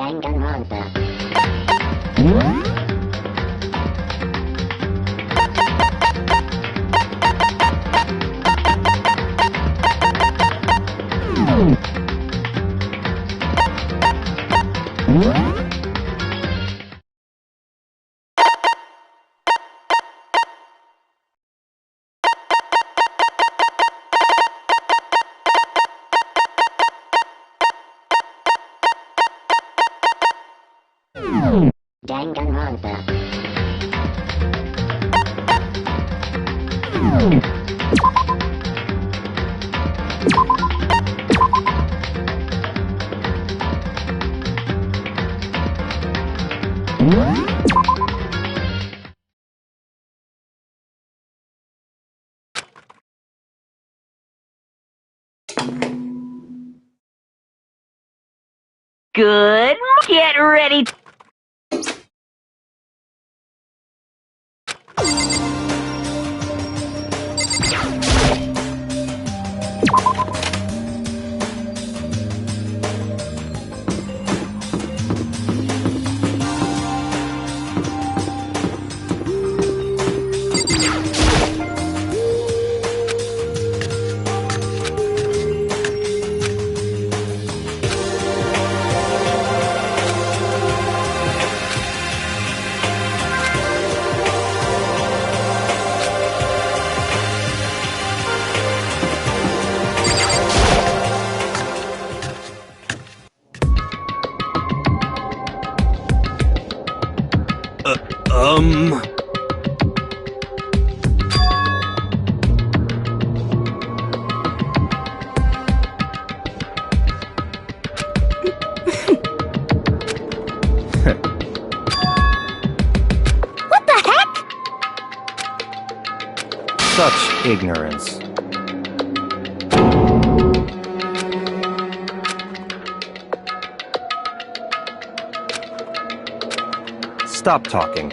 Danganronpa. Danganronpa. Good. Get ready. What the heck? Such ignorance. Stop talking.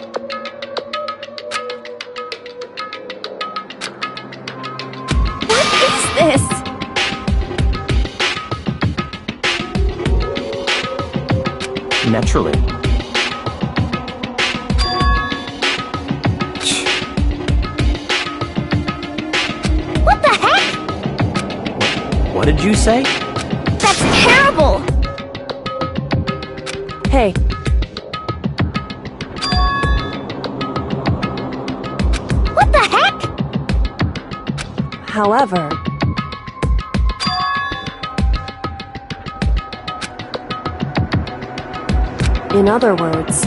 What is this? Naturally. What the heck? What did you say? That's terrible! Hey, What the heck? however, in other words,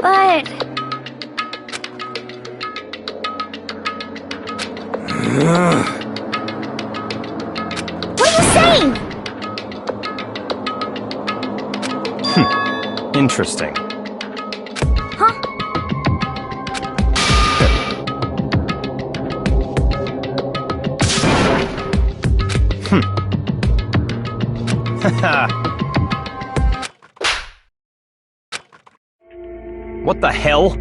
But... What are you saying? Interesting. Huh? What the hell?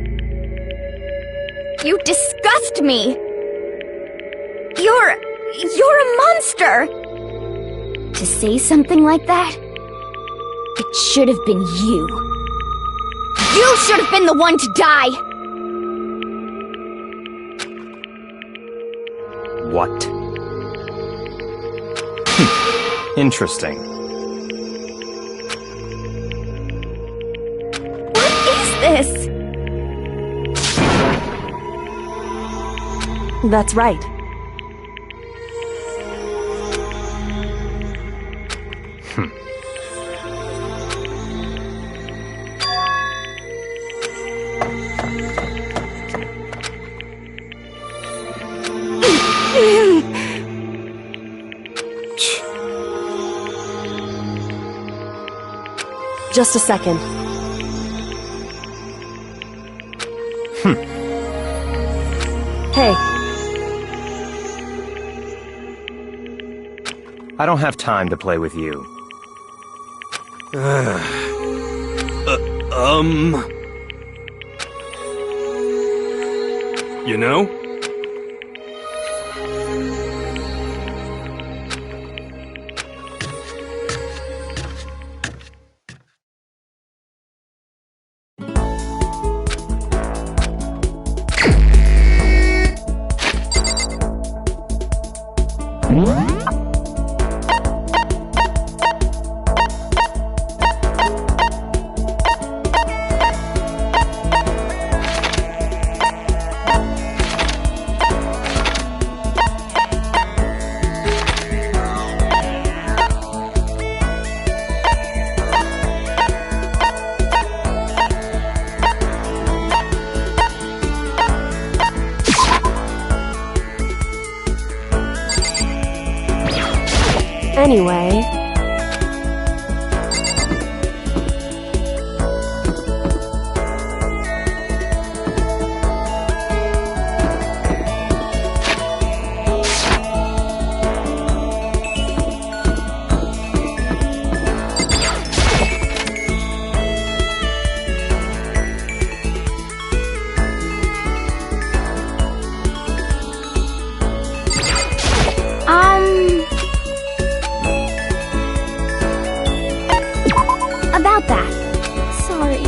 You disgust me! You're a monster! To say something like that, it should have been you. You should have been the one to die! What? Interesting. What is this? that's right. Just a second. Hey, I don't have time to play with you. You know? anyway. About that. Sorry.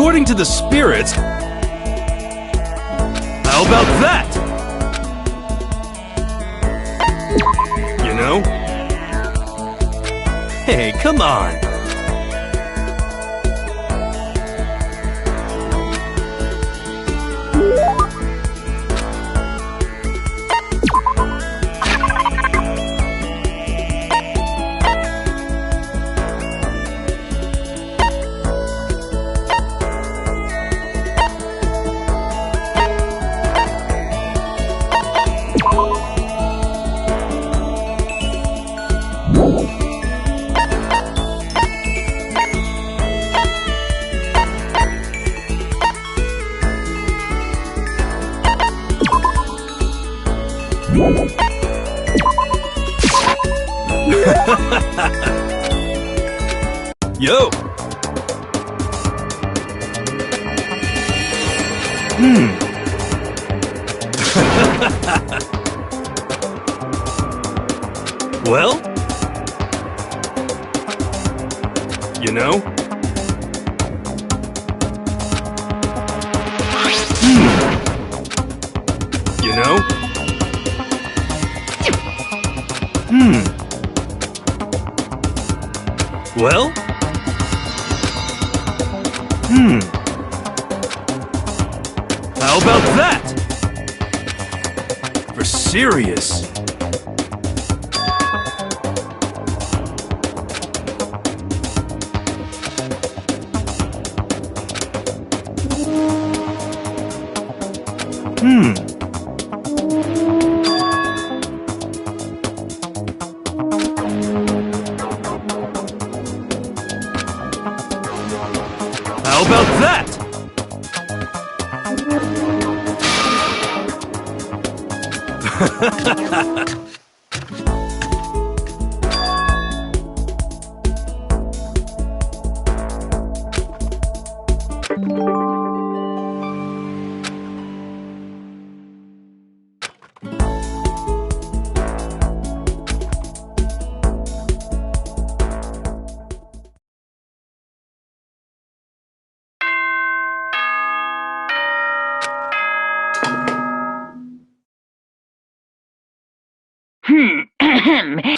according to the spirits, how about that? You know? Hey, come on. Yo! Well? You know? You know? Well? How about that? For serious? How about that?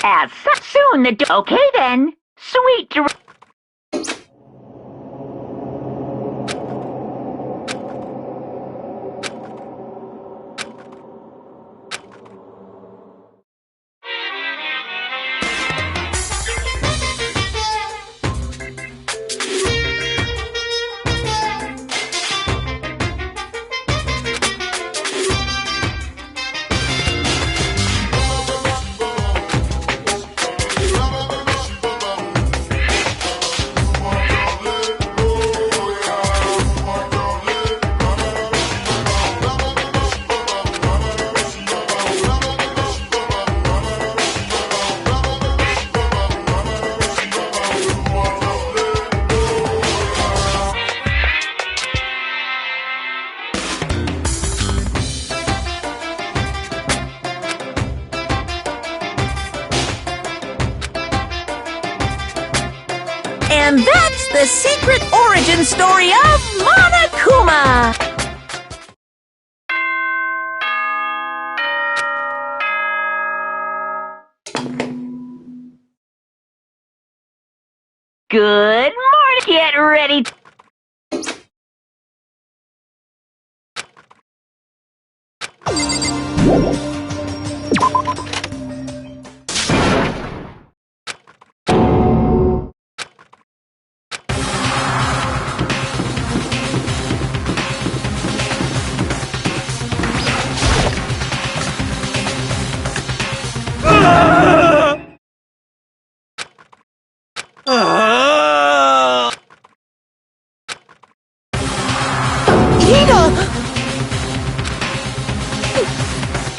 As such soon the okay then. Sweet dreams. And that's the secret origin story of Monokuma! Good morning. Get ready.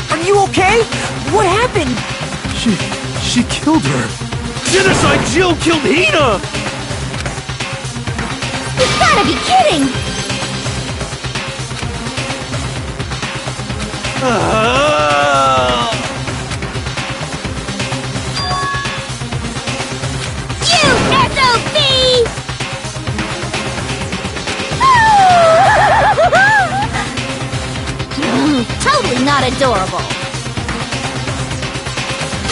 Are you okay? What happened? She killed her. Genocide Jill killed Hina! You've gotta be kidding! You SOB! Oh! not adorable?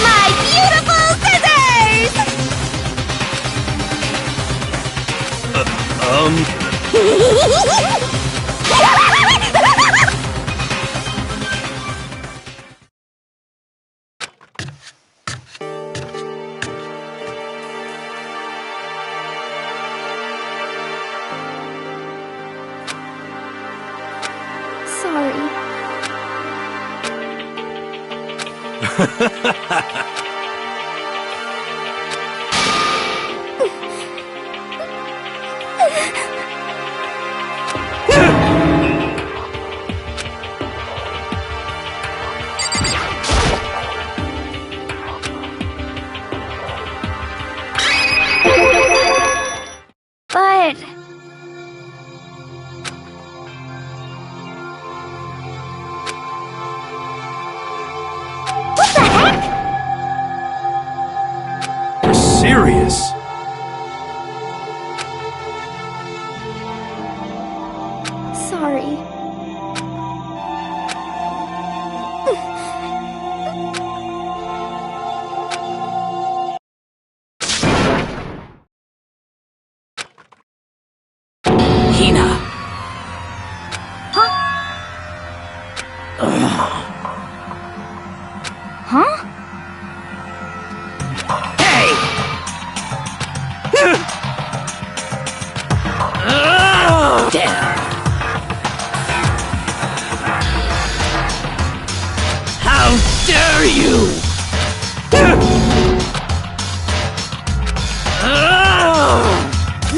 My beautiful scissors! Sorry. But... what the heck? You're serious? Sorry. Hina. Huh? Hey! Damn. How dare you!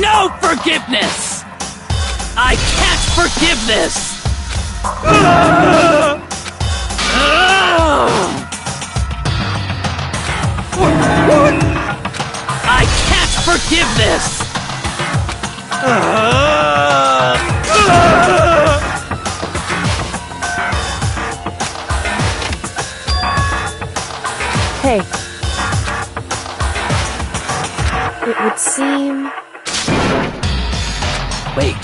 No forgiveness! I can't forgive this! I can't forgive this! Hey. It would seem... Wait.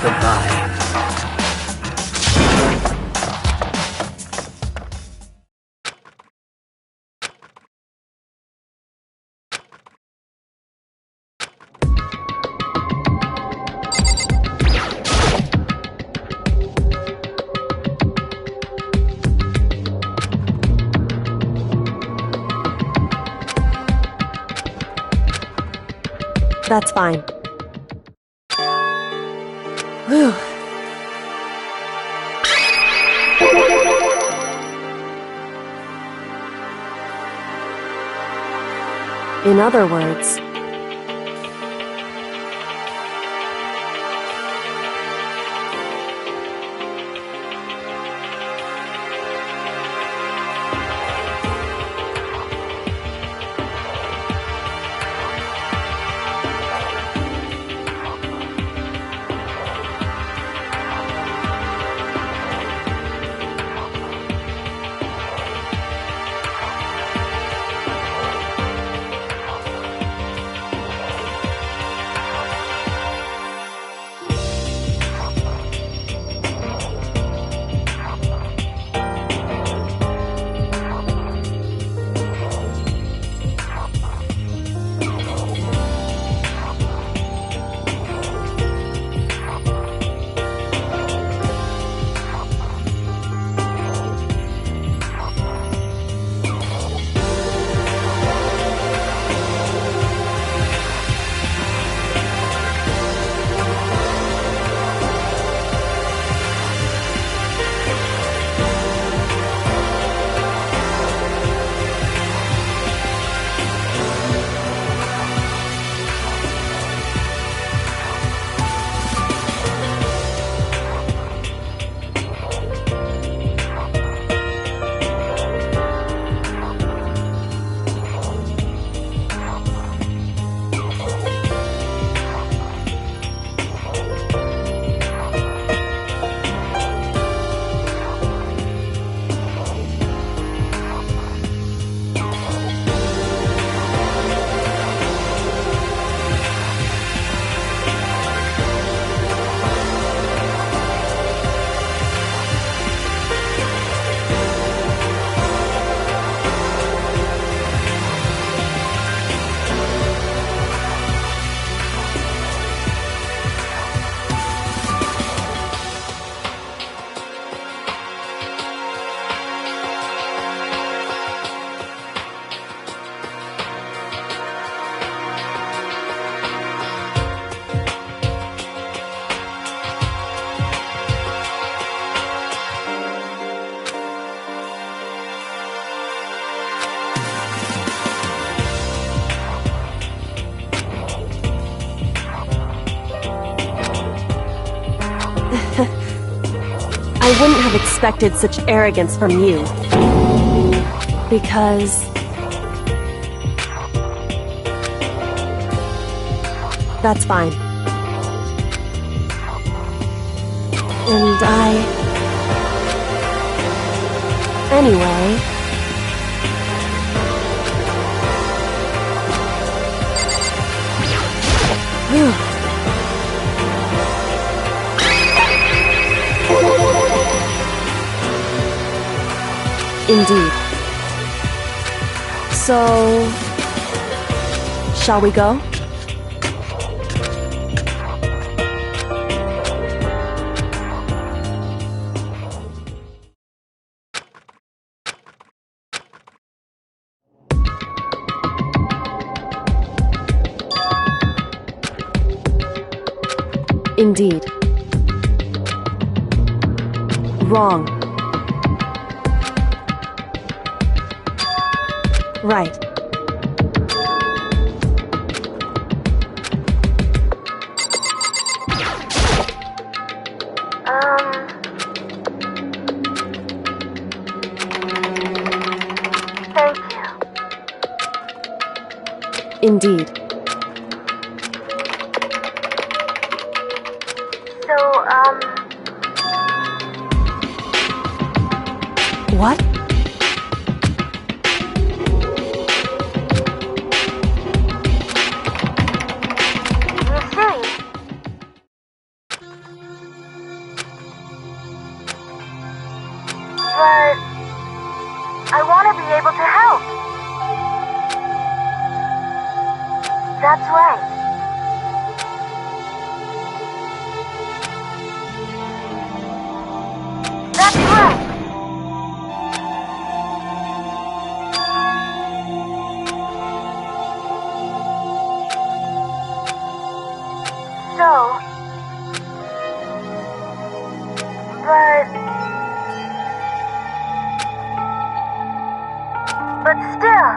Goodbye. That's fine. Whew. In other words... I wouldn't have expected such arrogance from you. Because... That's fine. And Anyway... Phew. Indeed. So... Shall we go? Indeed. Wrong. Right. Thank you. Indeed. What? You see? But I want to be able to help. That's right. That's right. So, but still,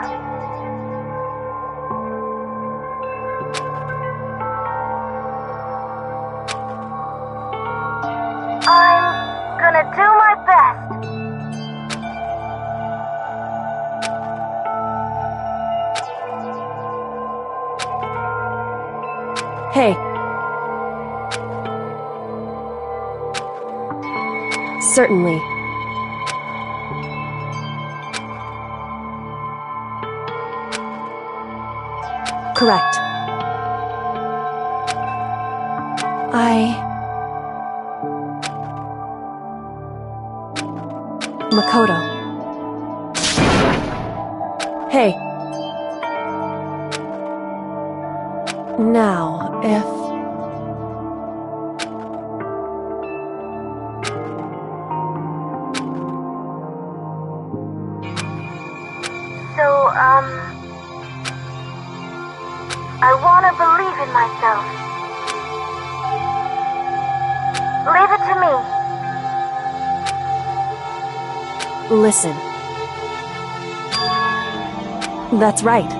I'm gonna do my best. Hey. Certainly. Correct. Makoto. Hey. Now, if... So, I want to believe in myself. Leave it to me. Listen. That's right.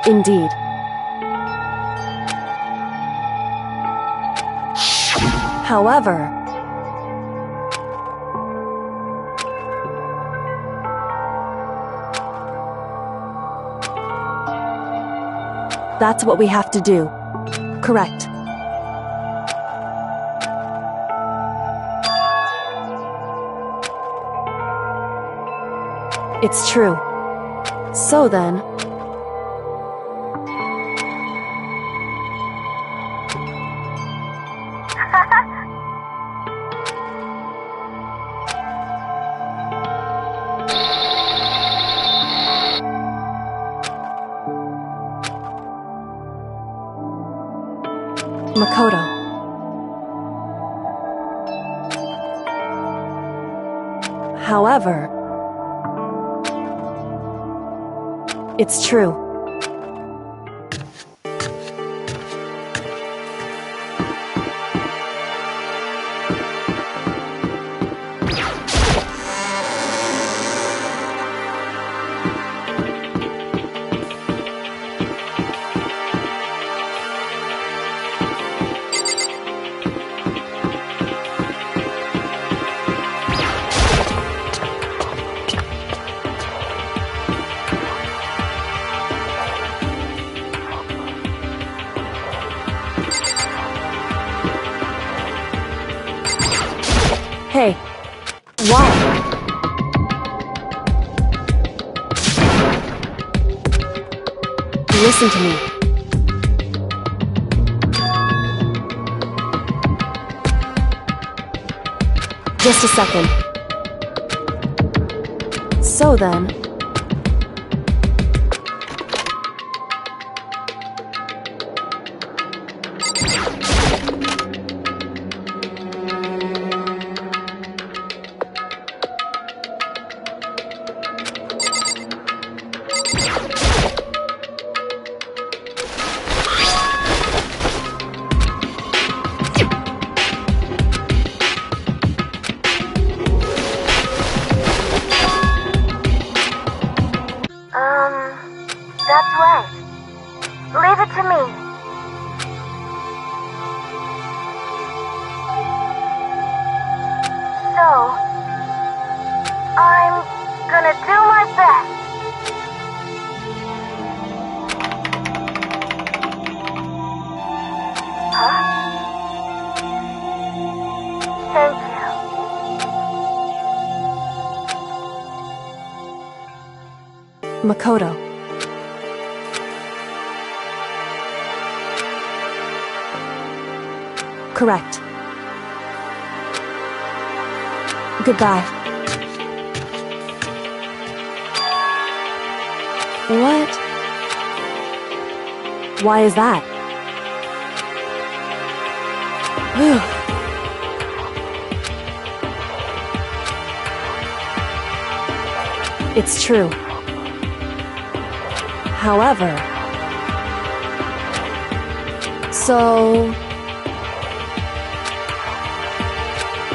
Indeed. However... That's what we have to do. Correct. It's true. So then... Makoto. However, it's true. Listen to me. Just a second. So then... That's right. Leave it to me. So, I'm gonna do my best. Huh? Thank you. Makoto. Correct. Goodbye. What? Why is that? It's true. However... So...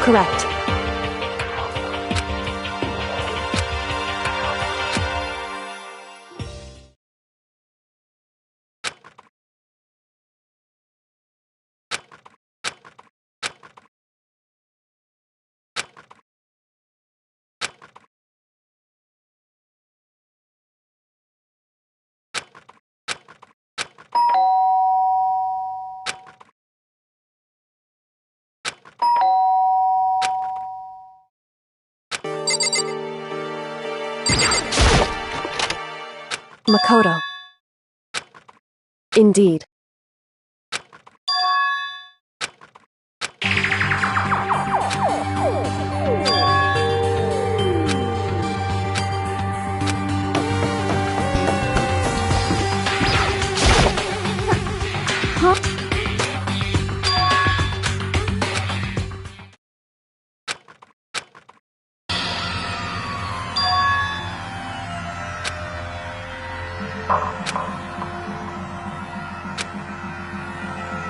Correct. Makoto. Indeed.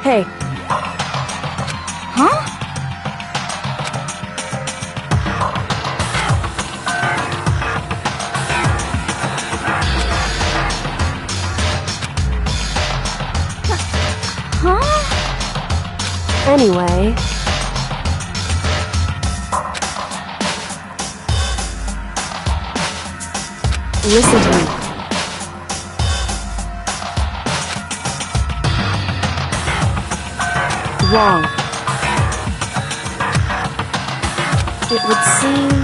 Hey. Huh? Huh? Anyway... Listen to me. Wrong. It would seem...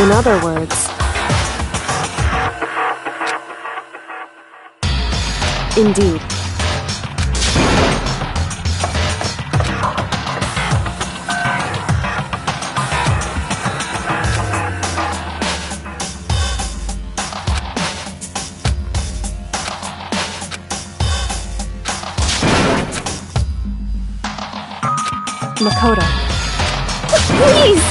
In other words... Indeed. Makoto. Please!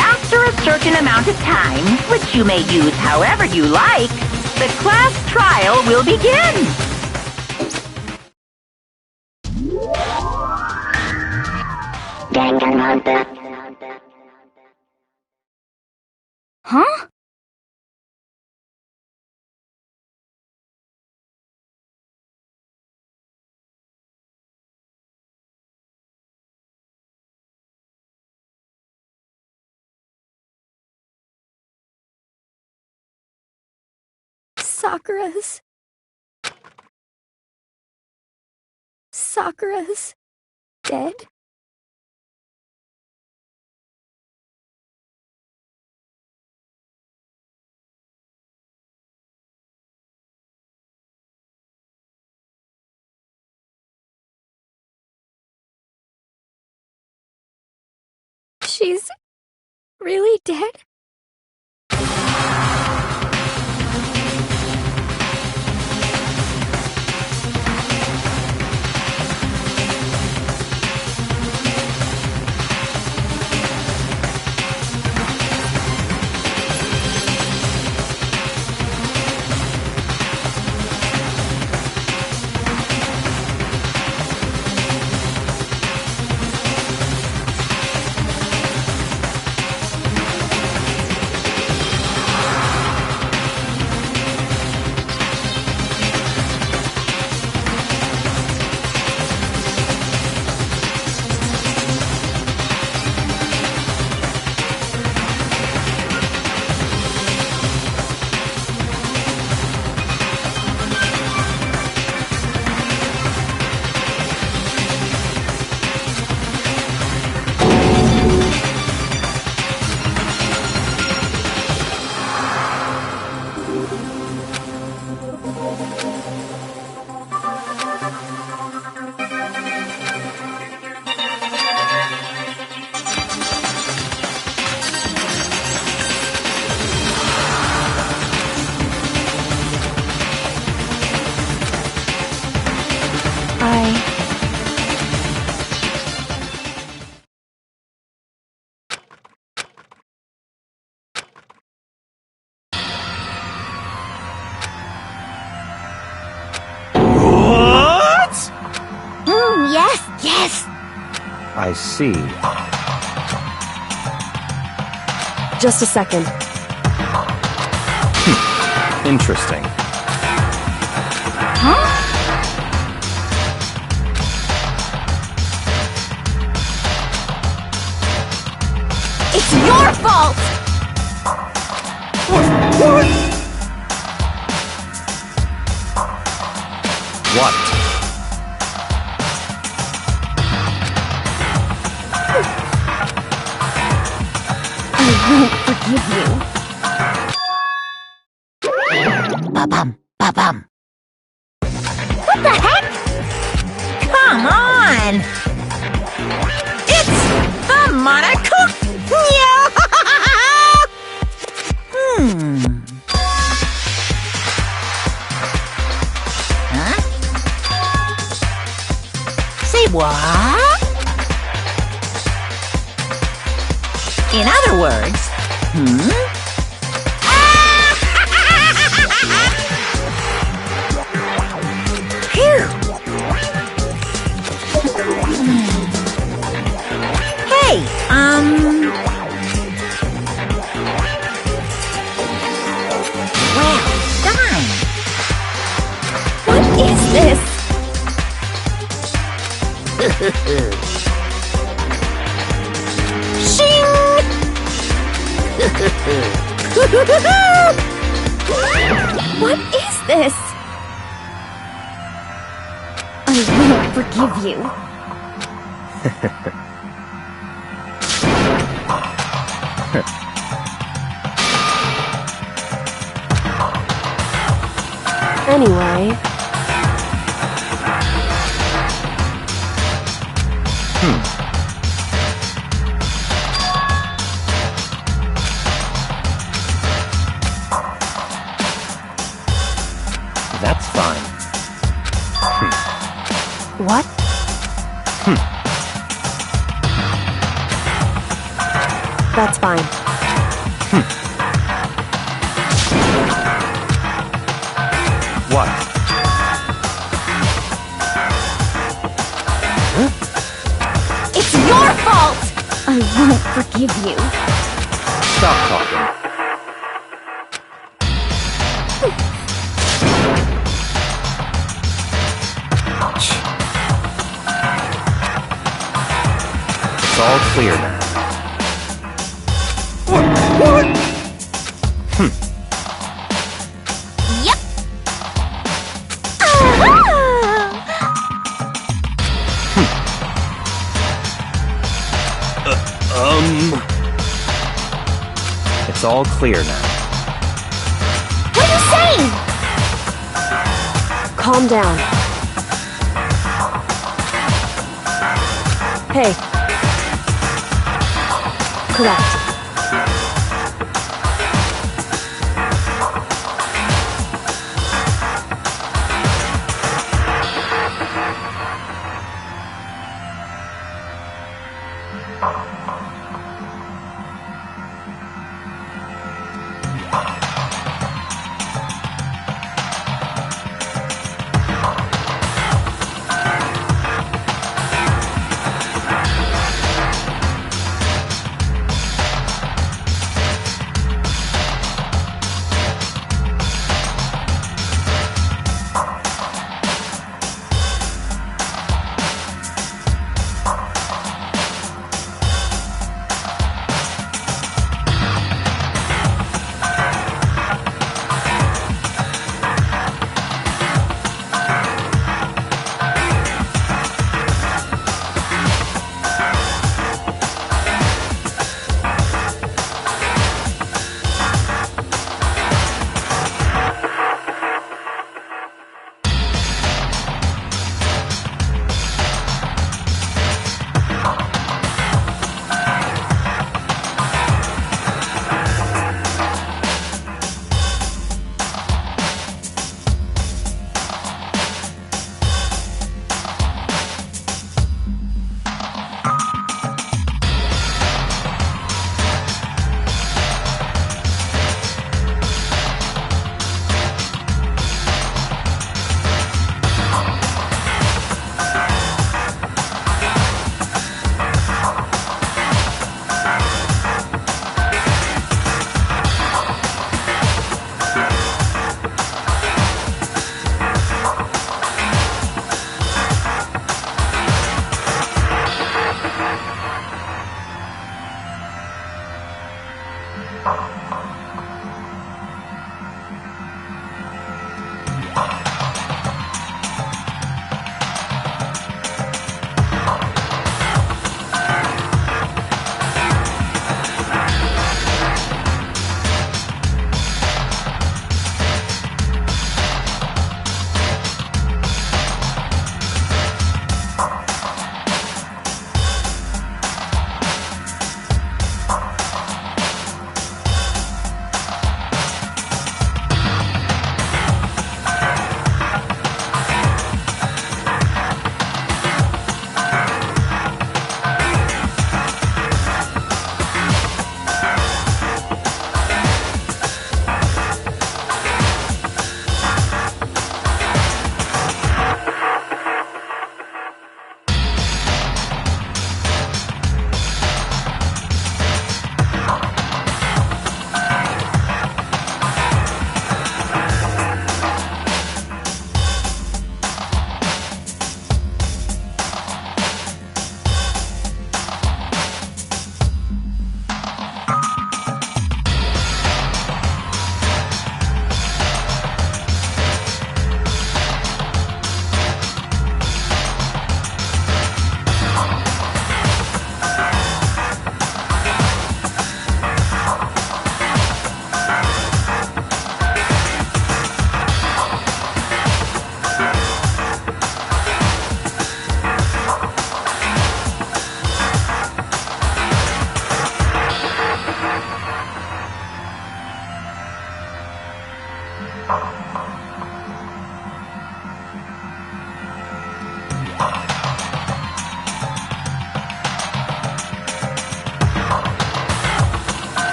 after a certain amount of time, which you may use however you like, the class trial will begin. Huh? Sakura's dead? She's really dead? Yes! I see. Just a second. Interesting. Huh? It's your fault! What? I won't forgive you. Ba-bum, ba-bum. What the heck? Come on! It's the Monaco! Huh? Say what? In other words, Phew. Hey, well done. What is this? Shing! What is this? I won't forgive you. Anyway... That's fine. What? That's fine. What? It's your fault! I won't forgive you. Stop talking. It's all clear now. What? Yep. Ah! It's all clear now. What are you saying? Calm down. Hey. Correct.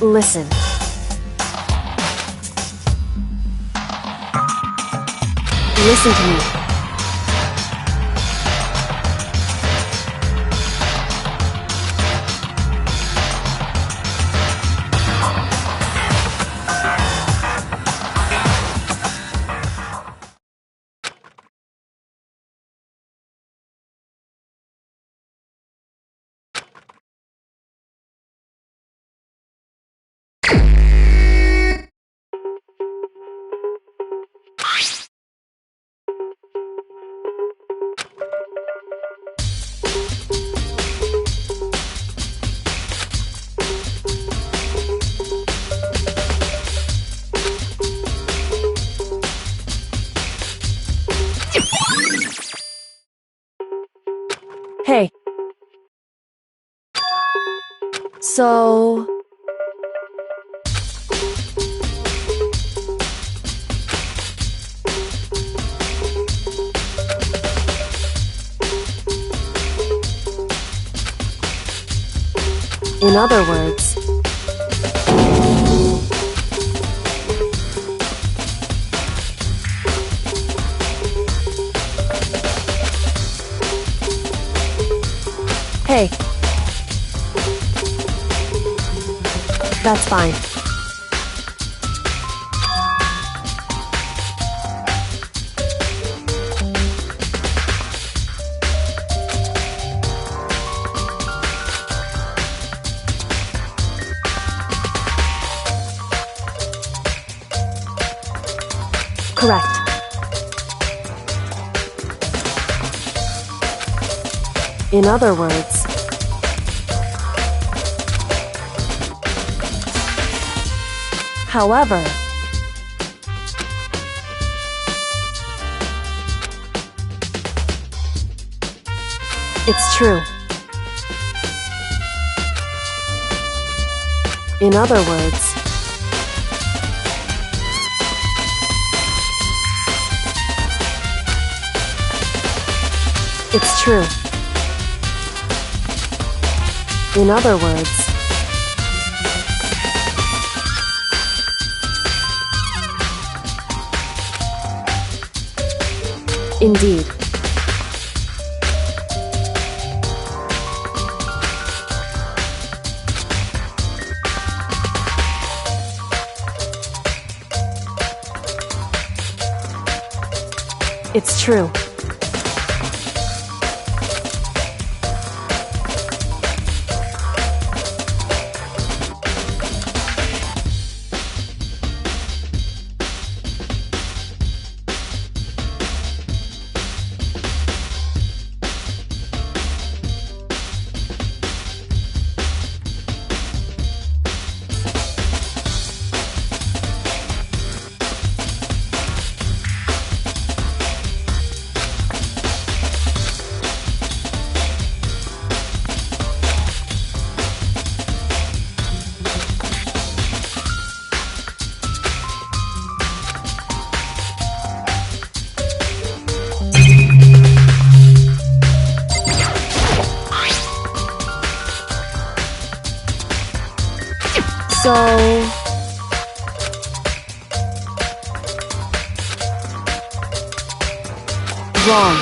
Listen. Listen to me. Hey. So... In other words... Hey. That's fine. Correct. In other words... However... It's true. In other words... It's true. In other words... Indeed. It's true. So... Wrong.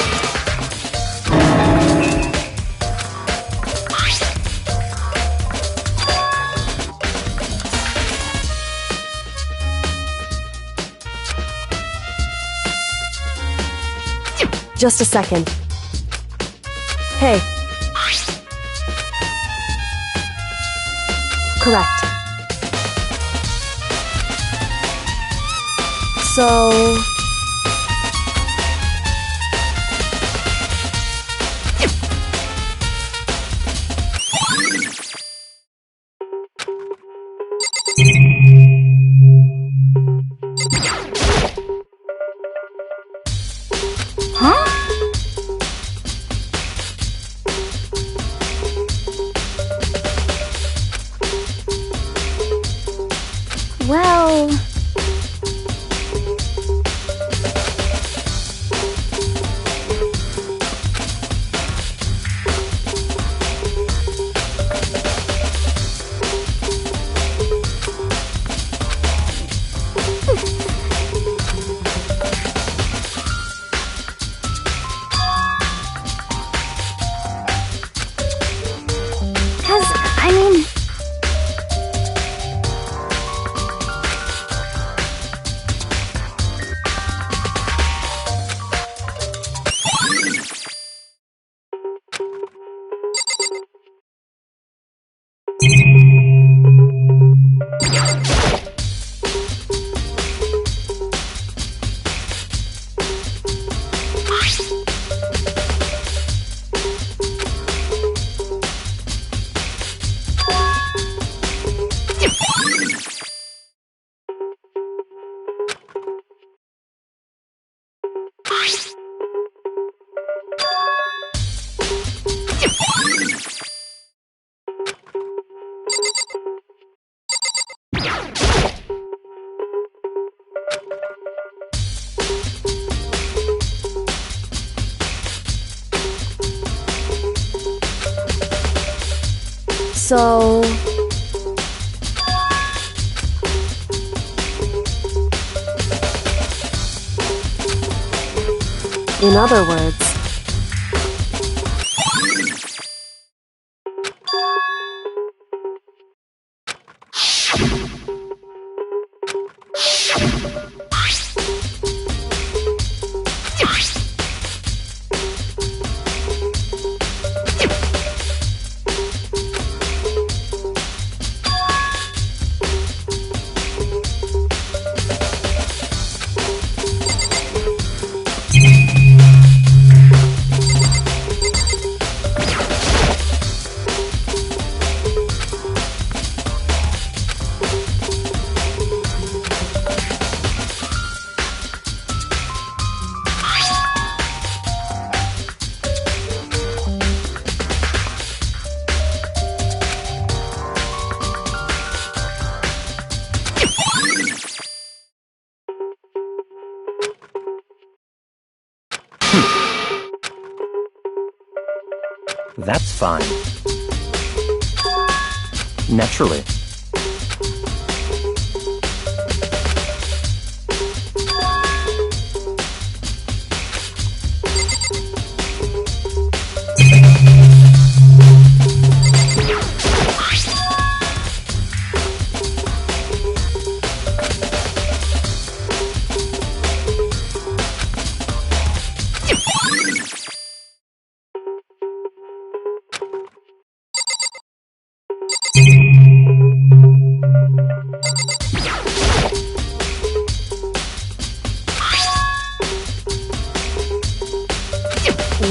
Just a second. Hey. Correct. So... Huh? Well... So... In other words... That's fine. Naturally.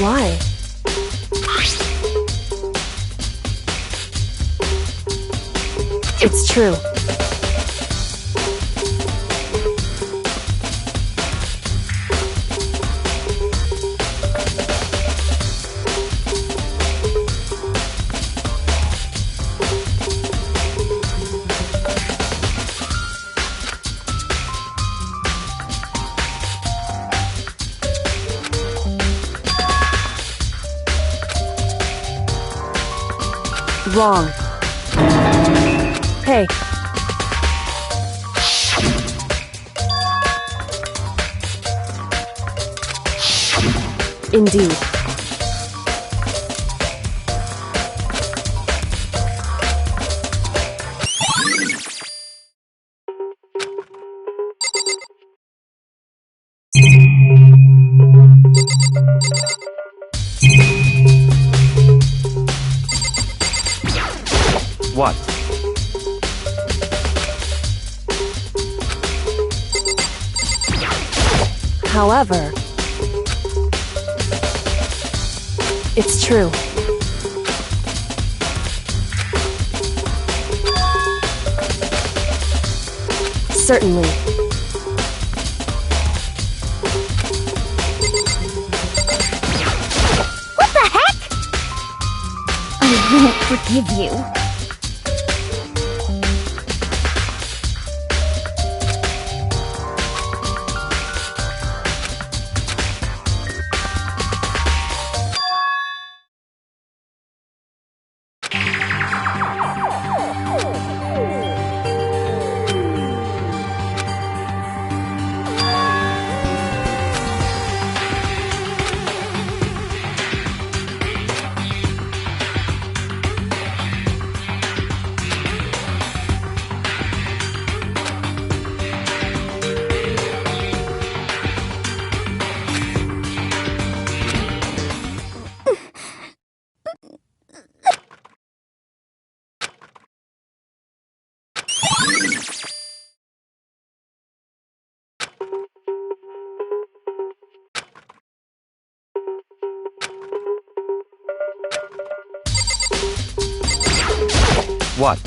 Why? It's true. Wrong. Hey. Indeed. What? However, it's true. Certainly. What the heck? I won't forgive you. What?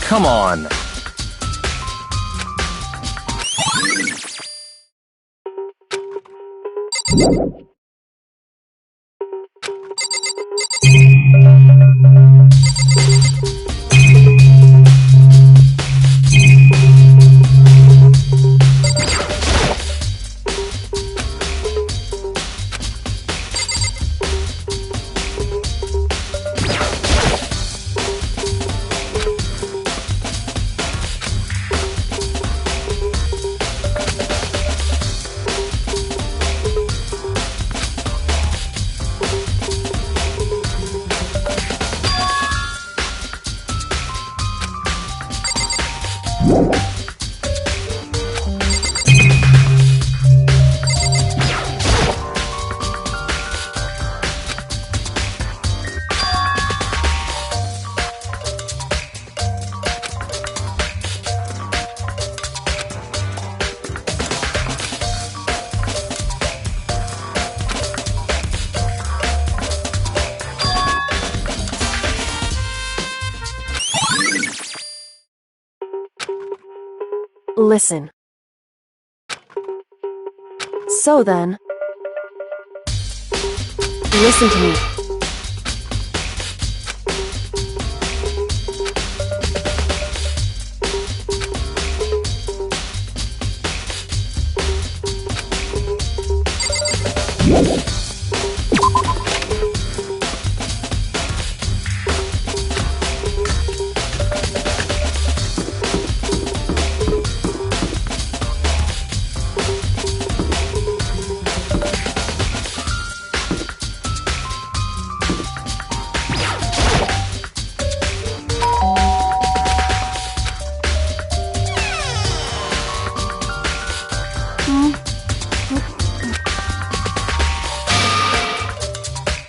Come on. Listen. So then, listen to me.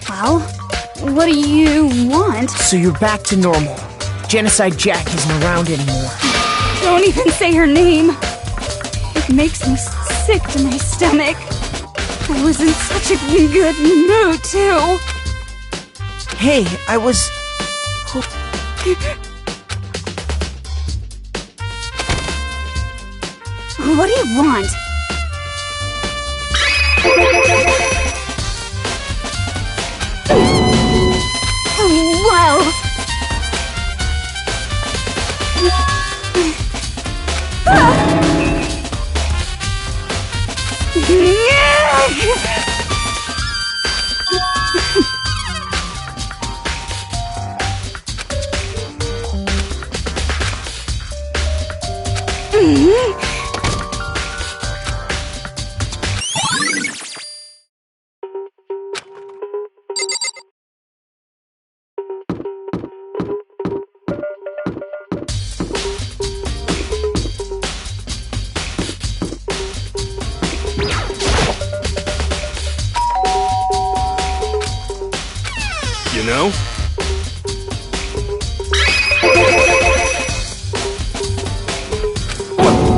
Well, what do you want? So you're back to normal. Genocide Jack isn't around anymore. Don't even say her name. It makes me sick to my stomach. I was in such a good mood, too. Hey, I was... What do you want? Well... You know?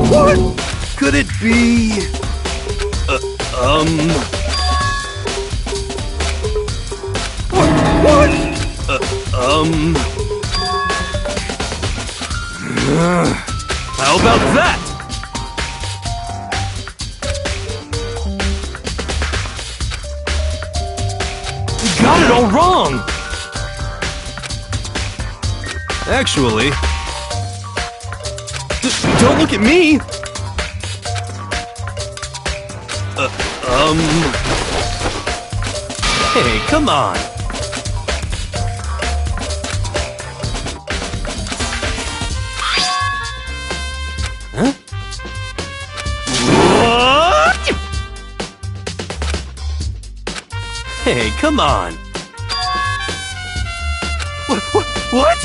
What? Could it be... What? How about that? You got it all wrong! Actually... Don't look at me! Hey, come on! Huh? What? Hey, come on! What?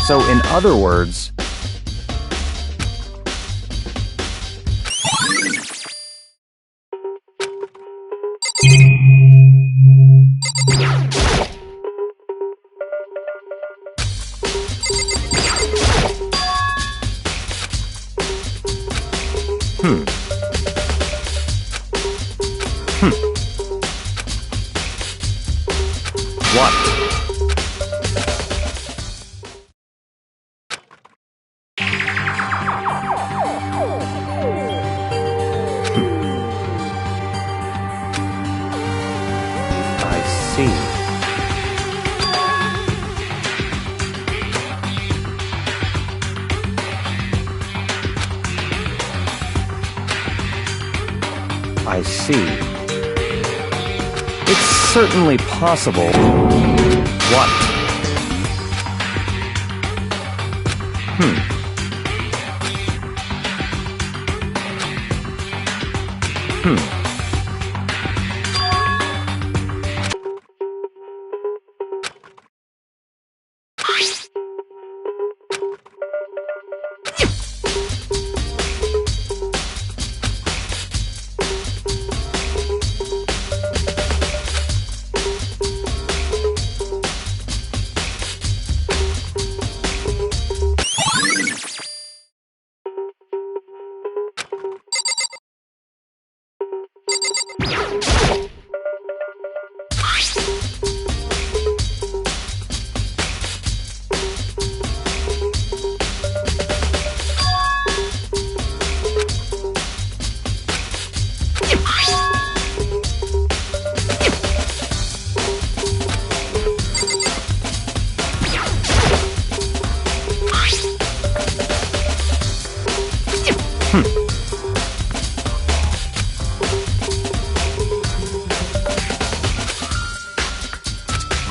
So, in other words, what? I see. I see. It's certainly possible. What?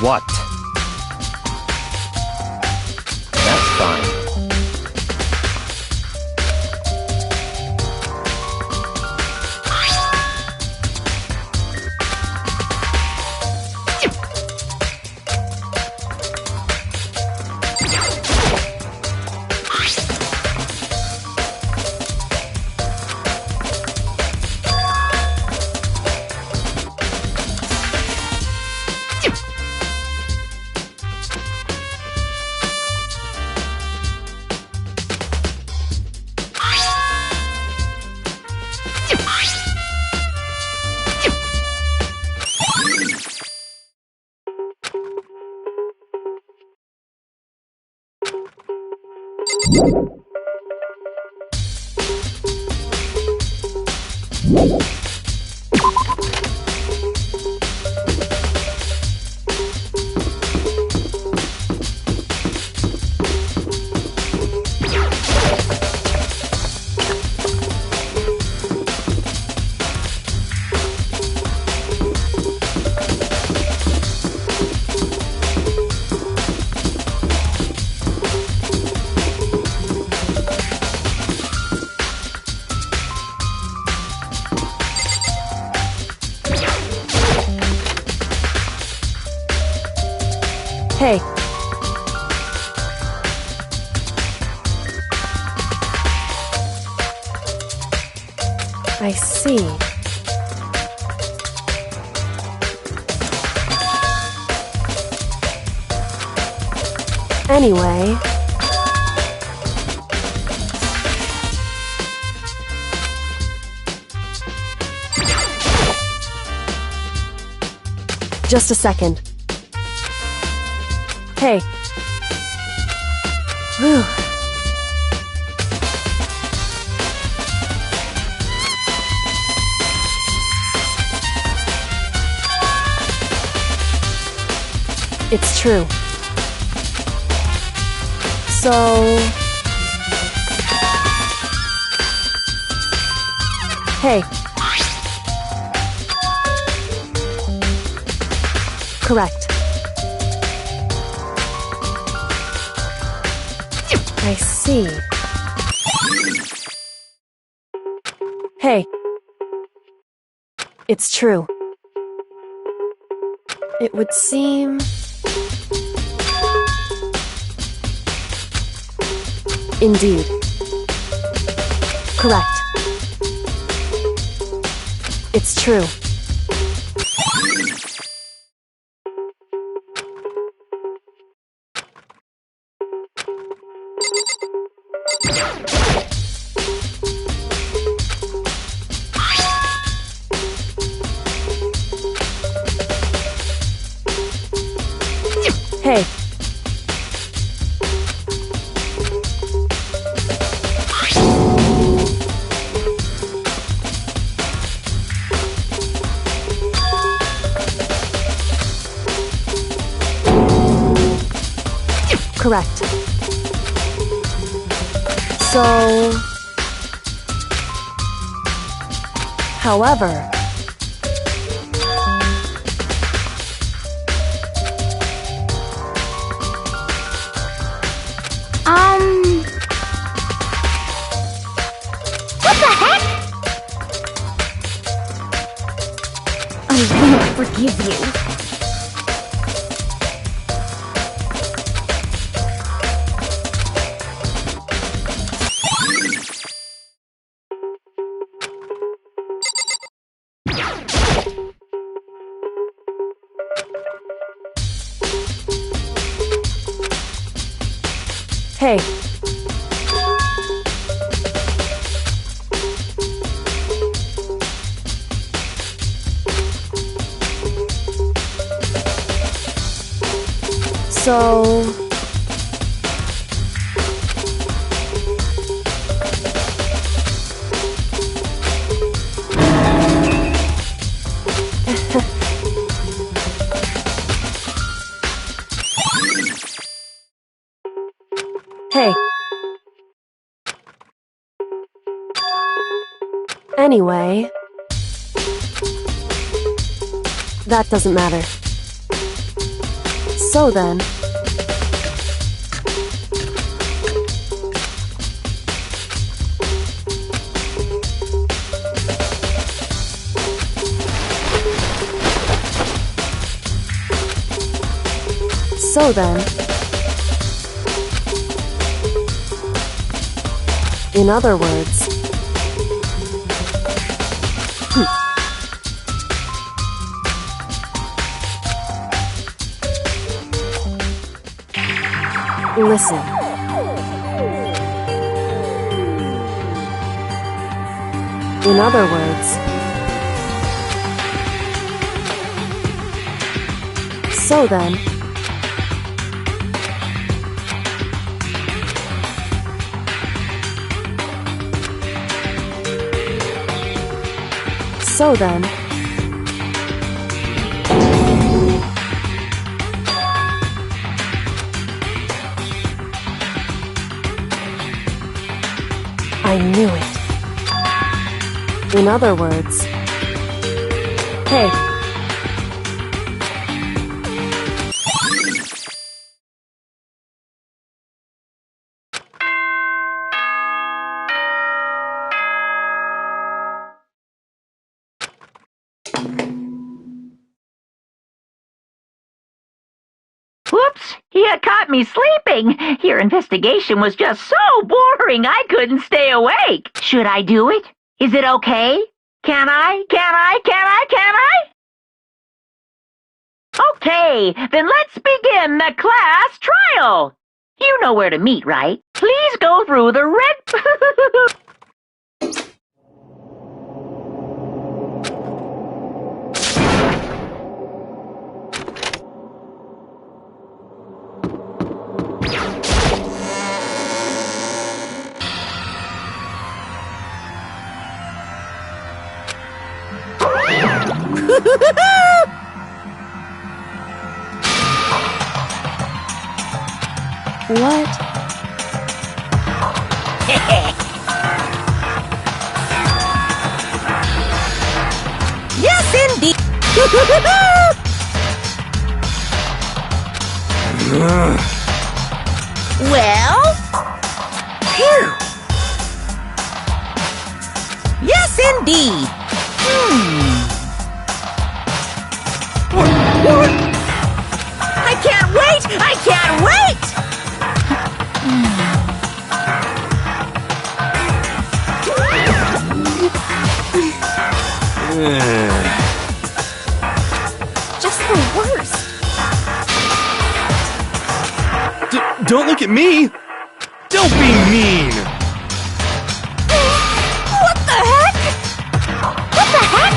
What? That's fine. Hey. I see. Anyway... Just a second. Hey. Whew. It's true. So... Hey. Correct. I see. Hey. It's true. It would seem... Indeed. Correct. It's true. Hey. Correct. So... However... What the heck? I won't forgive you. Hey. So... Hey. Anyway... That doesn't matter. So then... So then... In other words... Listen. In other words... So then... So then... I knew it. In other words... Hey. Whoops! You caught me sleeping. Your investigation was just so boring I couldn't stay awake. Should I do it? Is it okay? Can I? Okay, then let's begin the class trial. You know where to meet, right? Please go through the red... What? Yes, indeed. Well? Phew. Yes, indeed. I can't wait! I can't wait! Just the worst. Don't look at me! Don't be mean! What the heck? What the heck?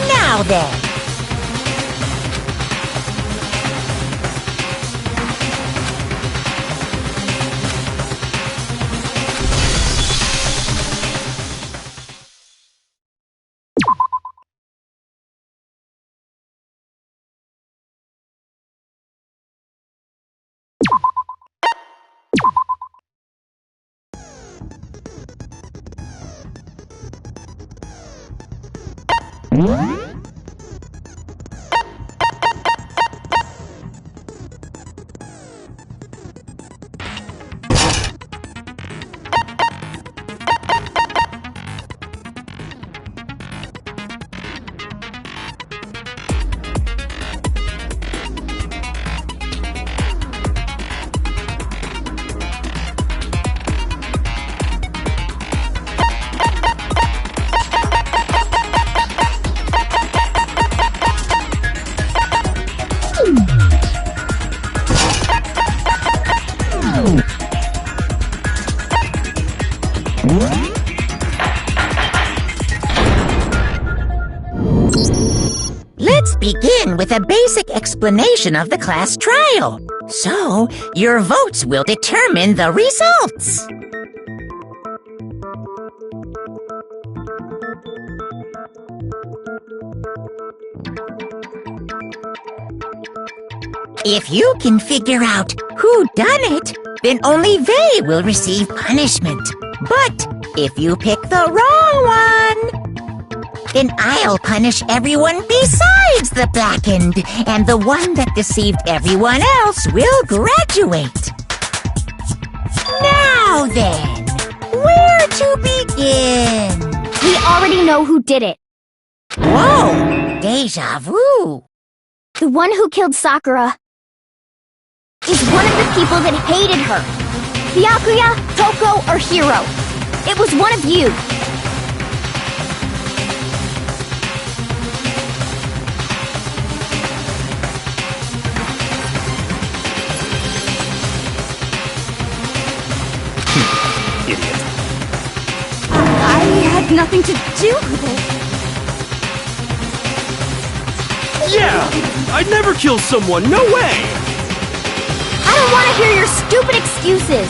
Now then. Let's begin with a basic explanation of the class trial. So, your votes will determine the results. If you can figure out who done it, then only they will receive punishment. But if you pick the wrong one, then I'll punish everyone besides the blackened, and the one that deceived everyone else will graduate. Now then, where to begin? We already know who did it. Whoa! Deja vu! The one who killed Sakura is one of the people that hated her. Byakuya, Toko, or Hiro. It was one of you. Idiot. I had nothing to do with it. Yeah! I'd never kill someone, no way! I don't want to hear your stupid excuses.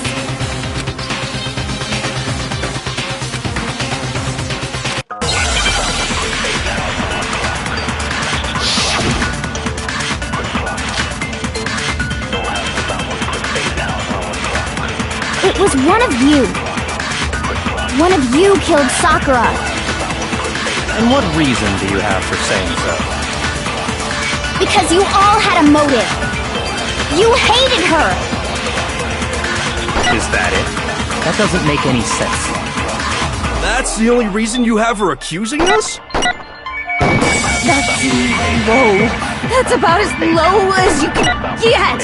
It was one of you. One of you killed Sakura. And what reason do you have for saying so? Because you all had a motive. You hated her. Is that it? That doesn't make any sense. That's the only reason you have her accusing us? That's low. That's about as low as you can get.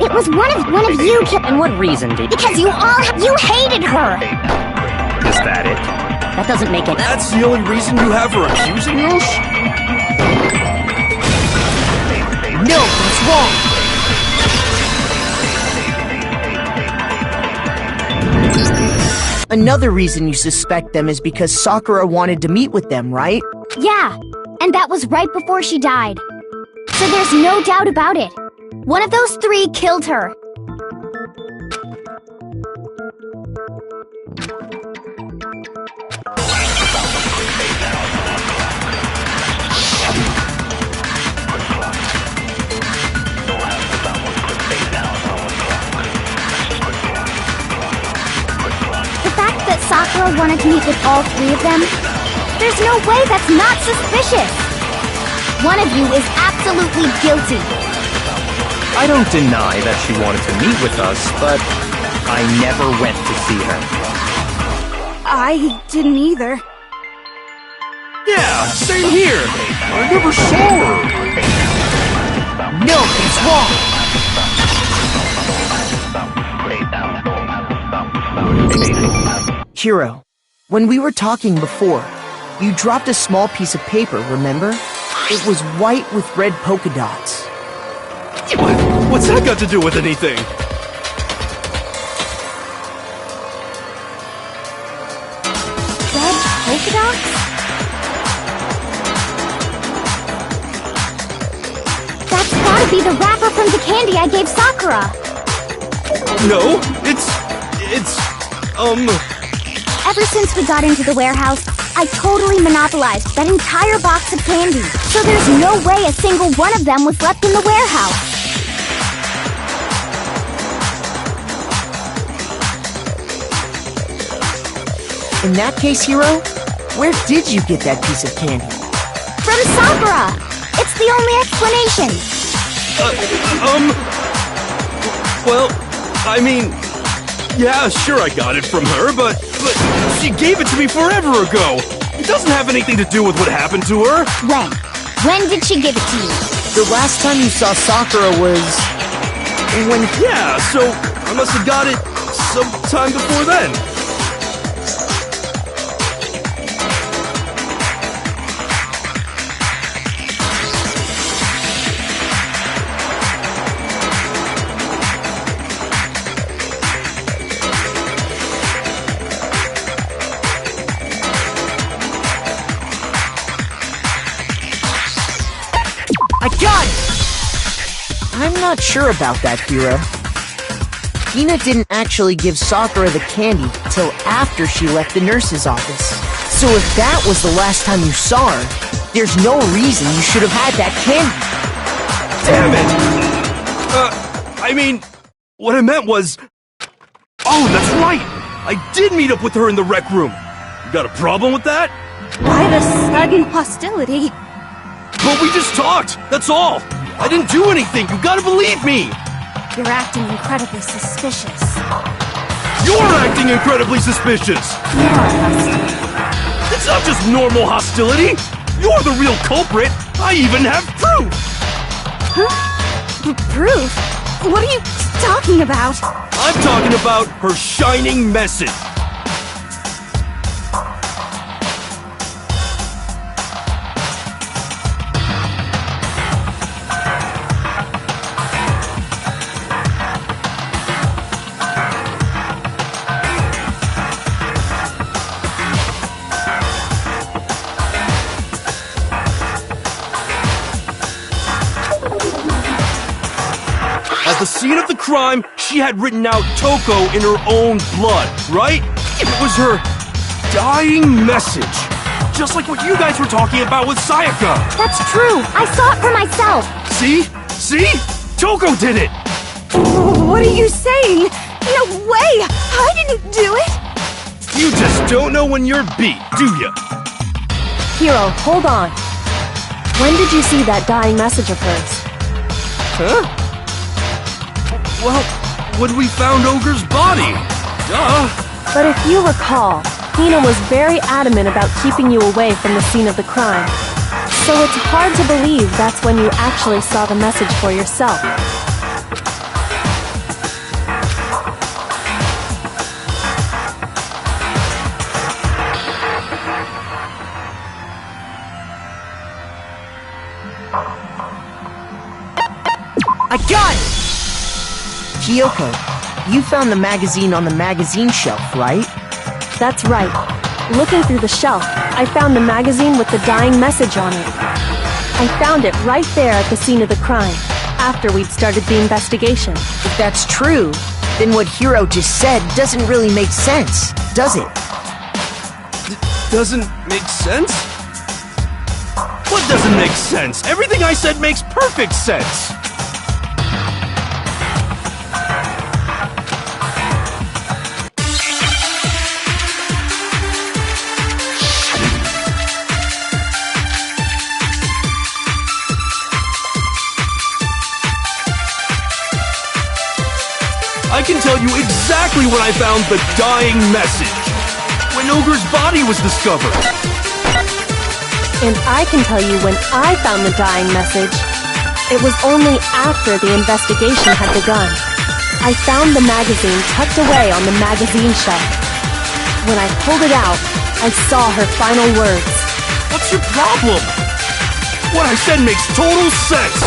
It was one of you, And what reason do you... because you hated her. Is that it? That doesn't make it. That's the only reason you have for accusing us? No, that's wrong! Another reason you suspect them is because Sakura wanted to meet with them, right? Yeah, and that was right before she died. So there's no doubt about it. One of those three killed her. The fact that Sakura wanted to meet with all three of them, there's no way that's not suspicious. One of you is absolutely guilty. I don't deny that she wanted to meet with us, but I never went to see her. I didn't either. Yeah, same here. I never saw her. No, it's wrong! Hiro, when we were talking before, you dropped a small piece of paper, remember? It was white with red polka dots. What's that got to do with anything? Red polka dots? That's gotta be the wrapper from the candy I gave Sakura. No, it's... Ever since we got into the warehouse, I totally monopolized that entire box of candy. So there's no way a single one of them was left in the warehouse. In that case, Hiro, where did you get that piece of candy? From Sakura! It's the only explanation. Well, I mean... Yeah, sure I got it from her, but she gave it to me forever ago! It doesn't have anything to do with what happened to her! When? When did she give it to you? The last time you saw Sakura was... when... Yeah, so I must have got it sometime before then. I got it! I'm not sure about that, Hiro. Ina didn't actually give Sakura the candy till after she left the nurse's office. So if that was the last time you saw her, there's no reason you should have had that candy. Damn it! I mean, what I meant was... Oh, that's right! I did meet up with her in the rec room. You got a problem with that? Why the sudden hostility? But we just talked, that's all! I didn't do anything, you gotta believe me! You're acting incredibly suspicious. You're acting incredibly suspicious! It's not just normal hostility! You're the real culprit! I even have proof! Proof? What are you talking about? I'm talking about her shining message! At the scene of the crime, she had written out Toko in her own blood, right? It was her dying message. Just like what you guys were talking about with Sayaka. That's true. I saw it for myself. See? See? Toko did it! What are you saying? No way! I didn't do it! You just don't know when you're beat, do ya? Hiro, hold on. When did you see that dying message of hers? Huh? Well, when we found Ogre's body. Duh. But if you recall, Hina was very adamant about keeping you away from the scene of the crime. So it's hard to believe that's when you actually saw the message for yourself. I got it! Kyoko, you found the magazine on the magazine shelf, right? That's right. Looking through the shelf, I found the magazine with the dying message on it. I found it right there at the scene of the crime, after we'd started the investigation. If that's true, then what Hiro just said doesn't really make sense, does it? Doesn't make sense? What doesn't make sense? Everything I said makes perfect sense! I can tell you exactly when I found the dying message. When Ogre's body was discovered. And I can tell you when I found the dying message. It was only after the investigation had begun. I found the magazine tucked away on the magazine shelf. When I pulled it out, I saw her final words. What's your problem? What I said makes total sense.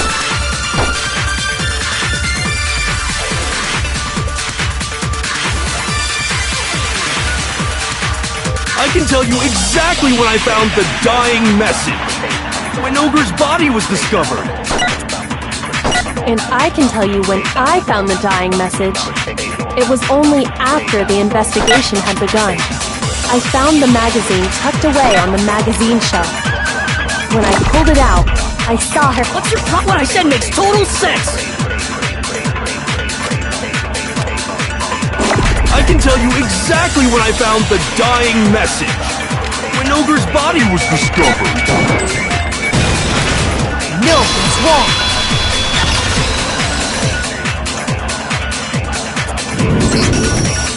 I can tell you exactly when I found the dying message. When Ogre's body was discovered. And I can tell you when I found the dying message. It was only after the investigation had begun. I found the magazine tucked away on the magazine shelf. When I pulled it out, I saw her. What's your problem? What I said makes total sense! I can tell you exactly when I found the dying message. When Ogre's body was discovered. No, it's wrong!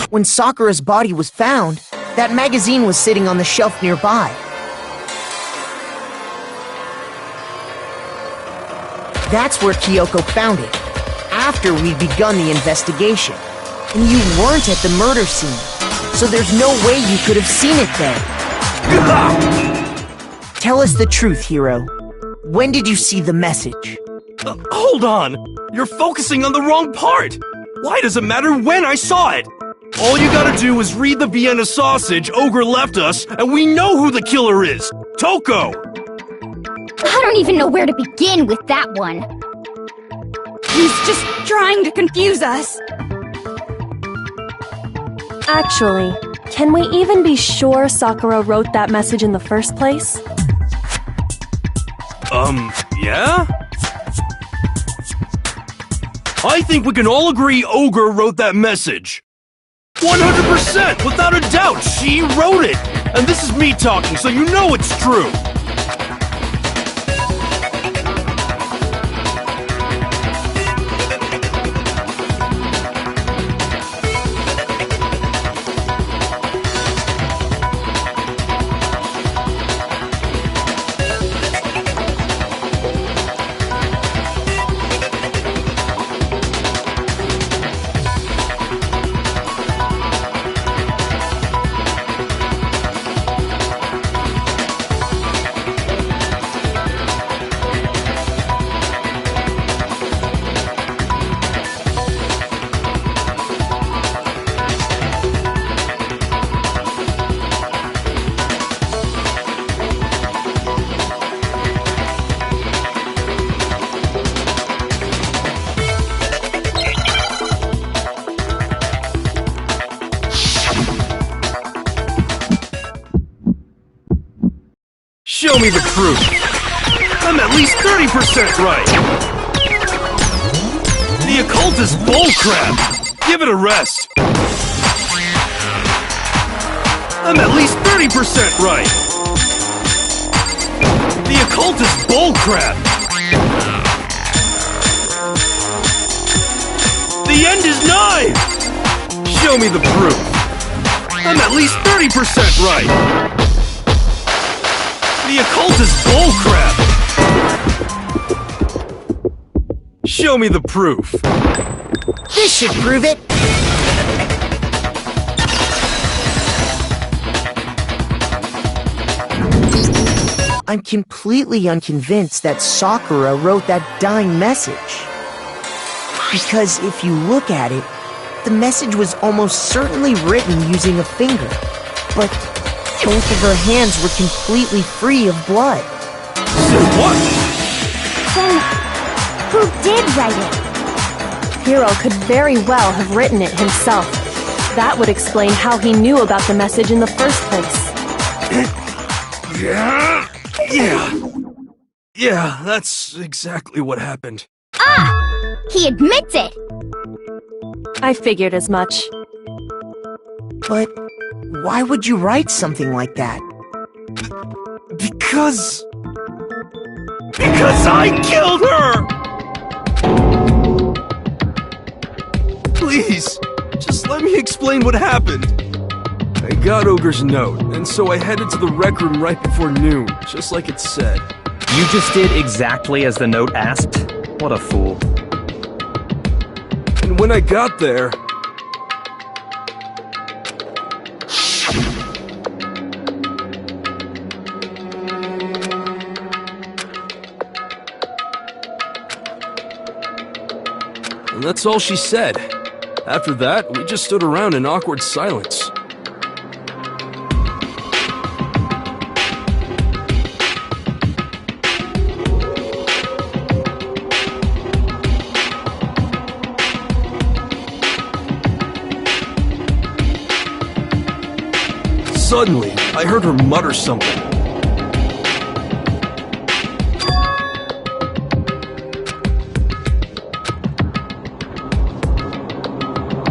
When Sakura's body was found, that magazine was sitting on the shelf nearby. That's where Kyoko found it, after we'd begun the investigation. And you weren't at the murder scene, so there's no way you could have seen it then. Tell us the truth, Hiro. When did you see the message? Hold on! You're focusing on the wrong part! Why does it matter when I saw it? All you gotta do is read the Vienna sausage Ogre left us, and we know who the killer is! Toko! I don't even know where to begin with that one. He's just trying to confuse us. Actually, can we even be sure Sakura wrote that message in the first place? Yeah? I think we can all agree Ogre wrote that message. 100%! Without a doubt, she wrote it! And this is me talking, so you know it's true! Show me the proof. I'm at least 30% right. The occult is bullcrap. Give it a rest. I'm at least 30% right. The occult is bullcrap. The end is nigh. Show me the proof. I'm at least 30% right! The occult is bullcrap! Show me the proof. This should prove it. I'm completely unconvinced that Sakura wrote that dying message. Because if you look at it, the message was almost certainly written using a finger. But both of her hands were completely free of blood. So what? Then, who did write it? Hiro could very well have written it himself. That would explain how he knew about the message in the first place. Yeah, that's exactly what happened. Ah! He admits it! I figured as much. But why would you write something like that? Because I killed her! Please, just let me explain what happened. I got Ogre's note, and so I headed to the rec room right before noon, just like it said. You just did exactly as the note asked? What a fool. And when I got there... And that's all she said. After that, we just stood around in awkward silence. Suddenly, I heard her mutter something.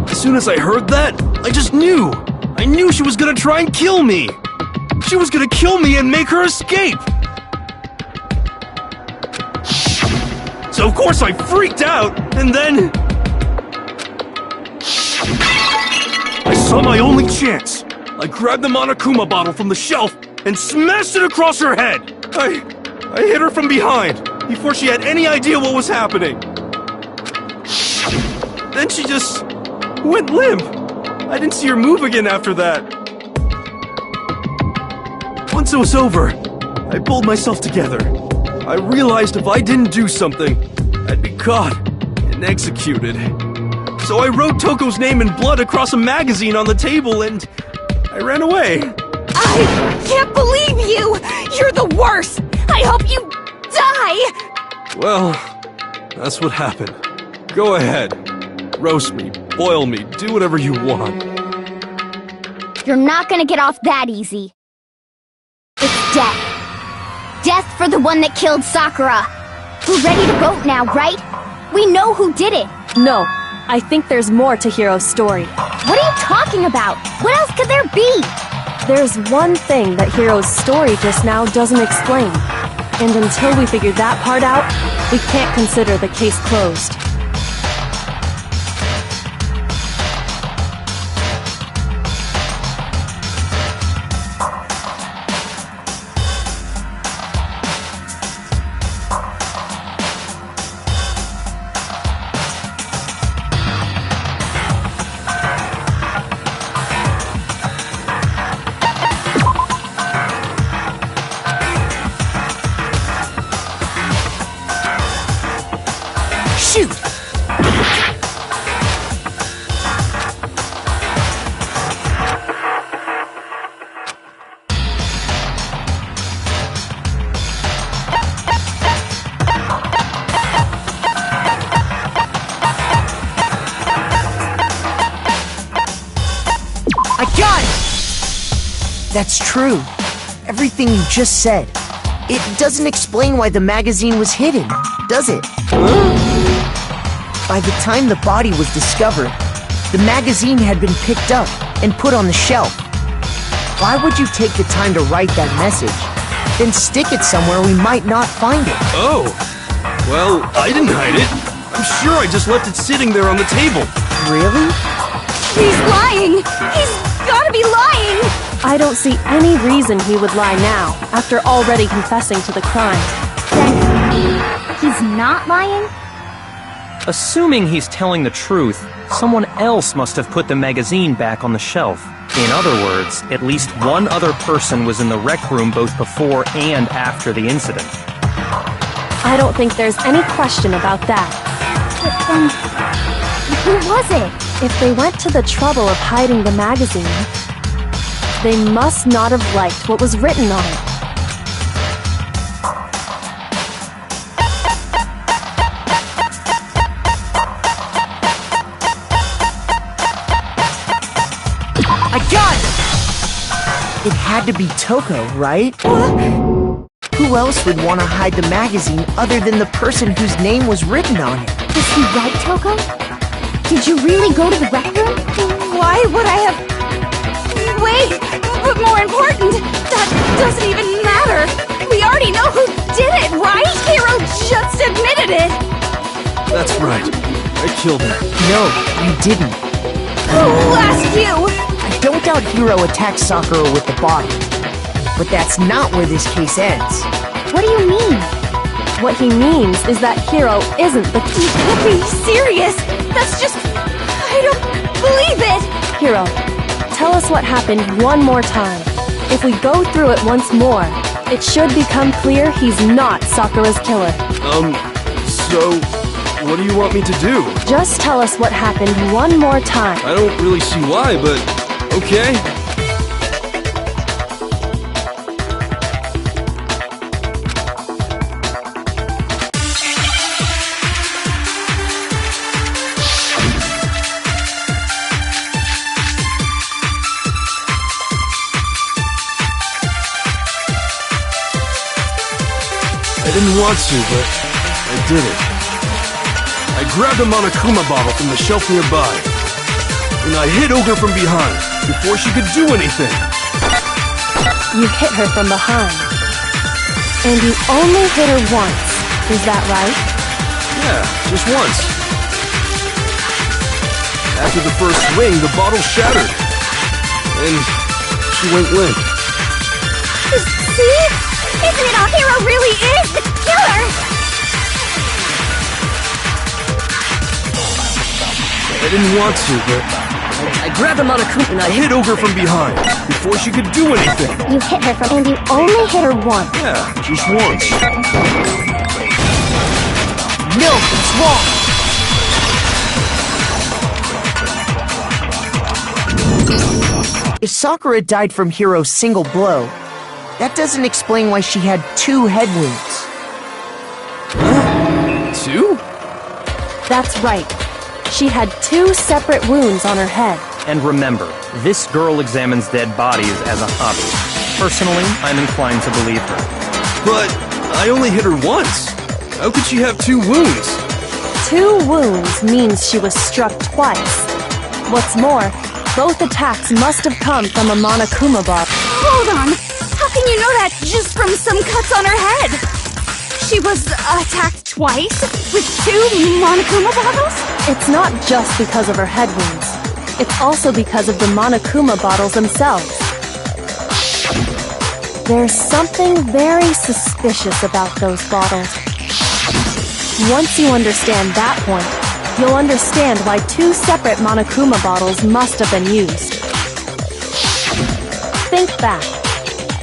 As soon as I heard that, I just knew! I knew she was gonna try and kill me! She was gonna kill me and make her escape! So of course I freaked out, and then... I saw my only chance! I grabbed the Monokuma bottle from the shelf and smashed it across her head! I hit her from behind, before she had any idea what was happening. Then she just went limp. I didn't see her move again after that. Once it was over, I pulled myself together. I realized if I didn't do something, I'd be caught and executed. So I wrote Toko's name in blood across a magazine on the table and I ran away. I can't believe you! You're the worst! I hope you die! Well, that's what happened. Go ahead. Roast me, boil me, do whatever you want. You're not gonna get off that easy. It's death. Death for the one that killed Sakura. We're ready to vote now, right? We know who did it. No, I think there's more to Hiro's story. What are you talking about? What else could there be? There's one thing that Hiro's story just now doesn't explain. And until we figure that part out, we can't consider the case closed. Shoot! I got it! That's true. Everything you just said. It doesn't explain why the magazine was hidden, does it? By the time the body was discovered, the magazine had been picked up and put on the shelf. Why would you take the time to write that message, then stick it somewhere we might not find it? Oh, well, I didn't hide it. I'm sure I just left it sitting there on the table. Really? He's lying! He's gotta be lying! I don't see any reason he would lie now, after already confessing to the crime. Then he's not lying? Assuming he's telling the truth, someone else must have put the magazine back on the shelf. In other words, at least one other person was in the rec room both before and after the incident. I don't think there's any question about that. But who was it? If they went to the trouble of hiding the magazine, they must not have liked what was written on it. I got it! It had to be Toko, right? Who else would want to hide the magazine other than the person whose name was written on it? Was he right, Toko? Did you really go to the rec room? Why would I have... Wait! But more important, that doesn't even matter! We already know who did it, right? Hero just admitted it! That's right. I killed her. No, you didn't. Who asked you? I don't doubt Hiro attacked Sakura with the body. But that's not where this case ends. What do you mean? What he means is that Hiro isn't the You can't be serious! That's just... I don't believe it! Hiro. Tell us what happened one more time. If we go through it once more, it should become clear he's not Sakura's killer. So, what do you want me to do? Just tell us what happened one more time. I don't really see why, but okay. I didn't want to, but I did it. I grabbed a Monokuma bottle from the shelf nearby, and I hit Ogre from behind before she could do anything. You hit her from behind. And you only hit her once. Is that right? Yeah, just once. After the first swing, the bottle shattered, and she went limp. See? Isn't it all Hero really is the killer? I didn't want to, but I grabbed a Monokuma and I hit Ogre from behind before she could do anything. You hit her from... And you only hit her once. Yeah, just once. No, it's wrong! If Sakura died from Hiro's single blow, that doesn't explain why she had 2 head wounds. Two? That's right. She had 2 separate wounds on her head. And remember, this girl examines dead bodies as a hobby. Personally, I'm inclined to believe her. But I only hit her once. How could she have 2 wounds? 2 wounds means she was struck twice. What's more, both attacks must have come from a Monokuma bottle. Hold on! How can you know that just from some cuts on her head? She was attacked twice? With 2 Monokuma bottles? It's not just because of her head wounds. It's also because of the Monokuma bottles themselves. There's something very suspicious about those bottles. Once you understand that point, you'll understand why 2 separate Monokuma bottles must have been used. Think back.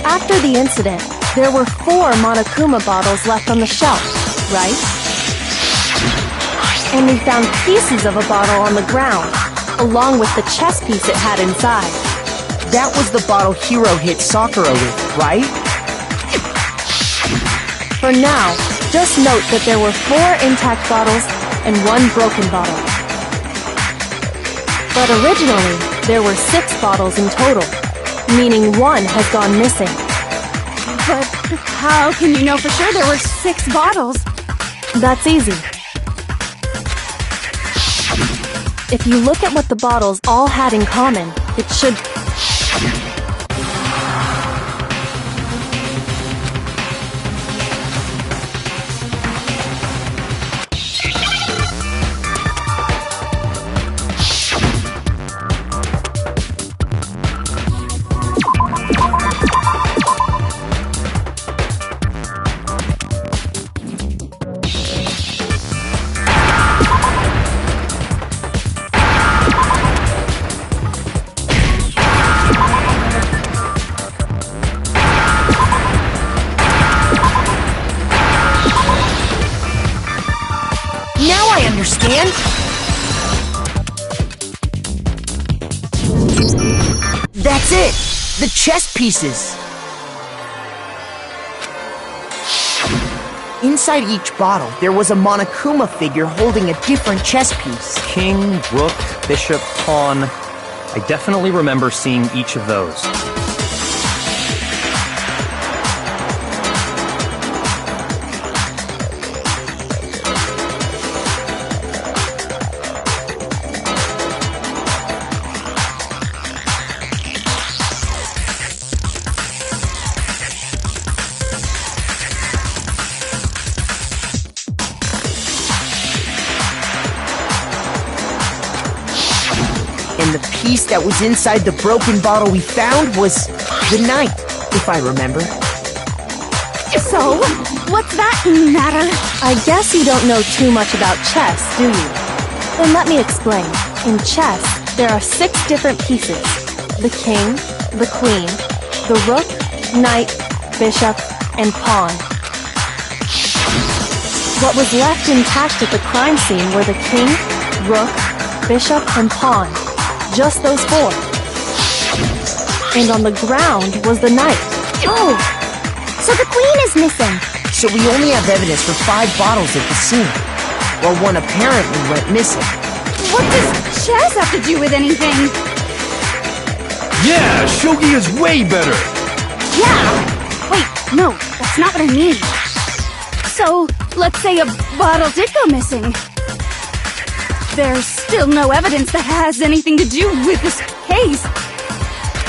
After the incident, there were 4 Monokuma bottles left on the shelf, right? And we found pieces of a bottle on the ground, along with the chess piece it had inside. That was the bottle Hiro hit Sakura with, right? For now, just note that there were 4 intact bottles and 1 broken bottle. But originally, there were 6 bottles in total, meaning 1 has gone missing. But how can you know for sure there were 6 bottles? That's easy. If you look at what the bottles all had in common, it should... Now I understand! That's it! The chess pieces! Inside each bottle, there was a Monokuma figure holding a different chess piece. King, rook, bishop, pawn. I definitely remember seeing each of those. And the piece that was inside the broken bottle we found was the knight, if I remember. So, what's that matter? I guess you don't know too much about chess, do you? Then let me explain. In chess, there are 6 different pieces. The king, the queen, the rook, knight, bishop, and pawn. What was left intact at the crime scene were the king, rook, bishop, and pawn. Just those 4. And on the ground was the knight. Oh! So the queen is missing. So we only have evidence for 5 bottles at the scene, while one apparently went missing. What does chess have to do with anything? Yeah, shogi is way better. Yeah! Wait, no, that's not what I mean. So, let's say a bottle did go missing. There's still no evidence that has anything to do with this case.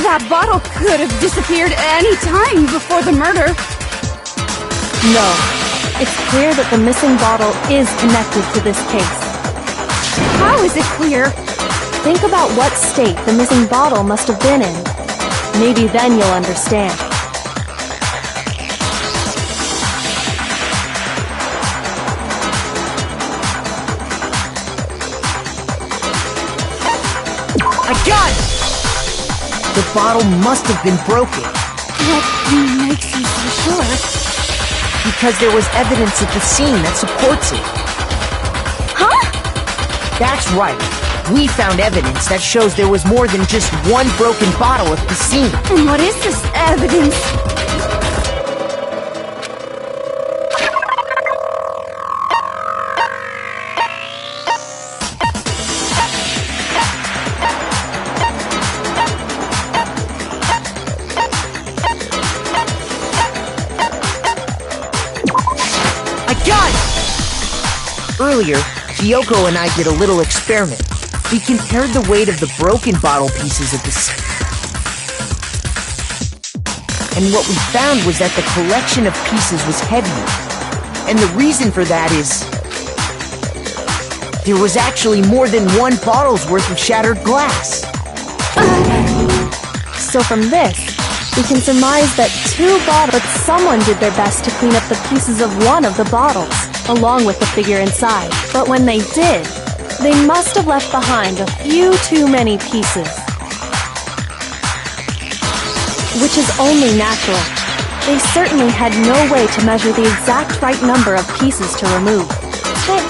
That bottle could have disappeared any time before the murder. No. It's clear that the missing bottle is connected to this case. How is it clear? Think about what state the missing bottle must have been in. Maybe then you'll understand. I got it! The bottle must have been broken. What makes you so sure? Because there was evidence at the scene that supports it. Huh? That's right. We found evidence that shows there was more than just one broken bottle at the scene. And what is this evidence? I got it! Earlier, Kyoko and I did a little experiment. We compared the weight of the broken bottle pieces at the scene. And what we found was that the collection of pieces was heavier. And the reason for that is there was actually more than one bottle's worth of shattered glass. So from this, we can surmise that 2 bottles, but someone did their best to clean up the pieces of one of the bottles, along with the figure inside. But when they did, they must have left behind a few too many pieces. Which is only natural. They certainly had no way to measure the exact right number of pieces to remove. But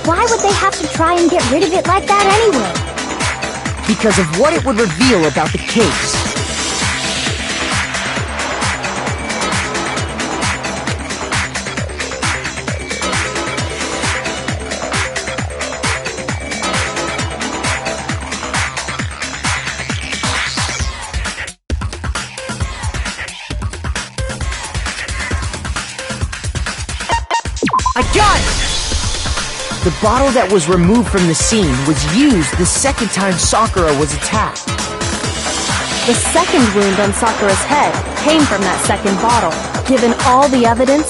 why would they have to try and get rid of it like that anyway? Because of what it would reveal about the case. I got it! The bottle that was removed from the scene was used the second time Sakura was attacked. The second wound on Sakura's head came from that second bottle. Given all the evidence,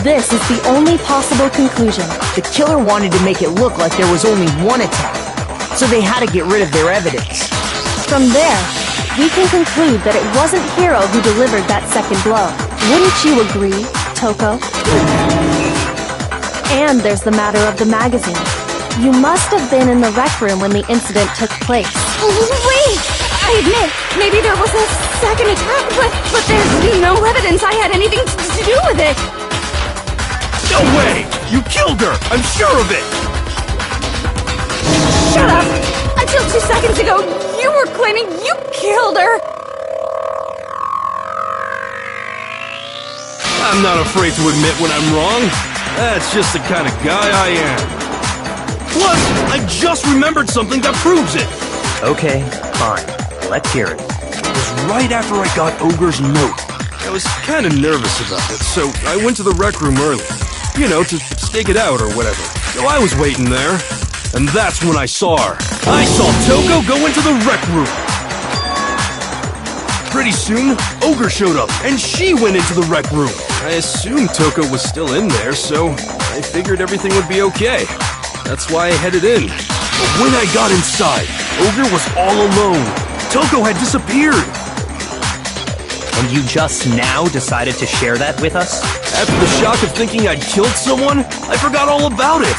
this is the only possible conclusion. The killer wanted to make it look like there was only one attack, so they had to get rid of their evidence. From there, we can conclude that it wasn't Hiro who delivered that second blow. Wouldn't you agree, Toko? And there's the matter of the magazine. You must have been in the rec room when the incident took place. Wait! I admit, maybe there was a second attack, but there's no evidence I had anything to do with it. No way! You killed her! I'm sure of it! Shut up! Until 2 seconds ago, you were claiming you killed her! I'm not afraid to admit when I'm wrong. That's just the kind of guy I am. Plus, I just remembered something that proves it. Okay, fine. Let's hear it. It was right after I got Ogre's note. I was kind of nervous about it, so I went to the rec room early. You know, to stake it out or whatever. So I was waiting there, and that's when I saw her. I saw Toko go into the rec room. Pretty soon, Ogre showed up, and she went into the rec room. I assumed Toko was still in there, so I figured everything would be okay. That's why I headed in. But when I got inside, Ogre was all alone. Toko had disappeared. And you just now decided to share that with us? After the shock of thinking I'd killed someone, I forgot all about it.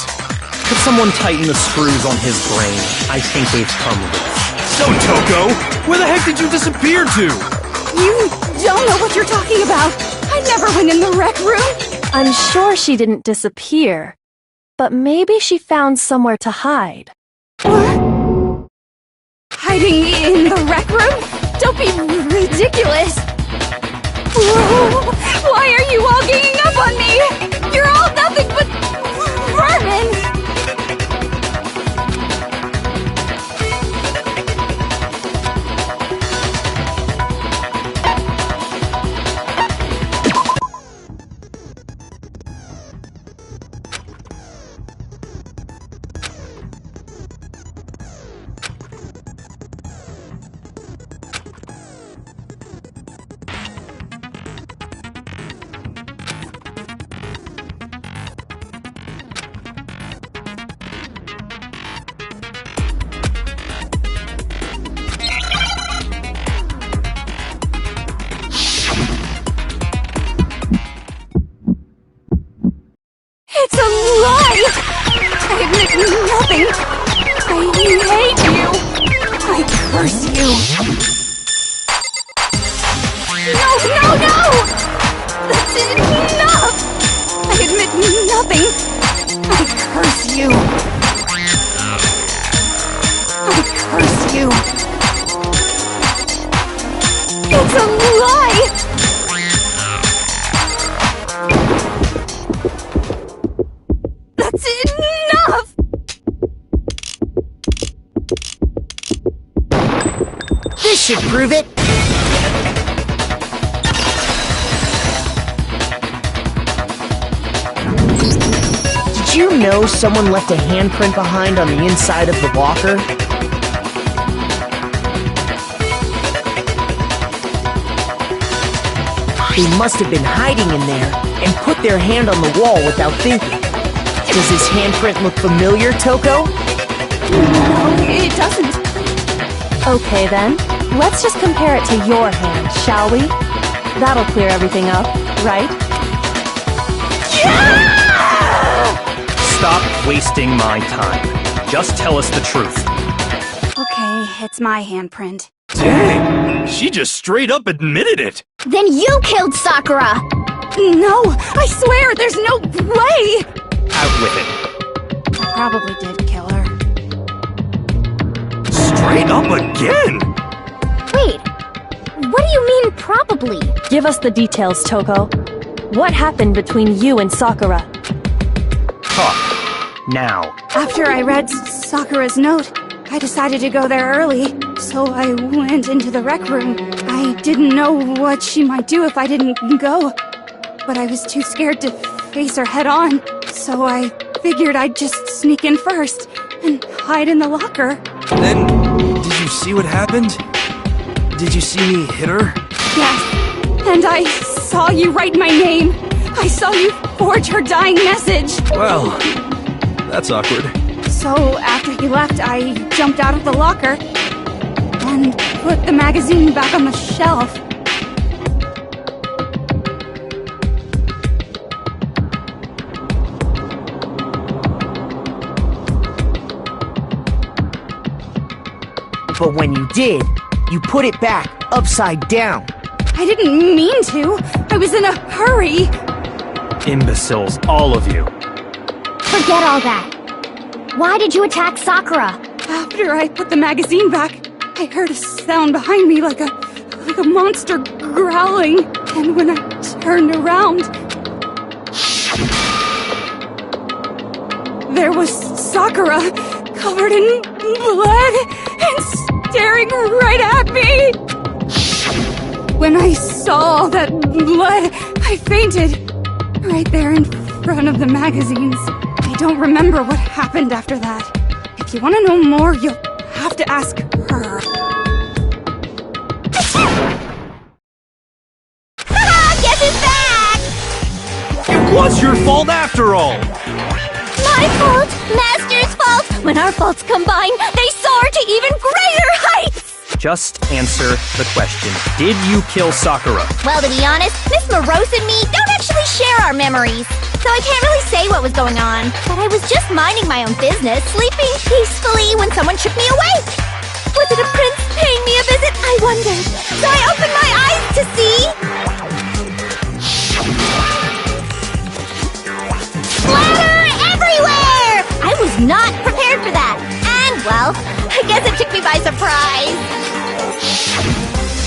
Could someone tighten the screws on his brain? I think they've come loose. So, Toko, where the heck did you disappear to? You don't know what you're talking about! I never went in the rec room! I'm sure she didn't disappear, but maybe she found somewhere to hide. What? Hiding in the rec room? Don't be ridiculous! Whoa, why are you all ganging up on me? You're all nothing but vermin! It's a lie! I admit nothing! I hate you! I curse you! No, no, no! That's enough! I admit nothing! I curse you! I curse you! It's a lie! That's enough! This should prove it. Did you know someone left a handprint behind on the inside of the locker? They must have been hiding in there and put their hand on the wall without thinking. Does this handprint look familiar, Toko? No, it doesn't. Okay then, let's just compare it to your hand, shall we? That'll clear everything up, right? Stop wasting my time. Just tell us the truth. Okay, it's my handprint. Dang, she just straight up admitted it. Then you killed Sakura! No, I swear, there's no way! Out with it. I probably did kill her. Straight up again? Wait, what do you mean probably? Give us the details, Toko. What happened between you and Sakura? Talk. Now. After I read Sakura's note, I decided to go there early, so I went into the rec room. I didn't know what she might do if I didn't go, but I was too scared to face her head on, so I figured I'd just sneak in first and hide in the locker. Then, did you see what happened? Did you see me hit her? Yes, and I saw you write my name. I saw you forge her dying message. Well, that's awkward. So after you left, I jumped out of the locker and put the magazine back on the shelf. But when you did, you put it back upside down. I didn't mean to. I was in a hurry. Imbeciles, all of you. Forget all that. Why did you attack Sakura? After I put the magazine back, I heard a sound behind me like a monster growling. And when I turned around, there was Sakura, covered in blood and staring right at me. When I saw that blood, I fainted. Right there in front of the magazines. I don't remember what happened after that. If you want to know more, you'll have to ask her. Guess who's back? It was your fault after all! My fault, Master's fault. When our faults combine, they soar to even greater heights. Just answer the question. Did you kill Sakura? Well, to be honest, Miss Morose and me don't actually share our memories, so I can't really say what was going on. But I was just minding my own business, sleeping peacefully when someone shook me awake. Was it a prince paying me a visit? I wondered. So I opened my eyes to see... splatter everywhere! I was not prepared for that. And, well, I guess it took me by surprise.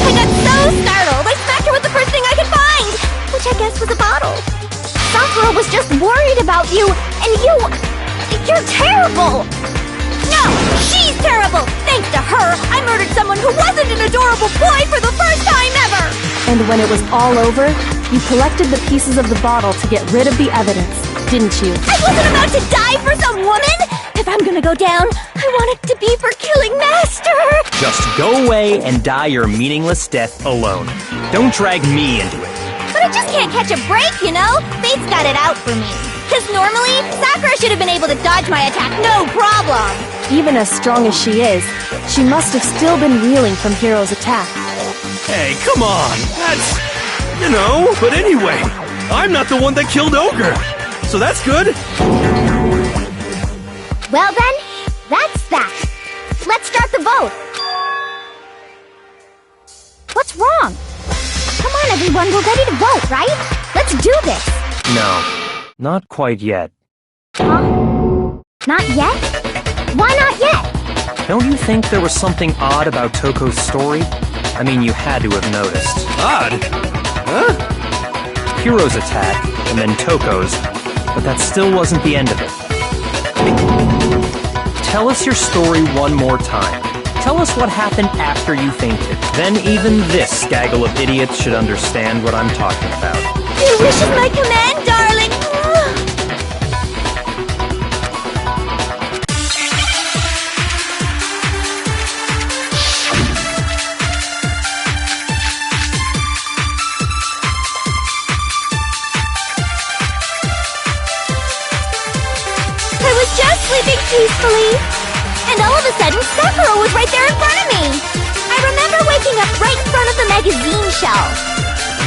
I got so startled, I smacked her with the first thing I could find, which I guess was a bottle. Sakura was just worried about you, and you're terrible! No, she's terrible! Thanks to her, I murdered someone who wasn't an adorable boy for the first time ever! And when it was all over, you collected the pieces of the bottle to get rid of the evidence, didn't you? I wasn't about to die for some woman! If I'm gonna go down, I want it to be for killing Master! Just go away and die your meaningless death alone. Don't drag me into it. But I just can't catch a break, you know? Fate's got it out for me. Because normally, Sakura should have been able to dodge my attack, no problem! Even as strong as she is, she must have still been reeling from Hiro's attack. Hey, come on! That's... you know, but anyway, I'm not the one that killed Ogre! So that's good! Well then, that's that. Let's start the vote. What's wrong? Come on, everyone, we're ready to vote, right? Let's do this. No, not quite yet. Huh? Not yet? Why not yet? Don't you think there was something odd about Toko's story? I mean, you had to have noticed. Odd? Huh? Hiro's attack, and then Toko's, but that still wasn't the end of it. Tell us your story one more time. Tell us what happened after you fainted. Then even this gaggle of idiots should understand what I'm talking about. Your wish is my command, darling. I was just sleeping peacefully. And all of a sudden, Sakura was right there in front of me. I remember waking up right in front of the magazine shelf.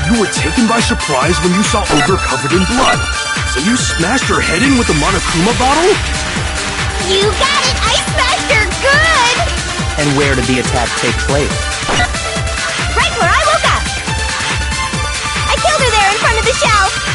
You were taken by surprise when you saw Ogre covered in blood. So you smashed her head in with the Monokuma bottle? You got it! I smashed her good! And where did the attack take place? Right where I woke up! I killed her there in front of the shelf!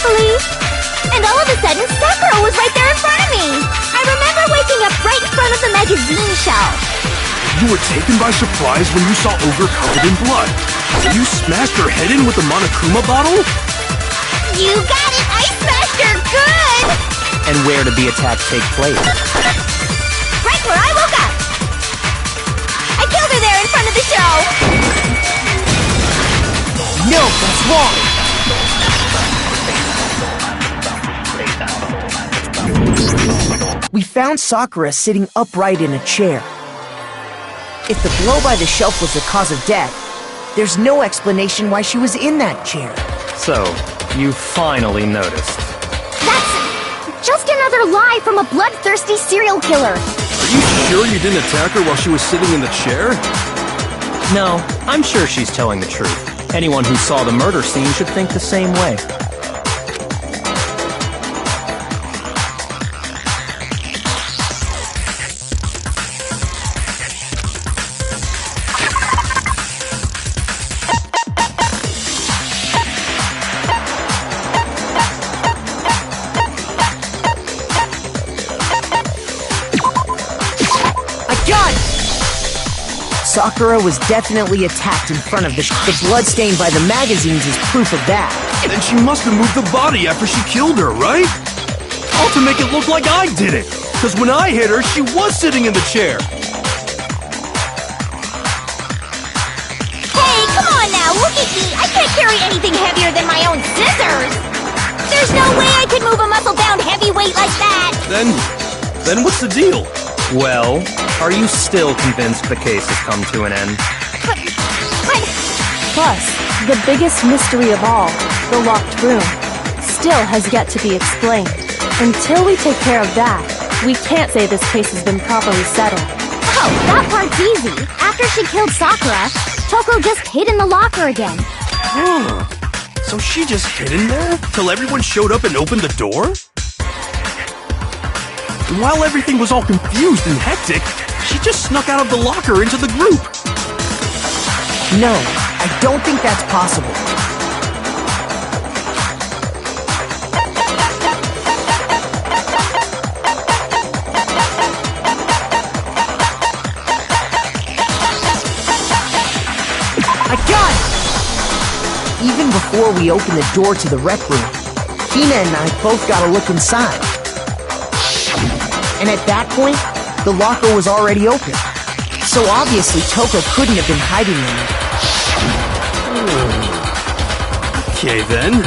carefully. And all of a sudden, Sakura was right there in front of me. I remember waking up right in front of the magazine shelf. You were taken by surprise when you saw Ogre covered in blood. You smashed her head in with the Monokuma bottle? You got it! I smashed her good! And where did the attack take place? Right where I woke up! I killed her there in front of the show! No, that's wrong! We found Sakura sitting upright in a chair. If the blow by the shelf was the cause of death, there's no explanation why she was in that chair. So, you finally noticed. That's just another lie from a bloodthirsty serial killer. Are you sure you didn't attack her while she was sitting in the chair? No, I'm sure she's telling the truth. Anyone who saw the murder scene should think the same way. Sakura was definitely attacked in front of the blood stained by the magazines is proof of that. Then she must have moved the body after she killed her, right? All to make it look like I did it. Because when I hit her, she was sitting in the chair. Hey, come on now, look at me! I can't carry anything heavier than my own scissors! There's no way I could move a muscle-bound heavyweight like that! Then what's the deal? Well, are you still convinced the case has come to an end? But... Plus, the biggest mystery of all, the locked room, still has yet to be explained. Until we take care of that, we can't say this case has been properly settled. Oh, that part's easy. After she killed Sakura, Toko just hid in the locker again. Huh. So she just hid in there till everyone showed up and opened the door? And while everything was all confused and hectic, she just snuck out of the locker into the group. No, I don't think that's possible. I got it! Even before we opened the door to the rec room, Hina and I both got a look inside. And at that point, the locker was already open. So obviously Toko couldn't have been hiding in it. Okay then,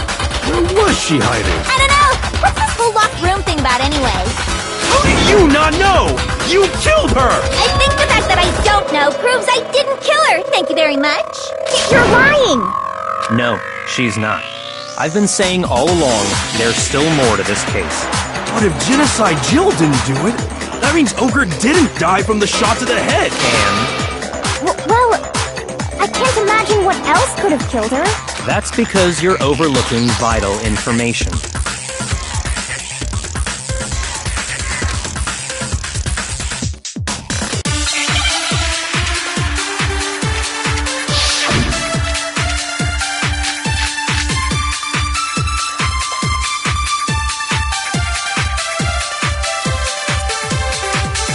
where was she hiding? I don't know! What's this whole locked room thing about anyway? How did you not know? You killed her! I think the fact that I don't know proves I didn't kill her! Thank you very much! You're lying! No, she's not. I've been saying all along, there's still more to this case. But if Genocide Jill didn't do it, that means Ogre didn't die from the shot to the head. And Well, I can't imagine what else could have killed her. that's because you're overlooking vital information.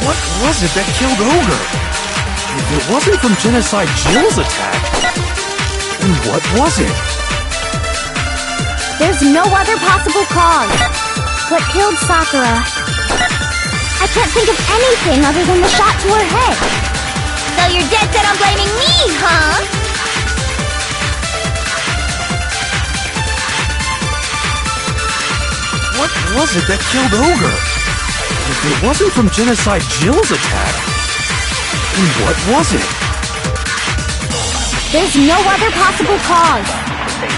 What was it that killed Ogre? If it wasn't from Genocide Jill's attack, then what was it? There's no other possible cause. What killed Sakura? I can't think of anything other than the shot to her head. So you're dead set on blaming me, huh? What was it that killed Ogre? If it wasn't from Genocide Jill's attack, then what was it? There's no other possible cause.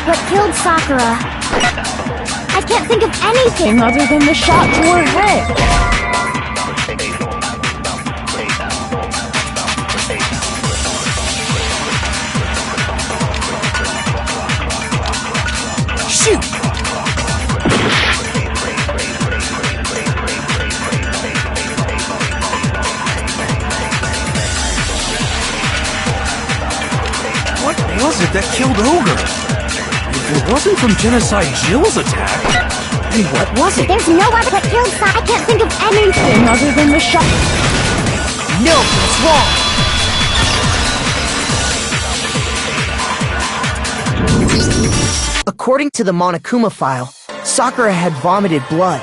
What killed Sakura? I can't think of anything other than the shot to her head. Shoot! What was it that killed Ogre? If It wasn't from Genocide Jill's attack. And what was it? There's no other that killed I can't think of anything other than the shot. No, it's wrong. According to the Monokuma file, Sakura had vomited blood.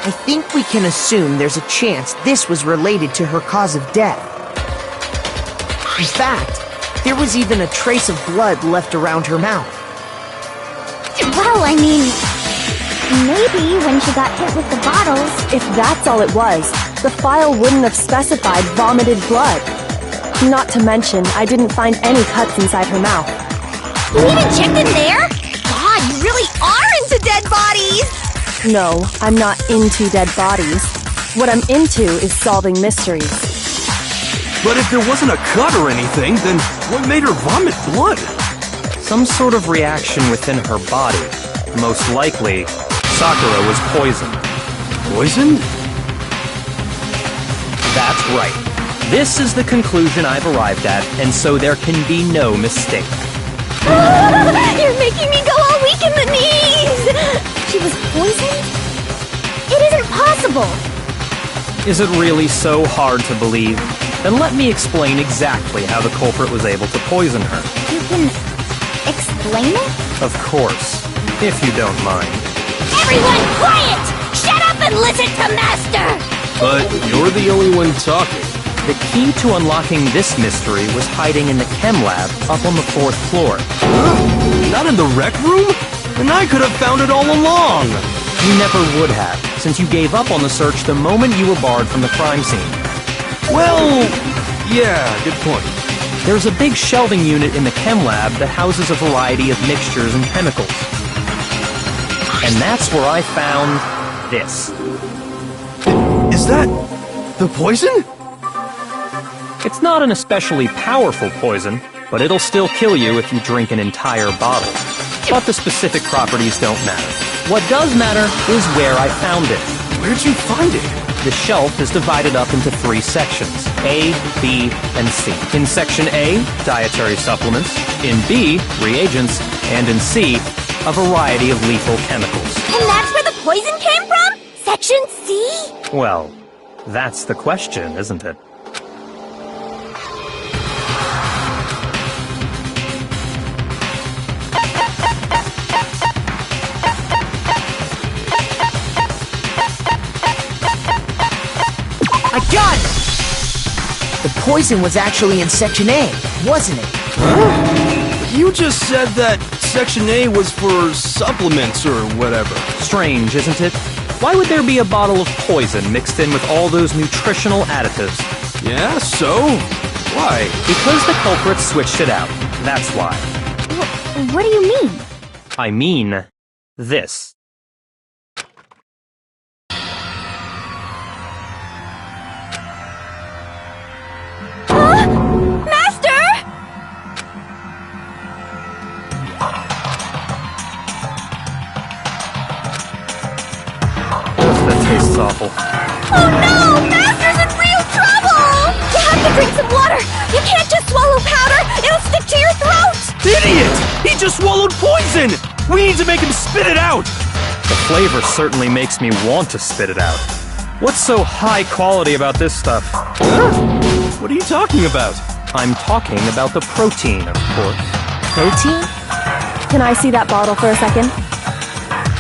I think we can assume there's a chance this was related to her cause of death. In fact, there was even a trace of blood left around her mouth. Well, I mean, maybe when she got hit with the bottles. If that's all it was, the file wouldn't have specified vomited blood. Not to mention, I didn't find any cuts inside her mouth. You even checked in there? God, you really are into dead bodies! No, I'm not into dead bodies. What I'm into is solving mysteries. But if there wasn't a cut or anything, then what made her vomit blood? Some sort of reaction within her body. Most likely, Sakura was poisoned. Poisoned? That's right. This is the conclusion I've arrived at, and so there can be no mistake. You're making me go all weak in the knees! She was poisoned? It isn't possible! Is it really so hard to believe? Then let me explain exactly how the culprit was able to poison her. You can explain it? Of course, if you don't mind. Everyone quiet! Shut up and listen to Master! But you're the only one talking. The key to unlocking this mystery was hiding in the chem lab up on the 4th floor. Huh? Not in the rec room? And I could have found it all along! You never would have, since you gave up on the search the moment you were barred from the crime scene. Well, yeah, good point. There's a big shelving unit in the chem lab that houses a variety of mixtures and chemicals. And that's where I found this. Is that the poison? It's not an especially powerful poison, but it'll still kill you if you drink an entire bottle. But the specific properties don't matter. What does matter is where I found it. Where'd you find it? The shelf is divided up into 3 sections, A, B, and C. In Section A, dietary supplements. In B, reagents. And in C, a variety of lethal chemicals. And that's where the poison came from? Section C? Well, that's the question, isn't it? I got it! The poison was actually in Section A, wasn't it? Huh? You just said that Section A was for supplements or whatever. Strange, isn't it? Why would there be a bottle of poison mixed in with all those nutritional additives? Yeah, so? Why? Because the culprit switched it out. That's why. What do you mean? I mean this. Master! That tastes awful. Oh no! Master's in real trouble! You have to drink some water! You can't just swallow powder! It'll stick to your throat! Idiot! He just swallowed poison! We need to make him spit it out! The flavor certainly makes me want to spit it out. What's so high quality about this stuff? Huh? What are you talking about? I'm talking about the protein, of course. Protein? Can I see that bottle for a second?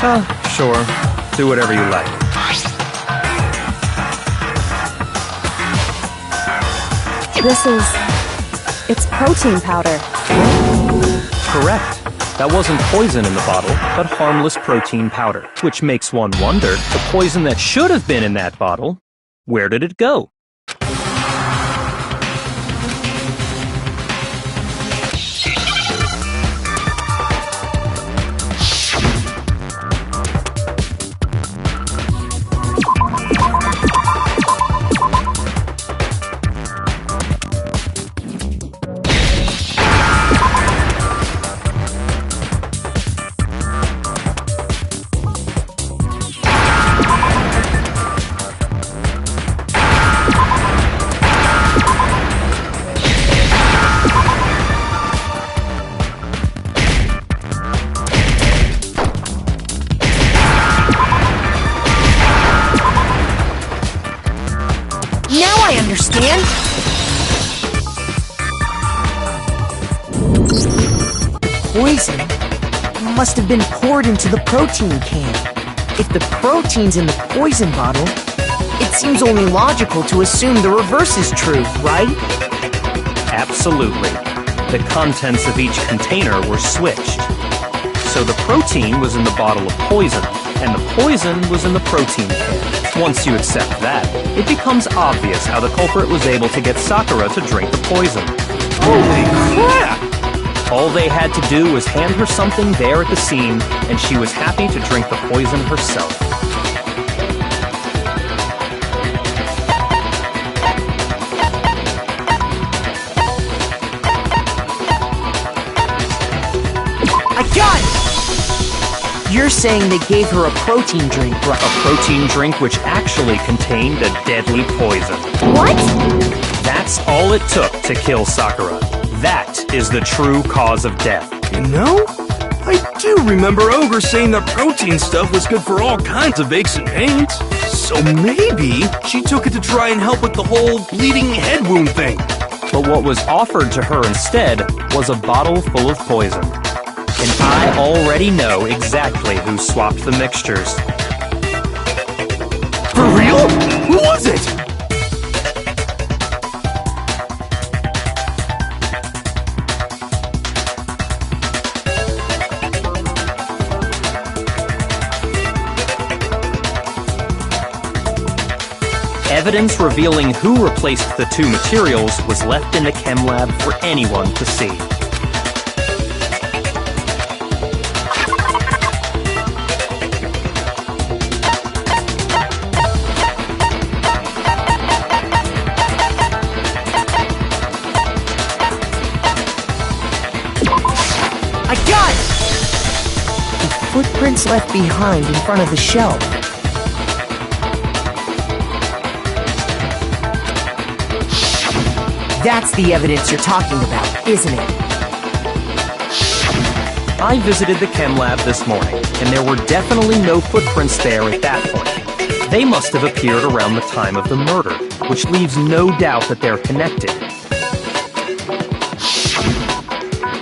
Oh, sure. Do whatever you like. It's protein powder. Correct. That wasn't poison in the bottle, but harmless protein powder. Which makes one wonder, the poison that should have been in that bottle, where did it go? Now I understand! Poison must have been poured into the protein can. If the protein's in the poison bottle, it seems only logical to assume the reverse is true, right? Absolutely. The contents of each container were switched. So the protein was in the bottle of poison, and the poison was in the protein can. Once you accept that, it becomes obvious how the culprit was able to get Sakura to drink the poison. Holy crap! All they had to do was hand her something there at the scene, and she was happy to drink the poison herself. I got it! You're saying they gave her a protein drink, right? A protein drink which actually contained a deadly poison. What? That's all it took to kill Sakura. That is the true cause of death. You know, I do remember Ogre saying that protein stuff was good for all kinds of aches and pains. So maybe she took it to try and help with the whole bleeding head wound thing. But what was offered to her instead was a bottle full of poison. And I already know exactly who swapped the mixtures. For real? Who was it? Evidence revealing who replaced the two materials was left in the chem lab for anyone to see. I got it! The footprints left behind in front of the shelf. That's the evidence you're talking about, isn't it? I visited the chem lab this morning, and there were definitely no footprints there at that point. They must have appeared around the time of the murder, which leaves no doubt that they're connected.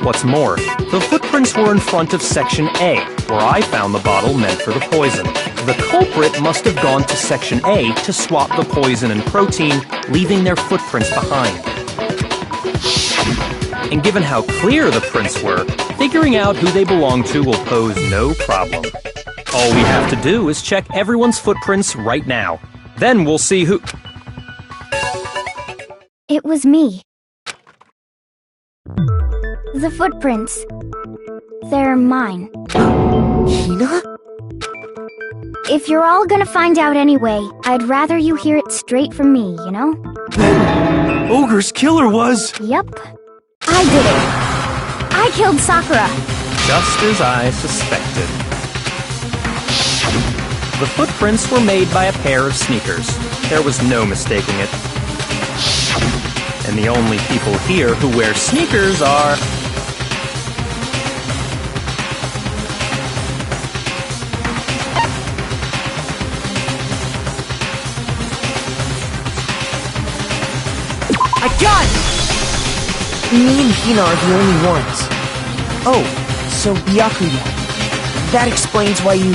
What's more, the footprints were in front of Section A, where I found the bottle meant for the poison. The culprit must have gone to Section A to swap the poison and protein, leaving their footprints behind. And given how clear the prints were, figuring out who they belong to will pose no problem. All we have to do is check everyone's footprints right now. Then we'll see who... It was me. The footprints. They're mine. Hina? If you're all gonna find out anyway, I'd rather you hear it straight from me, you know? Then Ogre's killer was... Yep. I did it. I killed Sakura. Just as I suspected. The footprints were made by a pair of sneakers. There was no mistaking it. And the only people here who wear sneakers are... I got it! Me and Hina are the only ones. Oh, so Byakuya. That explains why you...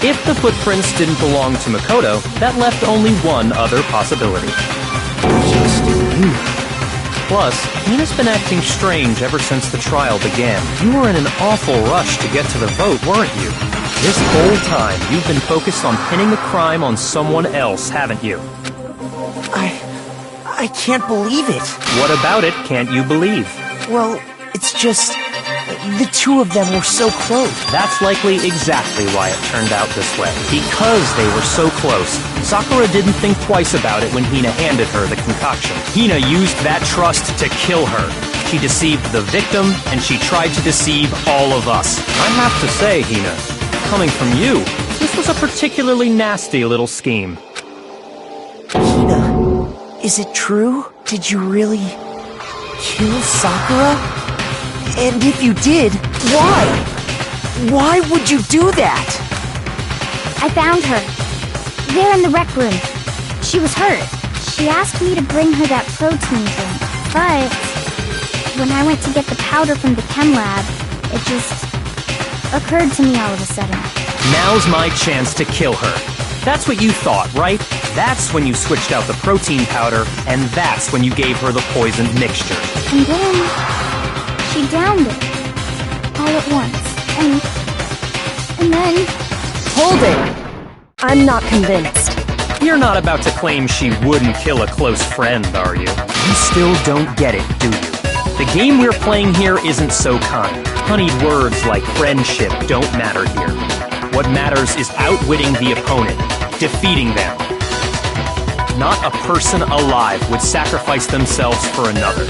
If the footprints didn't belong to Makoto, that left only one other possibility. Just Hina. Plus, Hina's been acting strange ever since the trial began. You were in an awful rush to get to the vote, weren't you? This whole time, you've been focused on pinning the crime on someone else, haven't you? I can't believe it. What about it can't you believe? Well, it's just... the two of them were so close. That's likely exactly why it turned out this way. Because they were so close, Sakura didn't think twice about it when Hina handed her the concoction. Hina used that trust to kill her. She deceived the victim, and she tried to deceive all of us. I have to say, Hina, coming from you, this was a particularly nasty little scheme. Hina, is it true? Did you really kill Sakura? And if you did, Why? Why would you do that? I found her. There in the rec room. She was hurt. She asked me to bring her that protein drink, but when I went to get the powder from the chem lab, it just occurred to me all of a sudden. Now's my chance to kill her. That's what you thought, right? That's when you switched out the protein powder, and that's when you gave her the poisoned mixture. And then she downed it all at once. And then... Hold it! I'm not convinced. You're not about to claim she wouldn't kill a close friend, are you? You still don't get it, do you? The game we're playing here isn't so kind. Honeyed words like friendship don't matter here. What matters is outwitting the opponent, defeating them. Not a person alive would sacrifice themselves for another.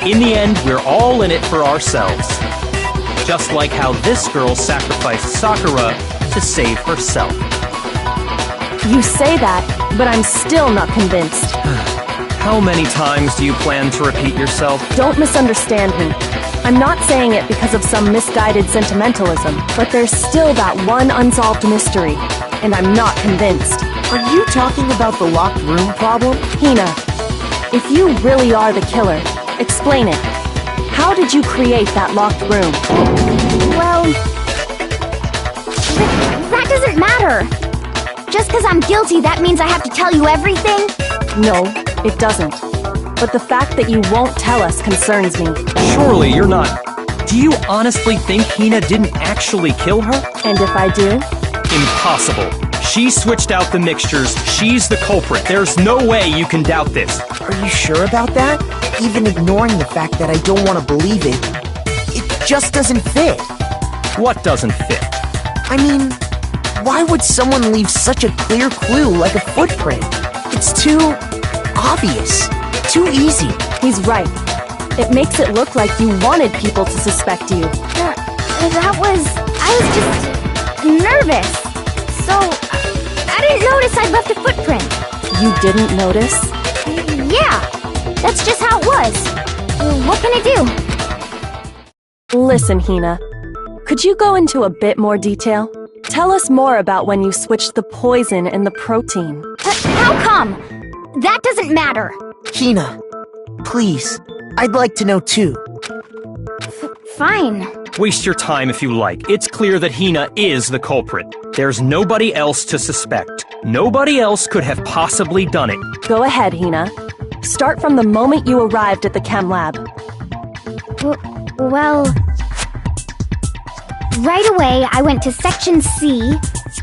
In the end, we're all in it for ourselves. Just like how this girl sacrificed Sakura to save herself. You say that, but I'm still not convinced. How many times do you plan to repeat yourself? Don't misunderstand me. I'm not saying it because of some misguided sentimentalism, but there's still that one unsolved mystery, and I'm not convinced. Are you talking about the locked room problem? Hina, if you really are the killer, explain it. How did you create that locked room? Well... that doesn't matter. Just because I'm guilty, that means I have to tell you everything? No, it doesn't. But the fact that you won't tell us concerns me. Surely you're not... Do you honestly think Hina didn't actually kill her? And if I do? Impossible. She switched out the mixtures. She's the culprit. There's no way you can doubt this. Are you sure about that? Even ignoring the fact that I don't want to believe it, it just doesn't fit. What doesn't fit? I mean, why would someone leave such a clear clue like a footprint? It's too obvious. Too easy. He's right. It makes it look like you wanted people to suspect you. I was just nervous. So, I didn't notice I'd left a footprint. You didn't notice? Yeah, that's just how it was. What can I do? Listen, Hina. Could you go into a bit more detail? Tell us more about when you switched the poison and the protein. How come? That doesn't matter. Hina, please. I'd like to know too. Fine. Waste your time if you like. It's clear that Hina is the culprit. There's nobody else to suspect. Nobody else could have possibly done it. Go ahead, Hina. Start from the moment you arrived at the chem lab. Well... right away, I went to Section C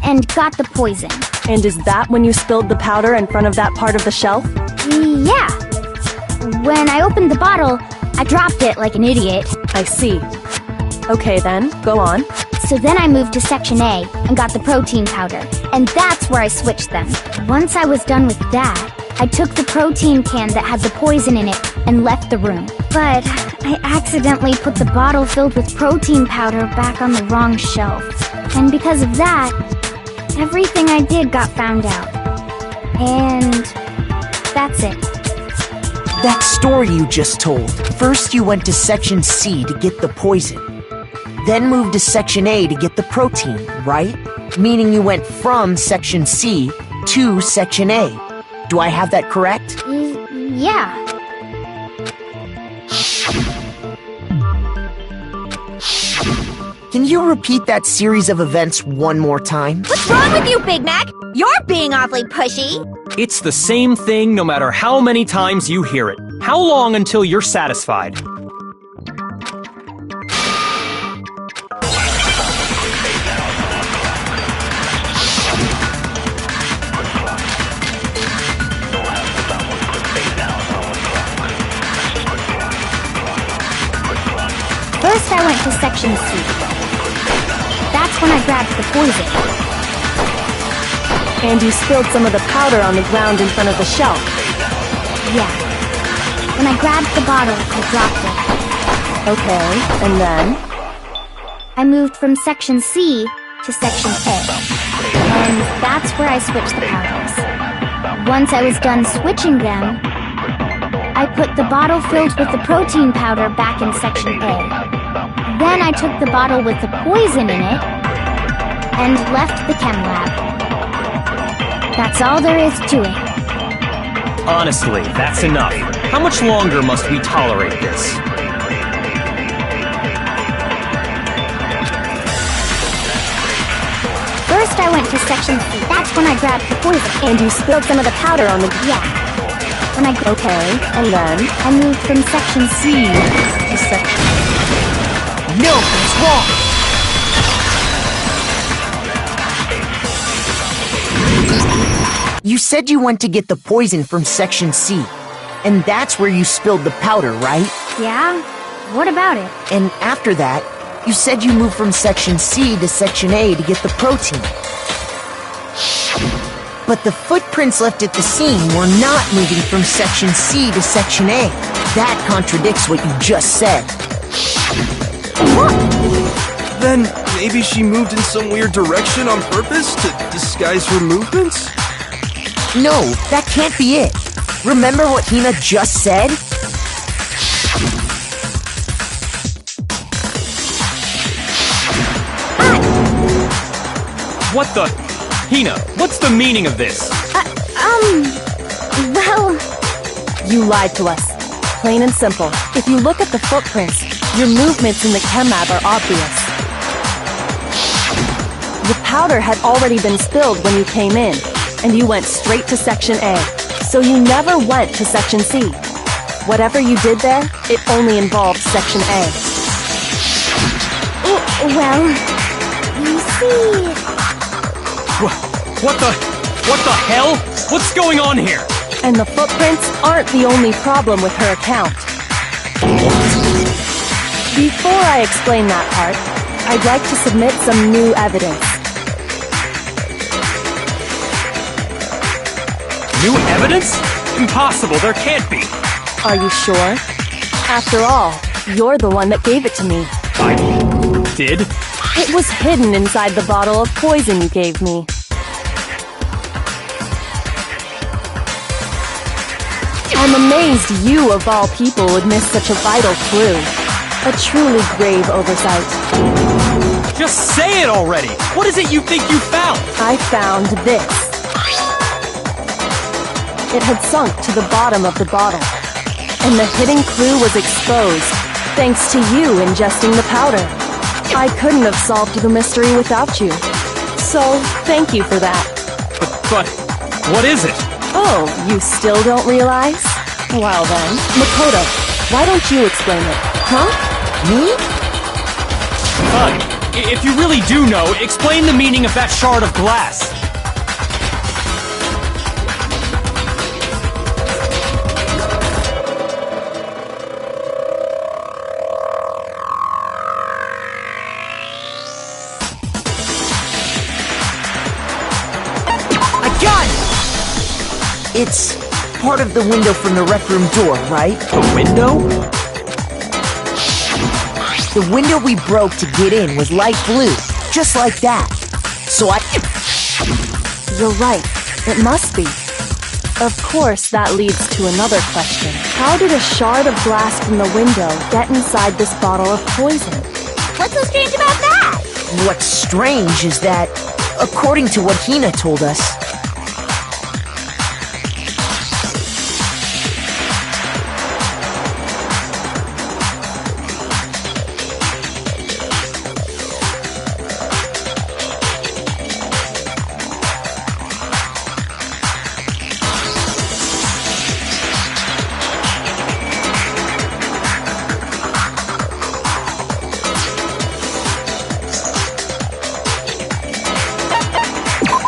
and got the poison. And is that when you spilled the powder in front of that part of the shelf? Yeah. When I opened the bottle, I dropped it like an idiot. I see. Okay then, go on. So then I moved to Section A and got the protein powder, and that's where I switched them. Once I was done with that, I took the protein can that had the poison in it and left the room. But I accidentally put the bottle filled with protein powder back on the wrong shelf. And because of that, everything I did got found out. And that's it. That story you just told. First you went to Section C to get the poison. Then moved to Section A to get the protein, right? Meaning you went from Section C to Section A. Do I have that correct? Yeah. Can you repeat that series of events one more time? What's wrong with you, Big Mac? You're being awfully pushy. It's the same thing no matter how many times you hear it. How long until you're satisfied? First I went to Section C. That's when I grabbed the poison. And you spilled some of the powder on the ground in front of the shelf. Yeah. When I grabbed the bottle, I dropped it. Okay, and then? I moved from Section C to Section A. And that's where I switched the powders. Once I was done switching them, I put the bottle filled with the protein powder back in Section A. Then I took the bottle with the poison in it and left the chem lab. That's all there is to it. Honestly, that's enough. How much longer must we tolerate this? First I went to Section C. That's when I grabbed the poison. And you spilled some of the powder on the... Yeah. When I... Okay, and then? I moved from Section C to Section... No, it's wrong! You said you went to get the poison from Section C, and that's where you spilled the powder, right? Yeah? What about it? And after that, you said you moved from Section C to Section A to get the protein. But the footprints left at the scene were not moving from Section C to Section A. That contradicts what you just said. Then maybe she moved in some weird direction on purpose to disguise her movements? No, that can't be it. Remember what Hina just said? What the... Hina, what's the meaning of this? Well... You lied to us. Plain and simple. If you look at the footprints, your movements in the chem lab are obvious. The powder had already been spilled when you came in, and you went straight to Section A. So you never went to Section C. Whatever you did there, it only involved Section A. Well... You see... What the hell? What's going on here? And the footprints aren't the only problem with her account. Before I explain that part, I'd like to submit some new evidence. New evidence? Impossible, there can't be. Are you sure? After all, you're the one that gave it to me. I did? It was hidden inside the bottle of poison you gave me. I'm amazed you, of all people, would miss such a vital clue. A truly grave oversight. Just say it already! What is it you think you found? I found this. It had sunk to the bottom of the bottle, and the hidden clue was exposed, thanks to you ingesting the powder. I couldn't have solved the mystery without you. So, thank you for that. But what is it? Oh, you still don't realize? Well then, Makoto, why don't you explain it? Huh? Me? Fine. If you really do know, explain the meaning of that shard of glass. I got it! It's part of the window from the rec room door, right? The window? The window we broke to get in was light blue, just like that. So You're right. It must be. Of course, that leads to another question. How did a shard of glass from the window get inside this bottle of poison? What's so strange about that? What's strange is that, according to what Hina told us,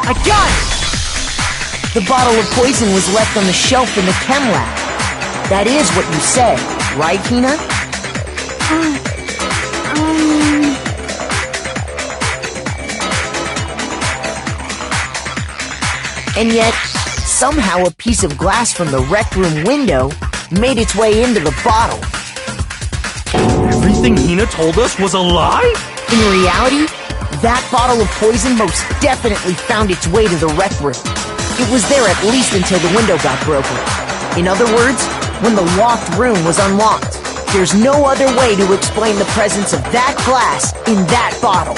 I got it! The bottle of poison was left on the shelf in the chem lab. That is what you said, right, Hina? And yet, somehow a piece of glass from the rec room window made its way into the bottle. Everything Hina told us was a lie? In reality, that bottle of poison most definitely found its way to the rec room. It was there at least until the window got broken. In other words, when the locked room was unlocked. There's no other way to explain the presence of that glass in that bottle.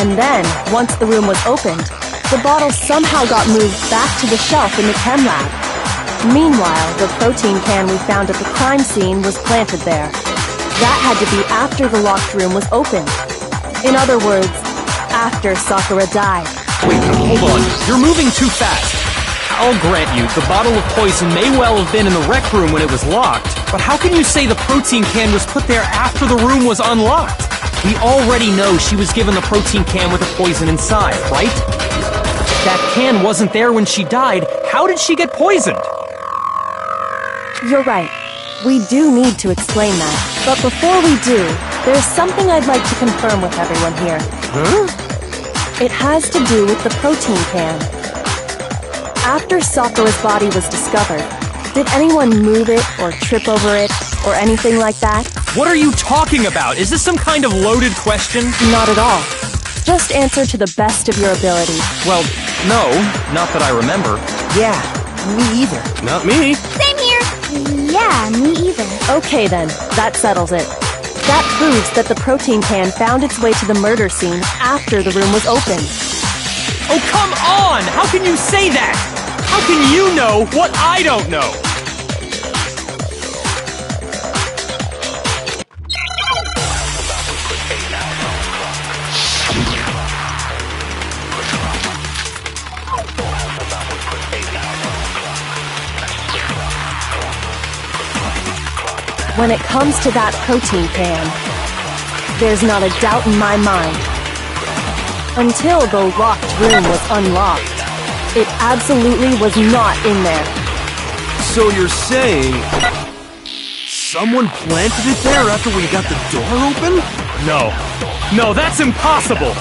And then, once the room was opened, the bottle somehow got moved back to the shelf in the chem lab. Meanwhile, the protein can we found at the crime scene was planted there. That had to be after the locked room was opened. In other words, after Sakura died. Wait, hold on. You're moving too fast. I'll grant you, the bottle of poison may well have been in the rec room when it was locked, but how can you say the protein can was put there after the room was unlocked? We already know she was given the protein can with the poison inside, right? If that can wasn't there when she died, how did she get poisoned? You're right. We do need to explain that. But before we do, there's something I'd like to confirm with everyone here. Huh? It has to do with the protein can. After Sakura's body was discovered, did anyone move it or trip over it or anything like that? What are you talking about? Is this some kind of loaded question? Not at all. Just answer to the best of your ability. Well, no, not that I remember. Yeah, me either. Not me. Same here. Yeah, me either. Okay then, that settles it. That proves that the protein can found its way to the murder scene after the room was opened. Oh, come on! How can you say that? How can you know what I don't know? When it comes to that protein can, there's not a doubt in my mind. Until the locked room was unlocked, it absolutely was not in there. So you're saying someone planted it there after we got the door open? No. No, that's impossible!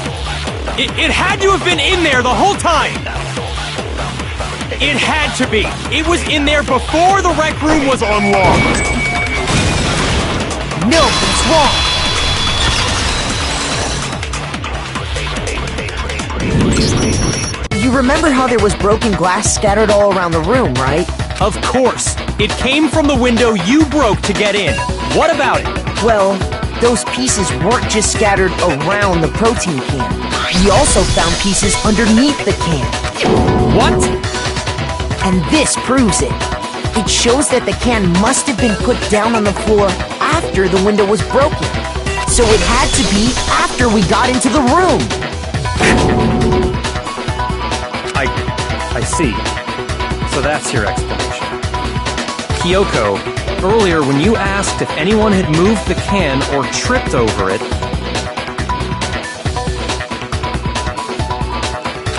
It had to have been in there the whole time! It had to be! It was in there before the rec room was unlocked! No, it's wrong. You remember how there was broken glass scattered all around the room, right? Of course! It came from the window you broke to get in. What about it? Well, those pieces weren't just scattered around the protein can. We also found pieces underneath the can. What? And this proves it. It shows that the can must have been put down on the floor after the window was broken. So it had to be after we got into the room. I see. So that's your explanation. Kyoko, earlier when you asked if anyone had moved the can or tripped over it...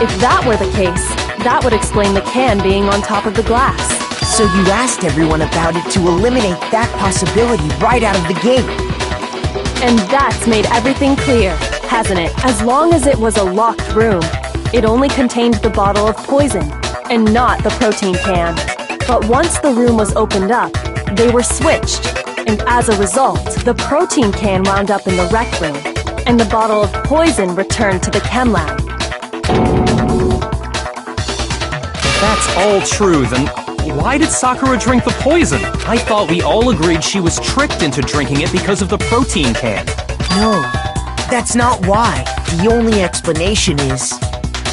If that were the case, that would explain the can being on top of the glass. So you asked everyone about it to eliminate that possibility right out of the gate. And that's made everything clear, hasn't it? As long as it was a locked room, it only contained the bottle of poison, and not the protein can. But once the room was opened up, they were switched, and as a result, the protein can wound up in the rec room, and the bottle of poison returned to the chem lab. If that's all true, then why did Sakura drink the poison? I thought we all agreed she was tricked into drinking it because of the protein can. No, that's not why. The only explanation is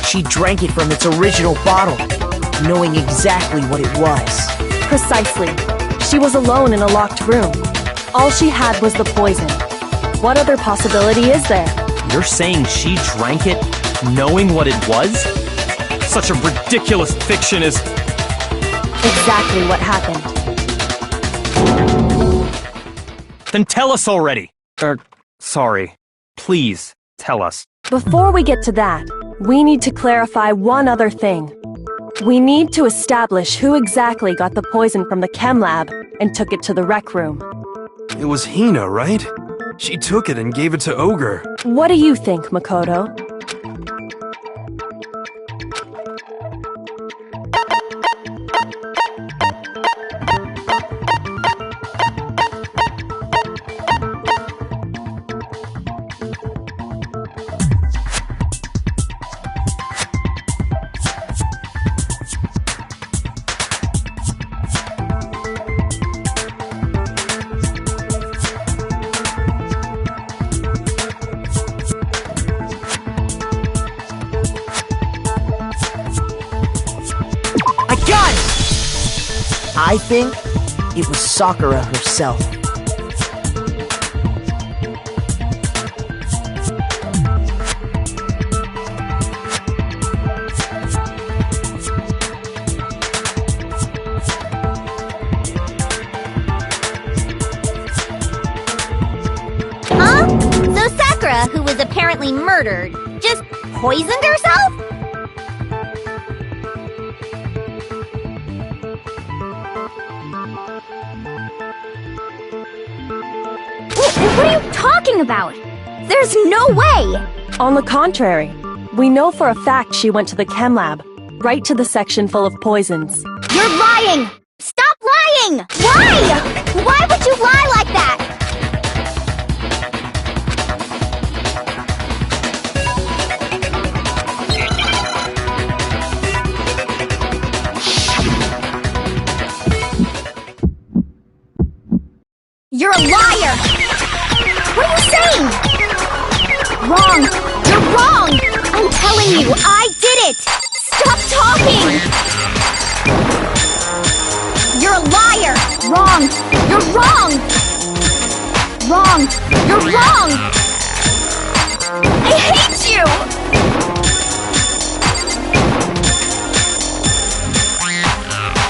she drank it from its original bottle, knowing exactly what it was. Precisely. She was alone in a locked room. All she had was the poison. What other possibility is there? You're saying she drank it knowing what it was? Such a ridiculous fiction is... Exactly what happened. Then tell us already. Sorry. Please, tell us. Before we get to that, we need to clarify one other thing. We need to establish who exactly got the poison from the chem lab and took it to the rec room. It was Hina, right? She took it and gave it to Ogre. What do you think, Makoto? I think it was Sakura herself. Huh? So Sakura, who was apparently murdered, just poisoned herself? What are you talking about? There's no way! On the contrary, we know for a fact she went to the chem lab, right to the section full of poisons. You're lying! Stop lying! Why? Why would you lie like that? You're a liar! What are you saying? Wrong! You're wrong! I'm telling you, I did it! Stop talking! You're a liar! Wrong! You're wrong! Wrong! You're wrong! I hate you!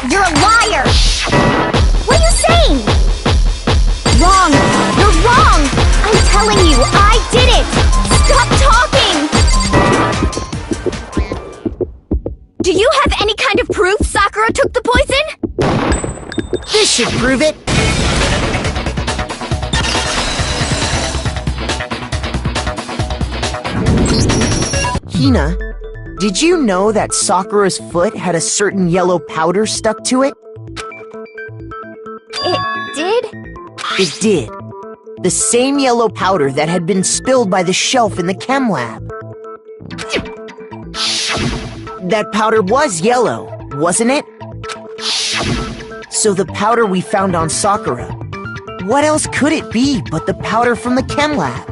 You're a liar! What are you saying? Wrong! You're wrong! I'm telling you, I did it! Stop talking! Do you have any kind of proof Sakura took the poison? This should prove it. Hina, did you know that Sakura's foot had a certain yellow powder stuck to it? It did? It did. The same yellow powder that had been spilled by the shelf in the chem lab. That powder was yellow, wasn't it? So the powder we found on Sakura, what else could it be but the powder from the chem lab?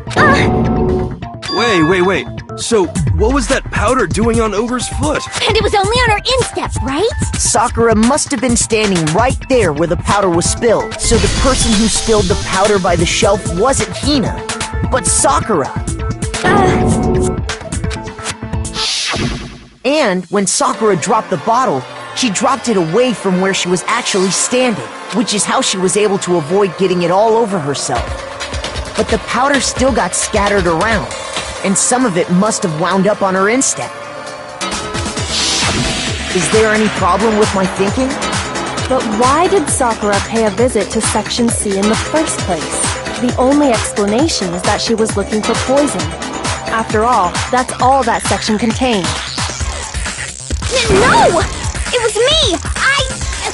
Wait. So, what was that powder doing on Ogre's foot? And it was only on her instep, right? Sakura must have been standing right there where the powder was spilled. So the person who spilled the powder by the shelf wasn't Hina, but Sakura. And when Sakura dropped the bottle, she dropped it away from where she was actually standing, which is how she was able to avoid getting it all over herself. But the powder still got scattered around, and some of it must have wound up on her instep. Is there any problem with my thinking? But why did Sakura pay a visit to Section C in the first place? The only explanation is that she was looking for poison. After all, that's all that section contained. No! It was me!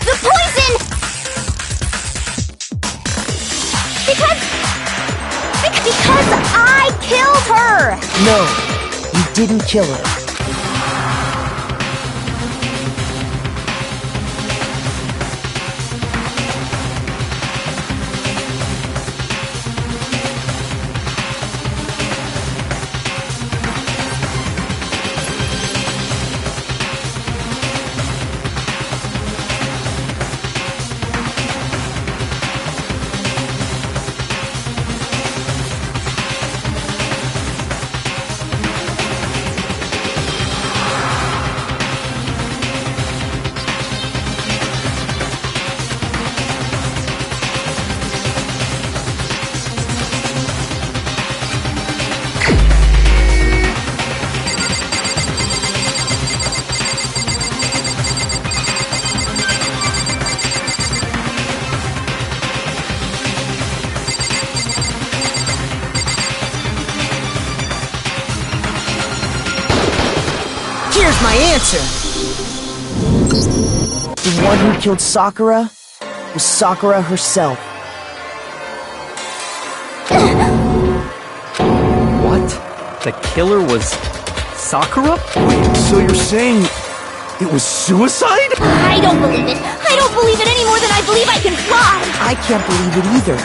The poison! Because I killed her! No, you didn't kill her. Here's my answer. The one who killed Sakura was Sakura herself. What? The killer was Sakura? Wait, so you're saying it was suicide? I don't believe it. I don't believe it any more than I believe I can fly. I can't believe it either.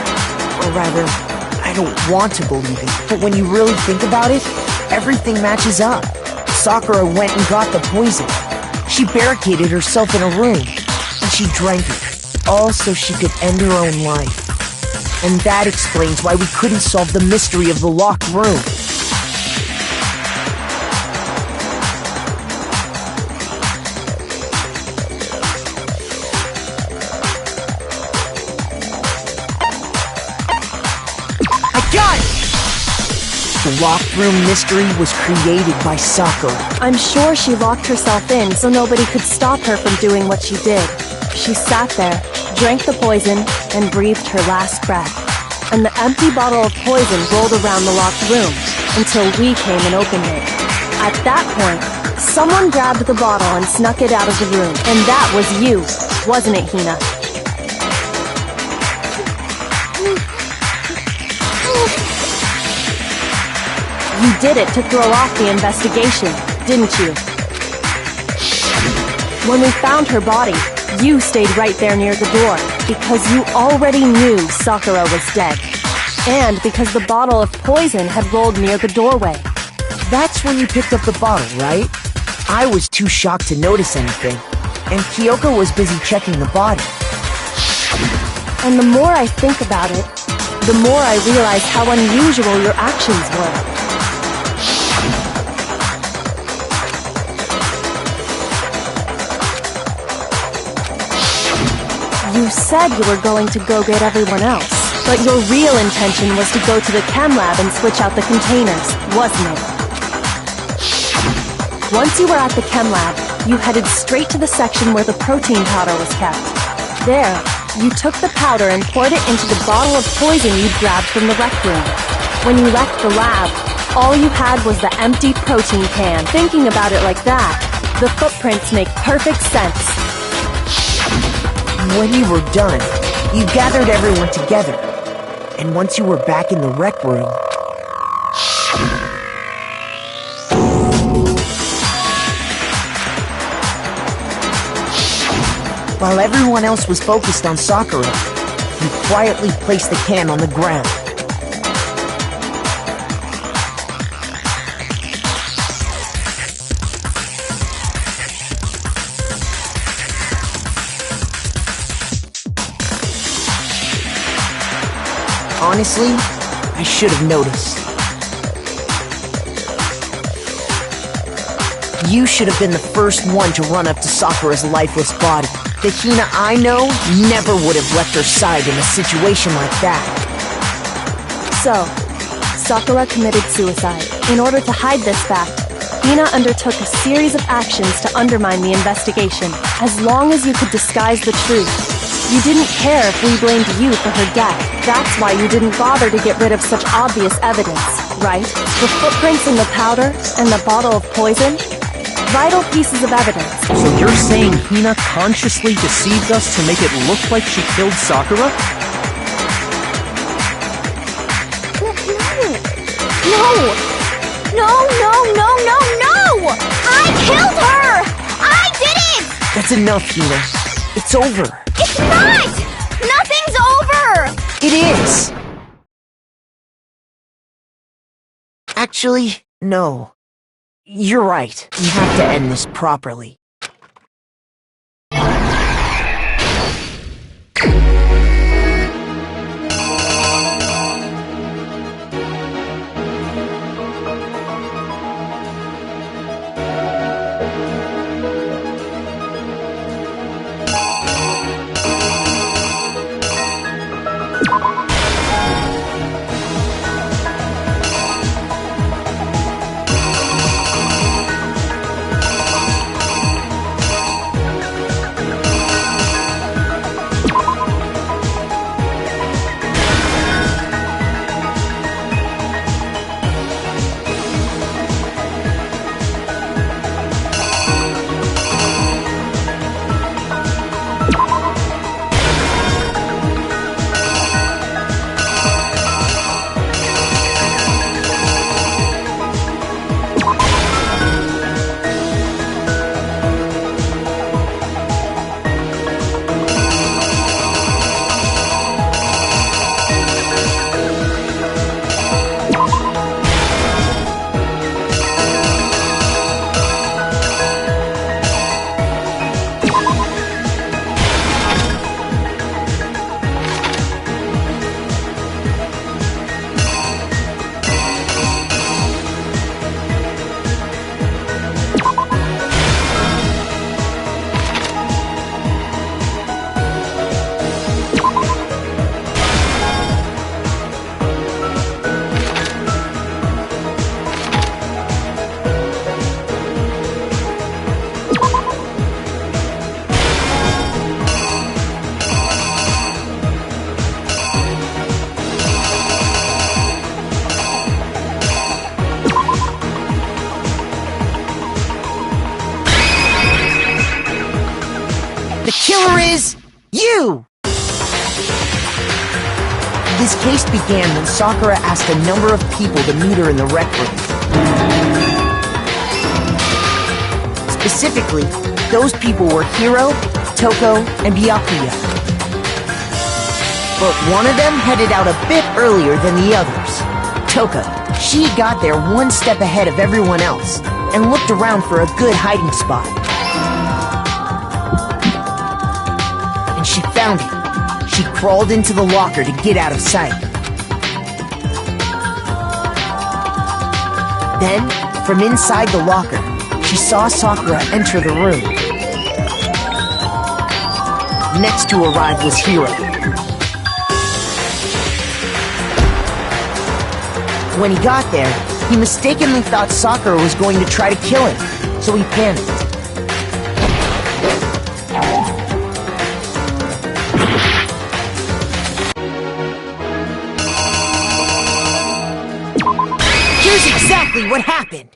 Or rather, I don't want to believe it. But when you really think about it, everything matches up. Sakura went and got the poison. She barricaded herself in a room, and she drank it. all so she could end her own life. And that explains why we couldn't solve the mystery of the locked room. The locked room mystery was created by Sakura. I'm sure she locked herself in so nobody could stop her from doing what she did. She sat there, drank the poison, and breathed her last breath. And the empty bottle of poison rolled around the locked room until we came and opened it. At that point, someone grabbed the bottle and snuck it out of the room. And that was you, wasn't it, Hina? You did it to throw off the investigation, didn't you? When we found her body, you stayed right there near the door because you already knew Sakura was dead. And because the bottle of poison had rolled near the doorway. That's when you picked up the bottle, right? I was too shocked to notice anything, and Kyoko was busy checking the body. And the more I think about it, the more I realize how unusual your actions were. You said you were going to go get everyone else, but your real intention was to go to the chem lab and switch out the containers, wasn't it? Once you were at the chem lab, you headed straight to the section where the protein powder was kept. There, you took the powder and poured it into the bottle of poison you'd grabbed from the rec room. When you left the lab, all you had was the empty protein can. Thinking about it like that, the footprints make perfect sense. When you were done, you gathered everyone together. And once you were back in the rec room... While everyone else was focused on Sakura, you quietly placed the can on the ground. Honestly, I should have noticed. You should have been the first one to run up to Sakura's lifeless body. The Hina I know never would have left her side in a situation like that. So, Sakura committed suicide. In order to hide this fact, Hina undertook a series of actions to undermine the investigation. As long as you could disguise the truth, you didn't care if we blamed you for her death. That's why you didn't bother to get rid of such obvious evidence, right? The footprints in the powder and the bottle of poison? Vital pieces of evidence. So you're saying Hina consciously deceived us to make it look like she killed Sakura? No! I killed her! I did it! That's enough, Hina. It's over. It's not! Nothing's over! It is! Actually, no. You're right. We have to end this properly. killer is you! This case began when Sakura asked a number of people to meet her in the rec room. Specifically, those people were Hiro, Toko, and Byakuya. But one of them headed out a bit earlier than the others. Toko. She got there one step ahead of everyone else and looked around for a good hiding spot. And she found it. She crawled into the locker to get out of sight. Then, from inside the locker, she saw Sakura enter the room. Next to arrive was Hiro. When he got there, he mistakenly thought Sakura was going to try to kill him, so he panicked. Here's exactly what happened!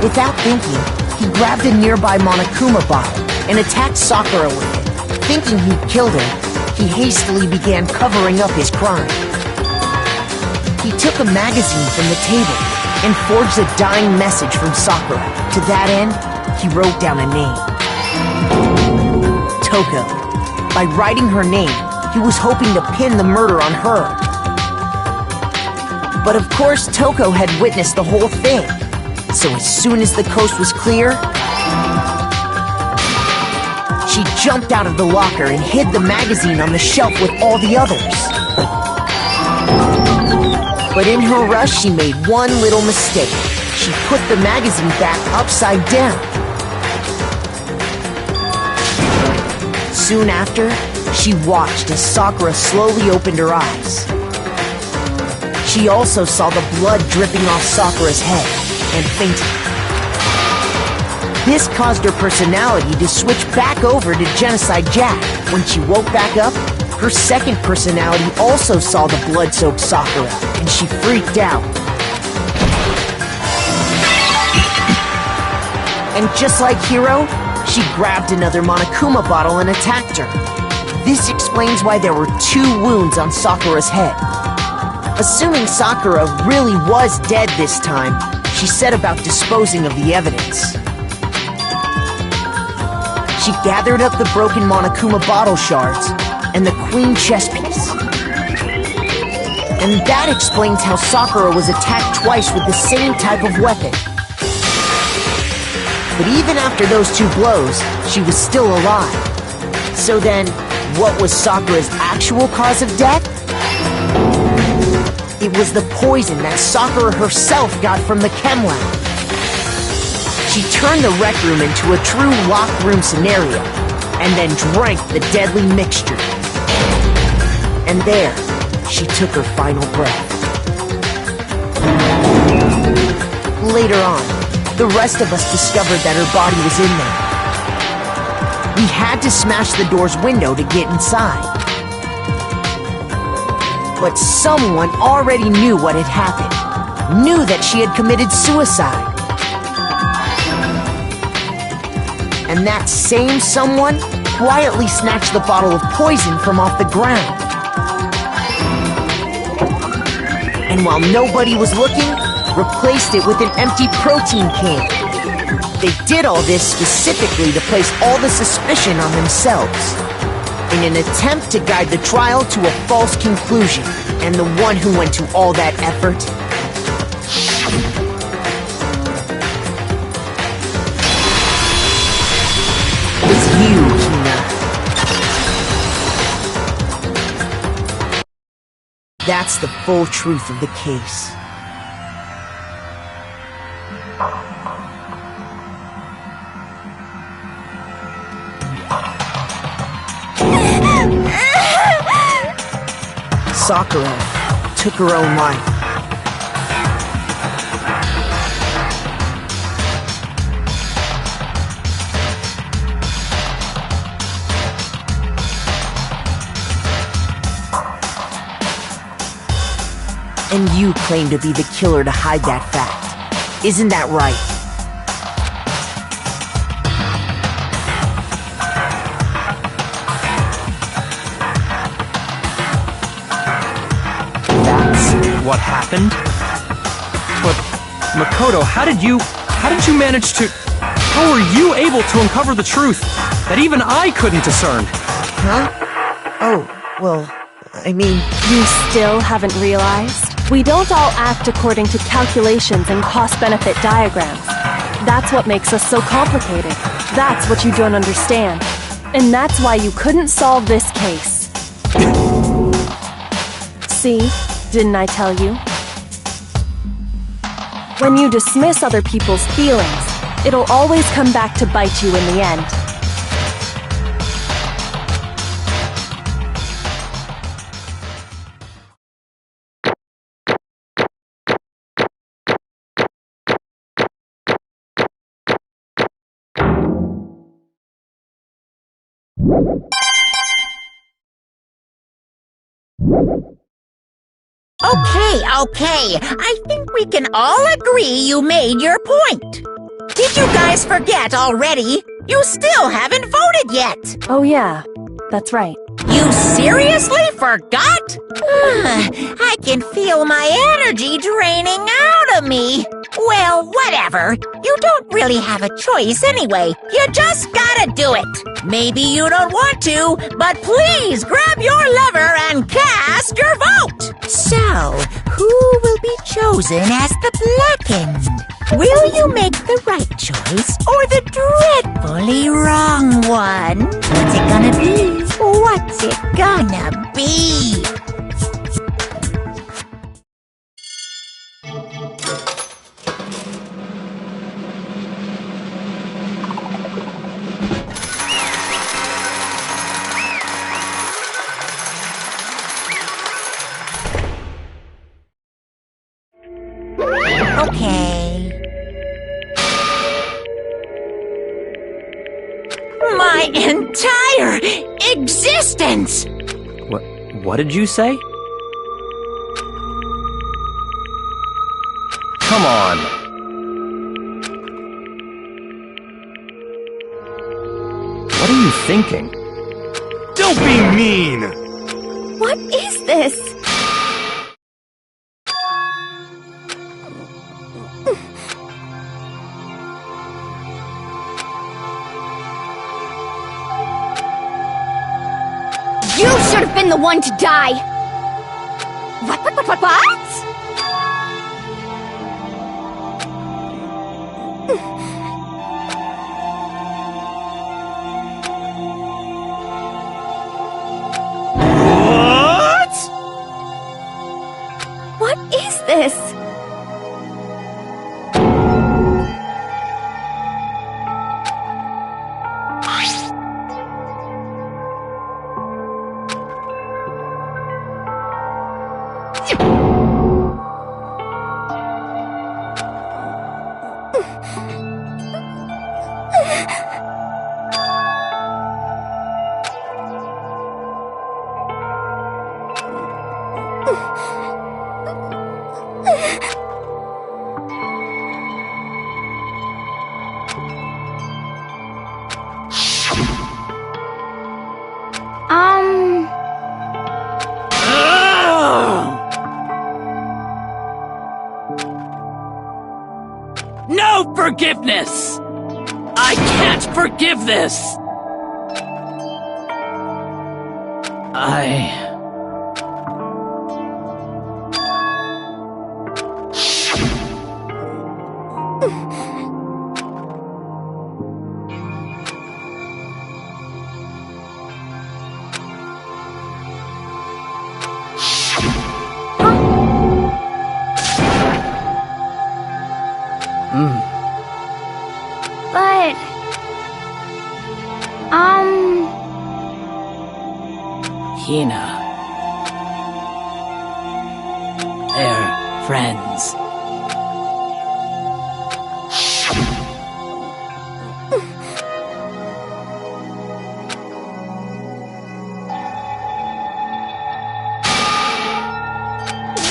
Without thinking, he grabbed a nearby Monokuma bottle and attacked Sakura with it. Thinking he'd killed her, he hastily began covering up his crime. He took a magazine from the table and forged a dying message from Sakura. To that end, he wrote down a name. Toko. By writing her name, he was hoping to pin the murder on her. But of course, Toko had witnessed the whole thing. So as soon as the coast was clear, she jumped out of the locker and hid the magazine on the shelf with all the others. But in her rush, she made one little mistake. She put the magazine back upside down. Soon after, she watched as Sakura slowly opened her eyes. She also saw the blood dripping off Sakura's head and fainted. This caused her personality to switch back over to Genocide Jack. When she woke back up, her second personality also saw the blood-soaked Sakura, and she freaked out. And just like Hiro, she grabbed another Monokuma bottle and attacked her. This explains why there were 2 wounds on Sakura's head. Assuming Sakura really was dead this time, she set about disposing of the evidence. She gathered up the broken Monokuma bottle shards and the queen chess piece. And that explains how Sakura was attacked twice with the same type of weapon. But even after those 2 blows, she was still alive. So then, what was Sakura's actual cause of death? It was the poison that Sakura herself got from the chem lab. She turned the rec room into a true locked room scenario, and then drank the deadly mixture. And there, she took her final breath. Later on, the rest of us discovered that her body was in there. We had to smash the door's window to get inside. But someone already knew what had happened, knew that she had committed suicide. And that same someone quietly snatched the bottle of poison from off the ground. And while nobody was looking, replaced it with an empty protein can. They did all this specifically to place all the suspicion on themselves, in an attempt to guide the trial to a false conclusion. And the one who went to all that effort was you, Hina. That's the full truth of the case. Sakura took her own life. And you claim to be the killer to hide that fact. Isn't that right? what happened. But, Makoto, how did you manage to... How were you able to uncover the truth that even I couldn't discern? Huh? Oh, well, I mean... You still haven't realized? We don't all act according to calculations and cost-benefit diagrams. That's what makes us so complicated. That's what you don't understand. And that's why you couldn't solve this case. See? Didn't I tell you? When you dismiss other people's feelings, it'll always come back to bite you in the end. Okay. I think we can all agree you made your point. Did you guys forget already? You still haven't voted yet. Oh yeah, that's right. You seriously forgot? I can feel my energy draining out of me. Well, whatever. You don't really have a choice anyway. You just gotta do it. Maybe you don't want to, but please grab your lever and cast your vote. So, who will be chosen as the blackened? Will you make the right choice or the dreadfully wrong one? What's it gonna be? What's it gonna be? Okay. My entire existence! What did you say? Come on. What are you thinking? Don't be mean! What is this? You should have been the one to die! What? What is this? No forgiveness! I can't forgive this! But... Hina. They're friends.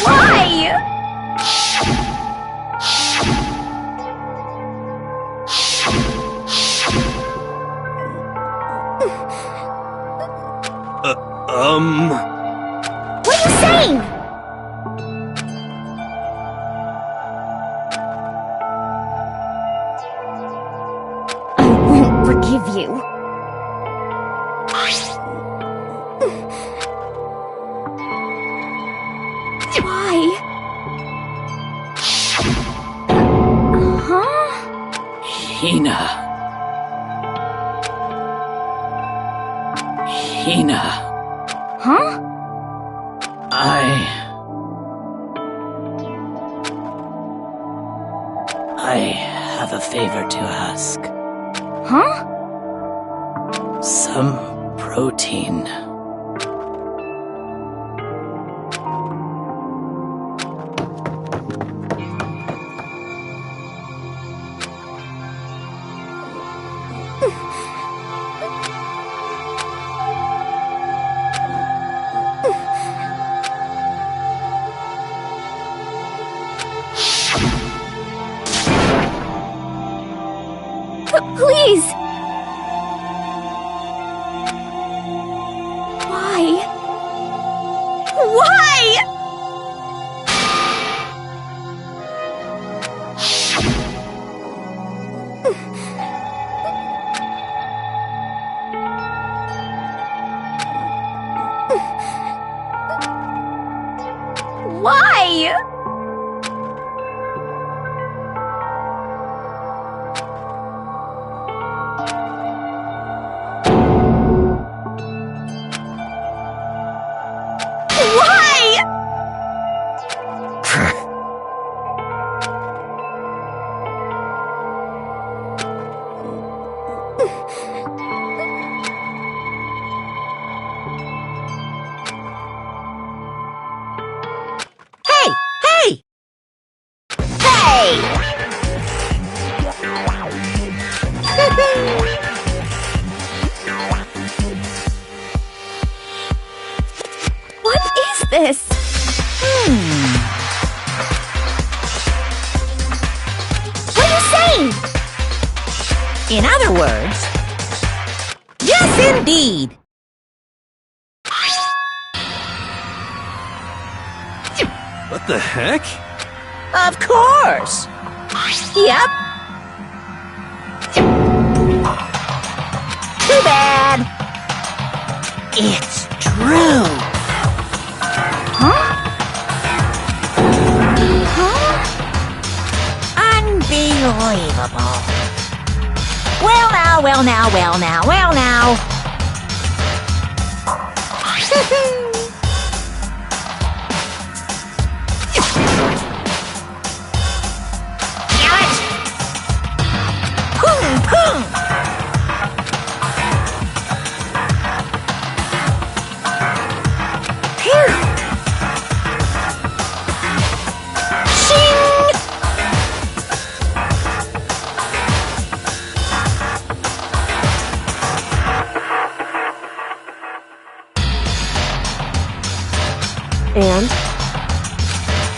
Why? What are you saying? of you. Why? Huh? Hina. Hina. Huh? I have a favor to ask. Huh? Some protein. Please! Why? Why? Why? What is this? What are you saying? In other words, yes, indeed. What the heck? Of course. Yep. Too bad. It's true. Huh? Huh? Unbelievable. Well now, well now, well now, well now. And?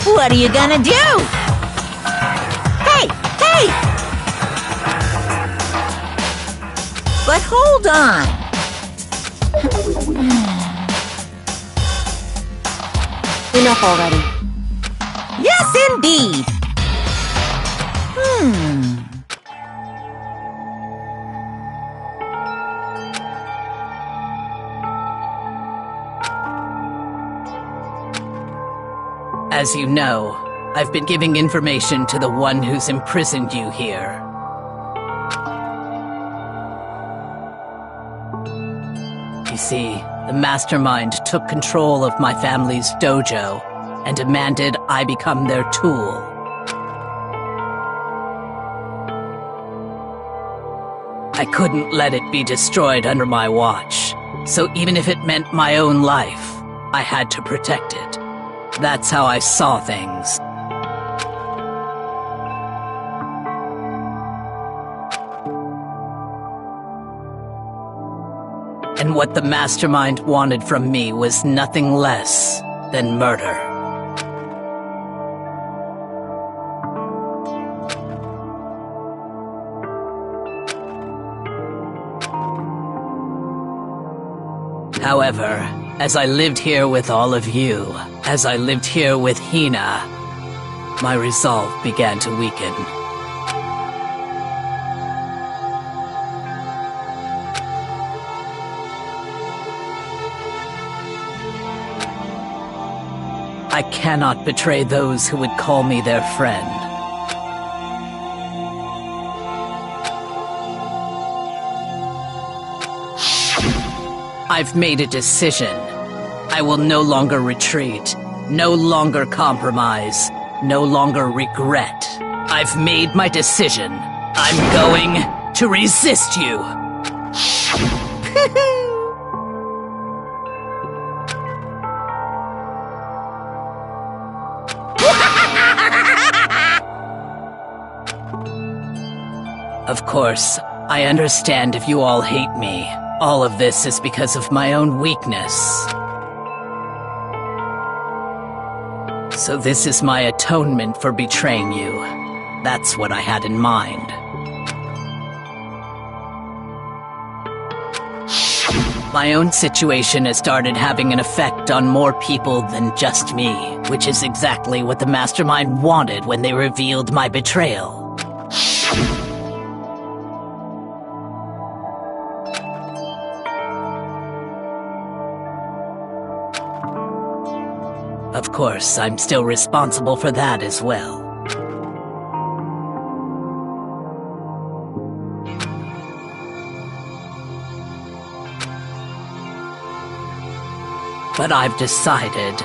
What are you gonna do? Hey! Hey! But hold on. Enough already. Yes, indeed. As you know, I've been giving information to the one who's imprisoned you here. You see, the mastermind took control of my family's dojo and demanded I become their tool. I couldn't let it be destroyed under my watch, so even if it meant my own life, I had to protect it. That's how I saw things. And what the mastermind wanted from me was nothing less than murder. However, as I lived here with all of you, as I lived here with Hina, my resolve began to weaken. I cannot betray those who would call me their friend. I've made a decision. I will no longer retreat, no longer compromise, no longer regret. I've made my decision. I'm going to resist you. Of course, I understand if you all hate me. All of this is because of my own weakness. So this is my atonement for betraying you. That's what I had in mind. My own situation has started having an effect on more people than just me, which is exactly what the Mastermind wanted when they revealed my betrayal. Of course, I'm still responsible for that as well. But I've decided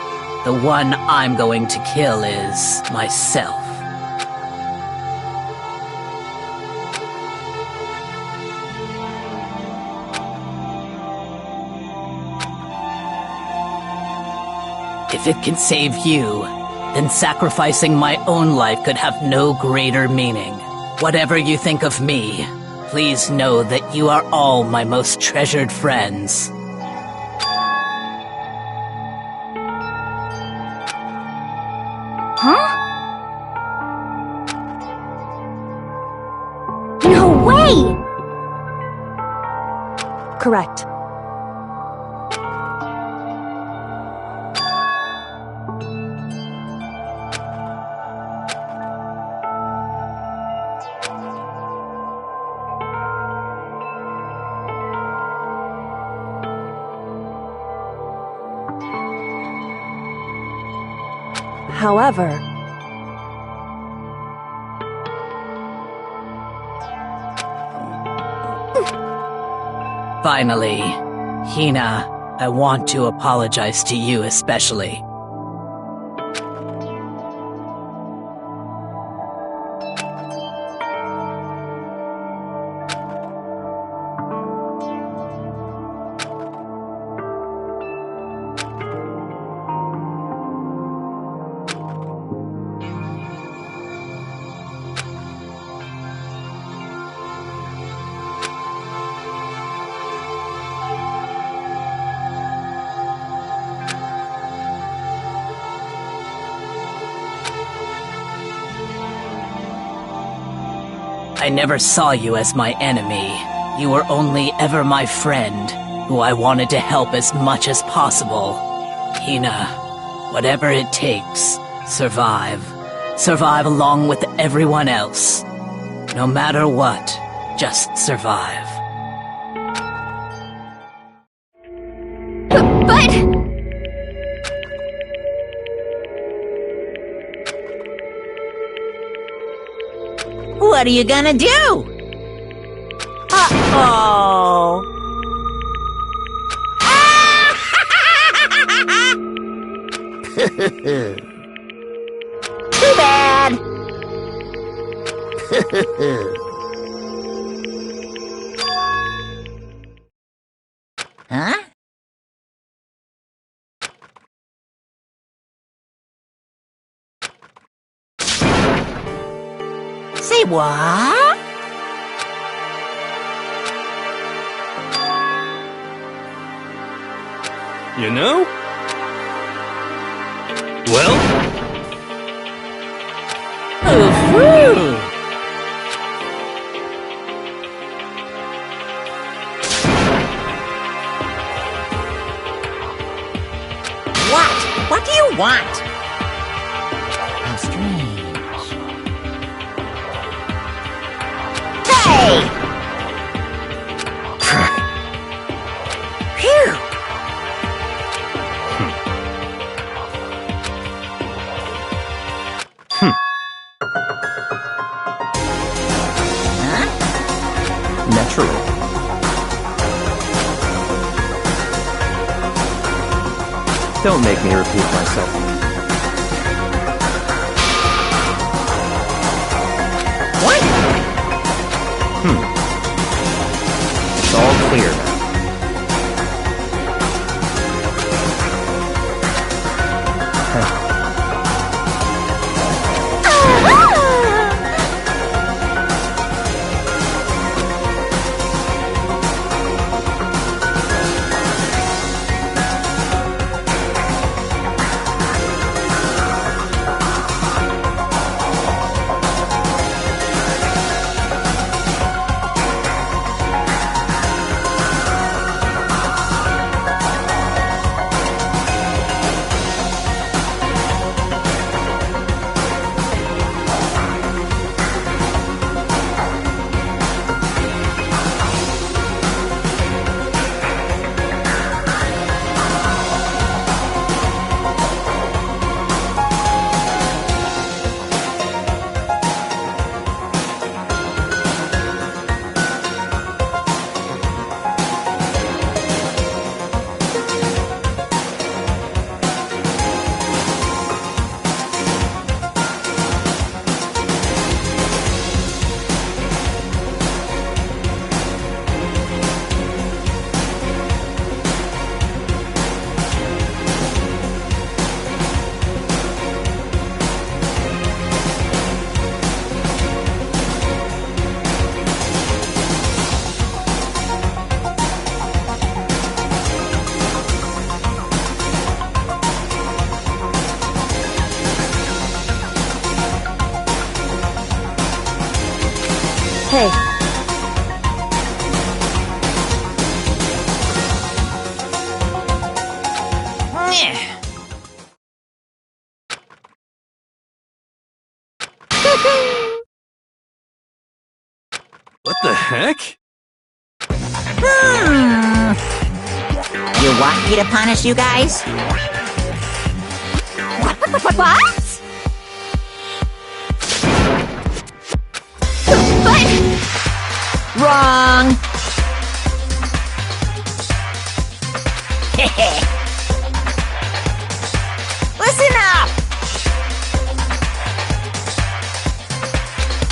the one I'm going to kill is myself. If it can save you, then sacrificing my own life could have no greater meaning. Whatever you think of me, please know that you are all my most treasured friends. Huh? No way! Correct. However, finally, Hina, I want to apologize to you especially. I never saw you as my enemy. You were only ever my friend, who I wanted to help as much as possible. Hina, whatever it takes, survive. Survive along with everyone else. No matter what, just survive. But... What are you gonna do? Uh-oh. Too bad. Huh? Say what? You know? Well? What do you want? How strange. Hey! Phew! Naturally. Don't make me repeat myself. What? It's all clear now. Hey, What the heck? You want me to punish you guys? What? Wrong! Listen up!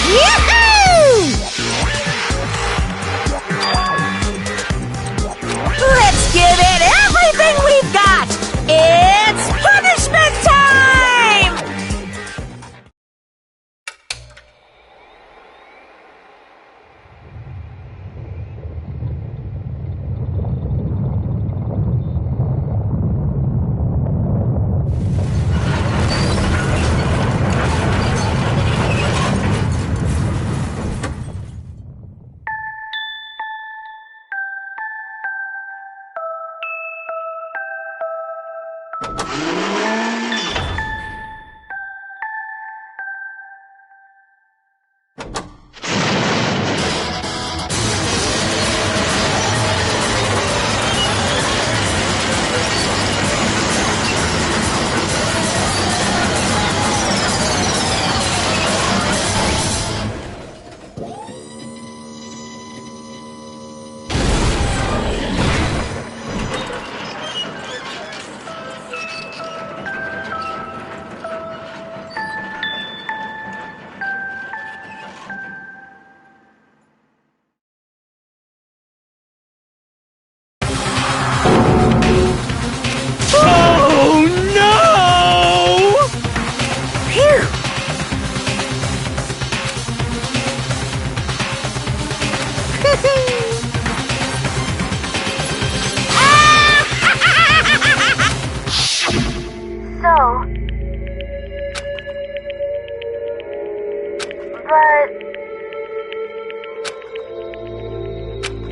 Yahoo! Let's give it everything we've got! It's punishment time!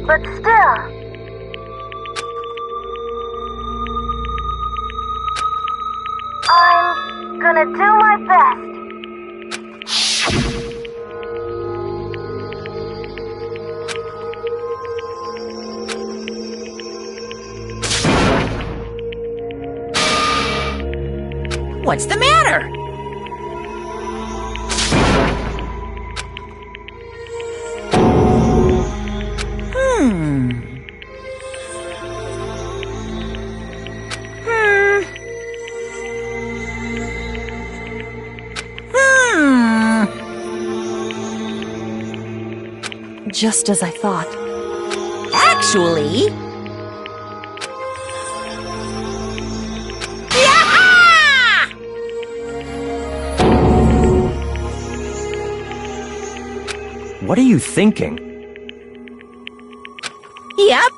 But still. I'm gonna do my best. What's the matter? just as I thought. Actually... What are you thinking? Yep.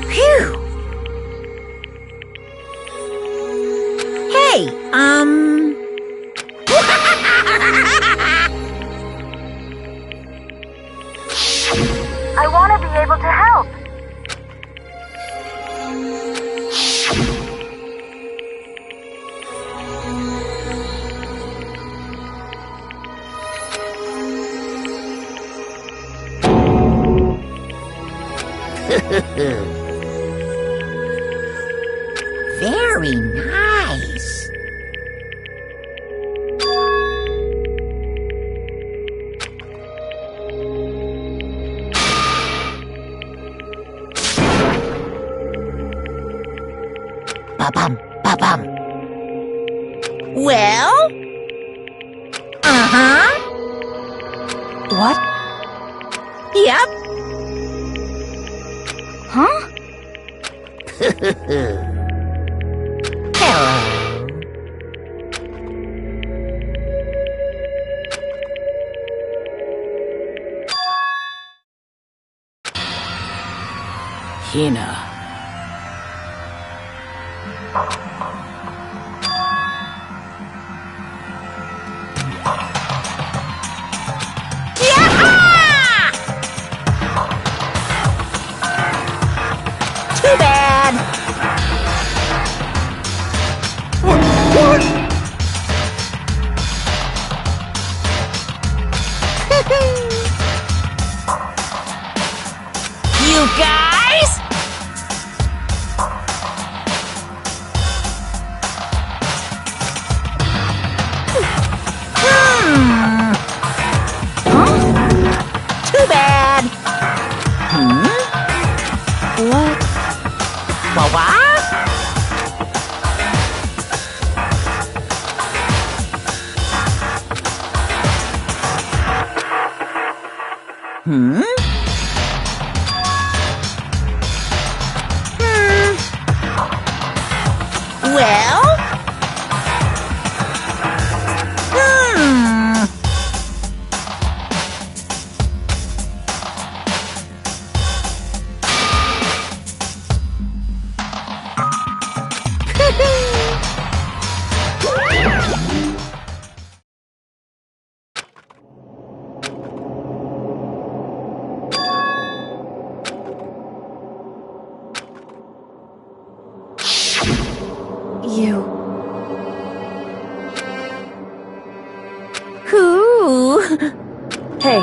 Phew. Hey, I want to be able to help. Very nice. Ba-bum, ba-bum. Well? Uh-huh. What? Yep. Huh? Hello. Hina. Too bad. You guys? Too bad. What? What? Well? You. Who? Hey.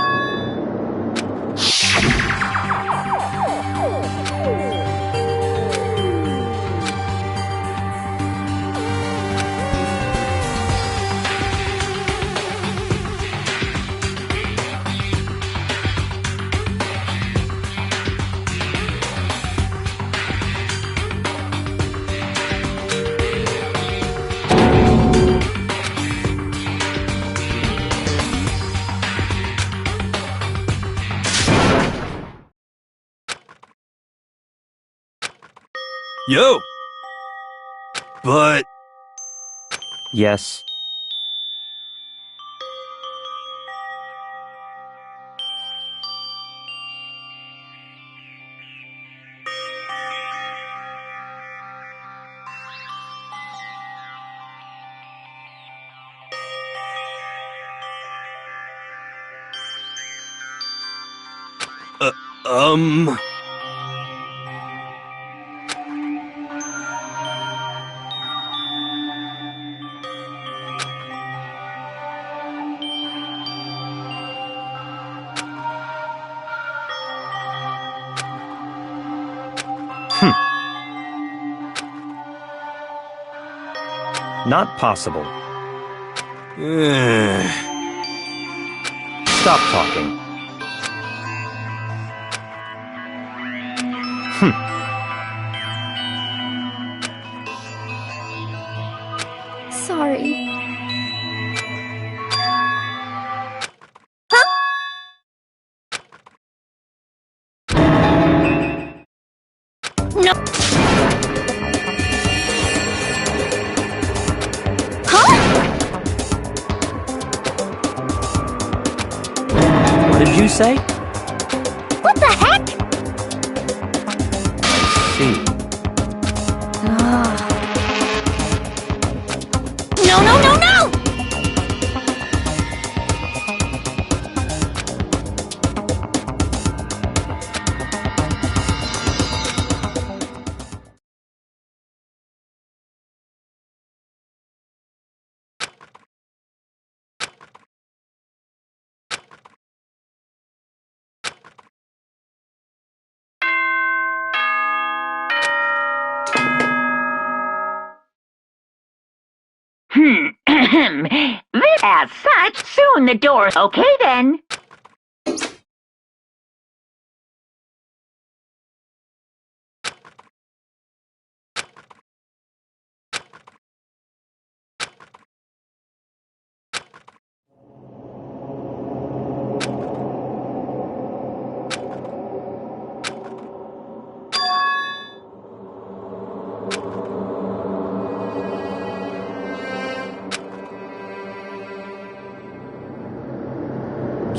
Yo! But... Yes. Not possible. Stop talking. Sorry. Huh? say? What the heck? See. No, no, no, no! As such, soon the door's okay then.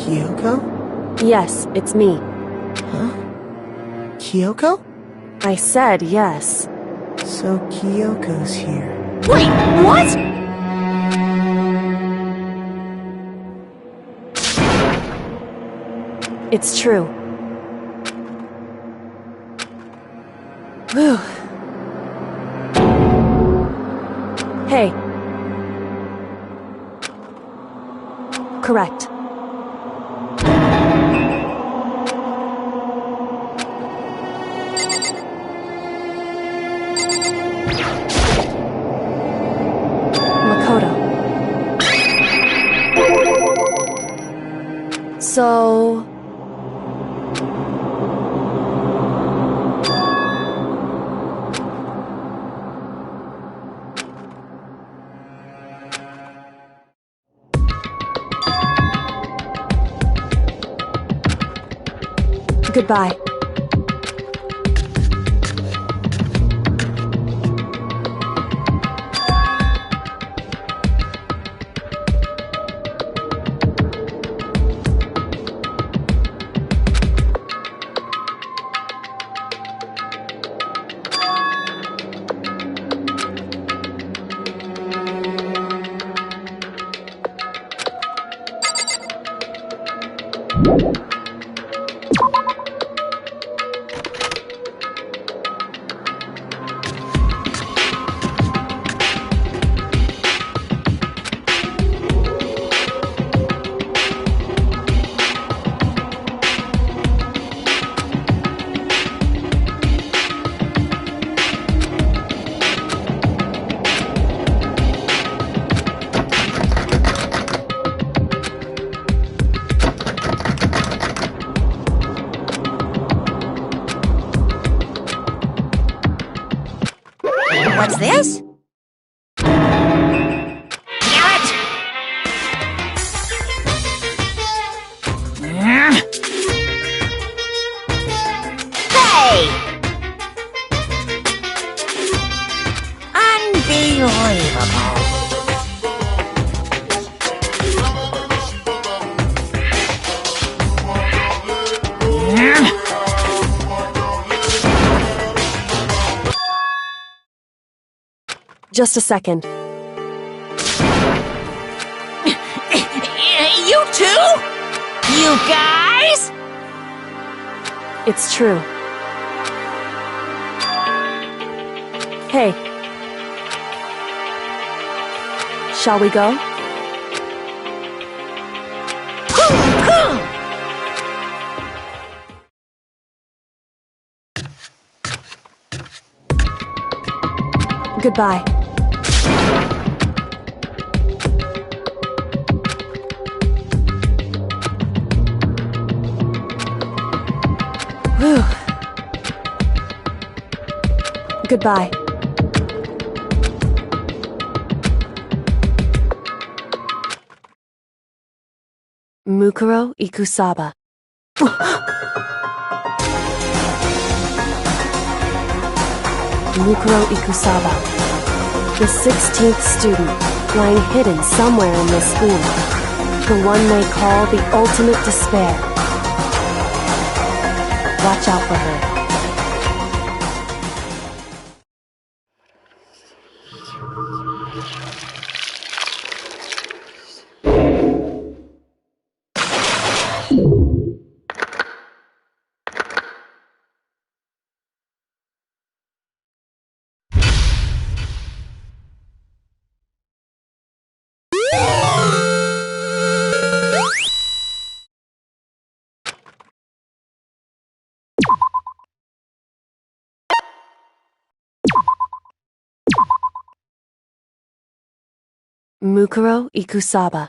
Kyoko? Yes, it's me. Huh? Kyoko? I said yes. So Kyoko's here. Wait, what? It's true. Whew. Hey. Correct. Makoto. So... Goodbye. What's this? Hey! Unbelievable. Just a second. You too? You guys? It's true. Hey. Shall we go? Goodbye. Whew. Goodbye. Mukuro Ikusaba. Mukuro Ikusaba, the 16th student, lying hidden somewhere in this school. The one they call the ultimate despair. Watch out for her. Mukuro Ikusaba.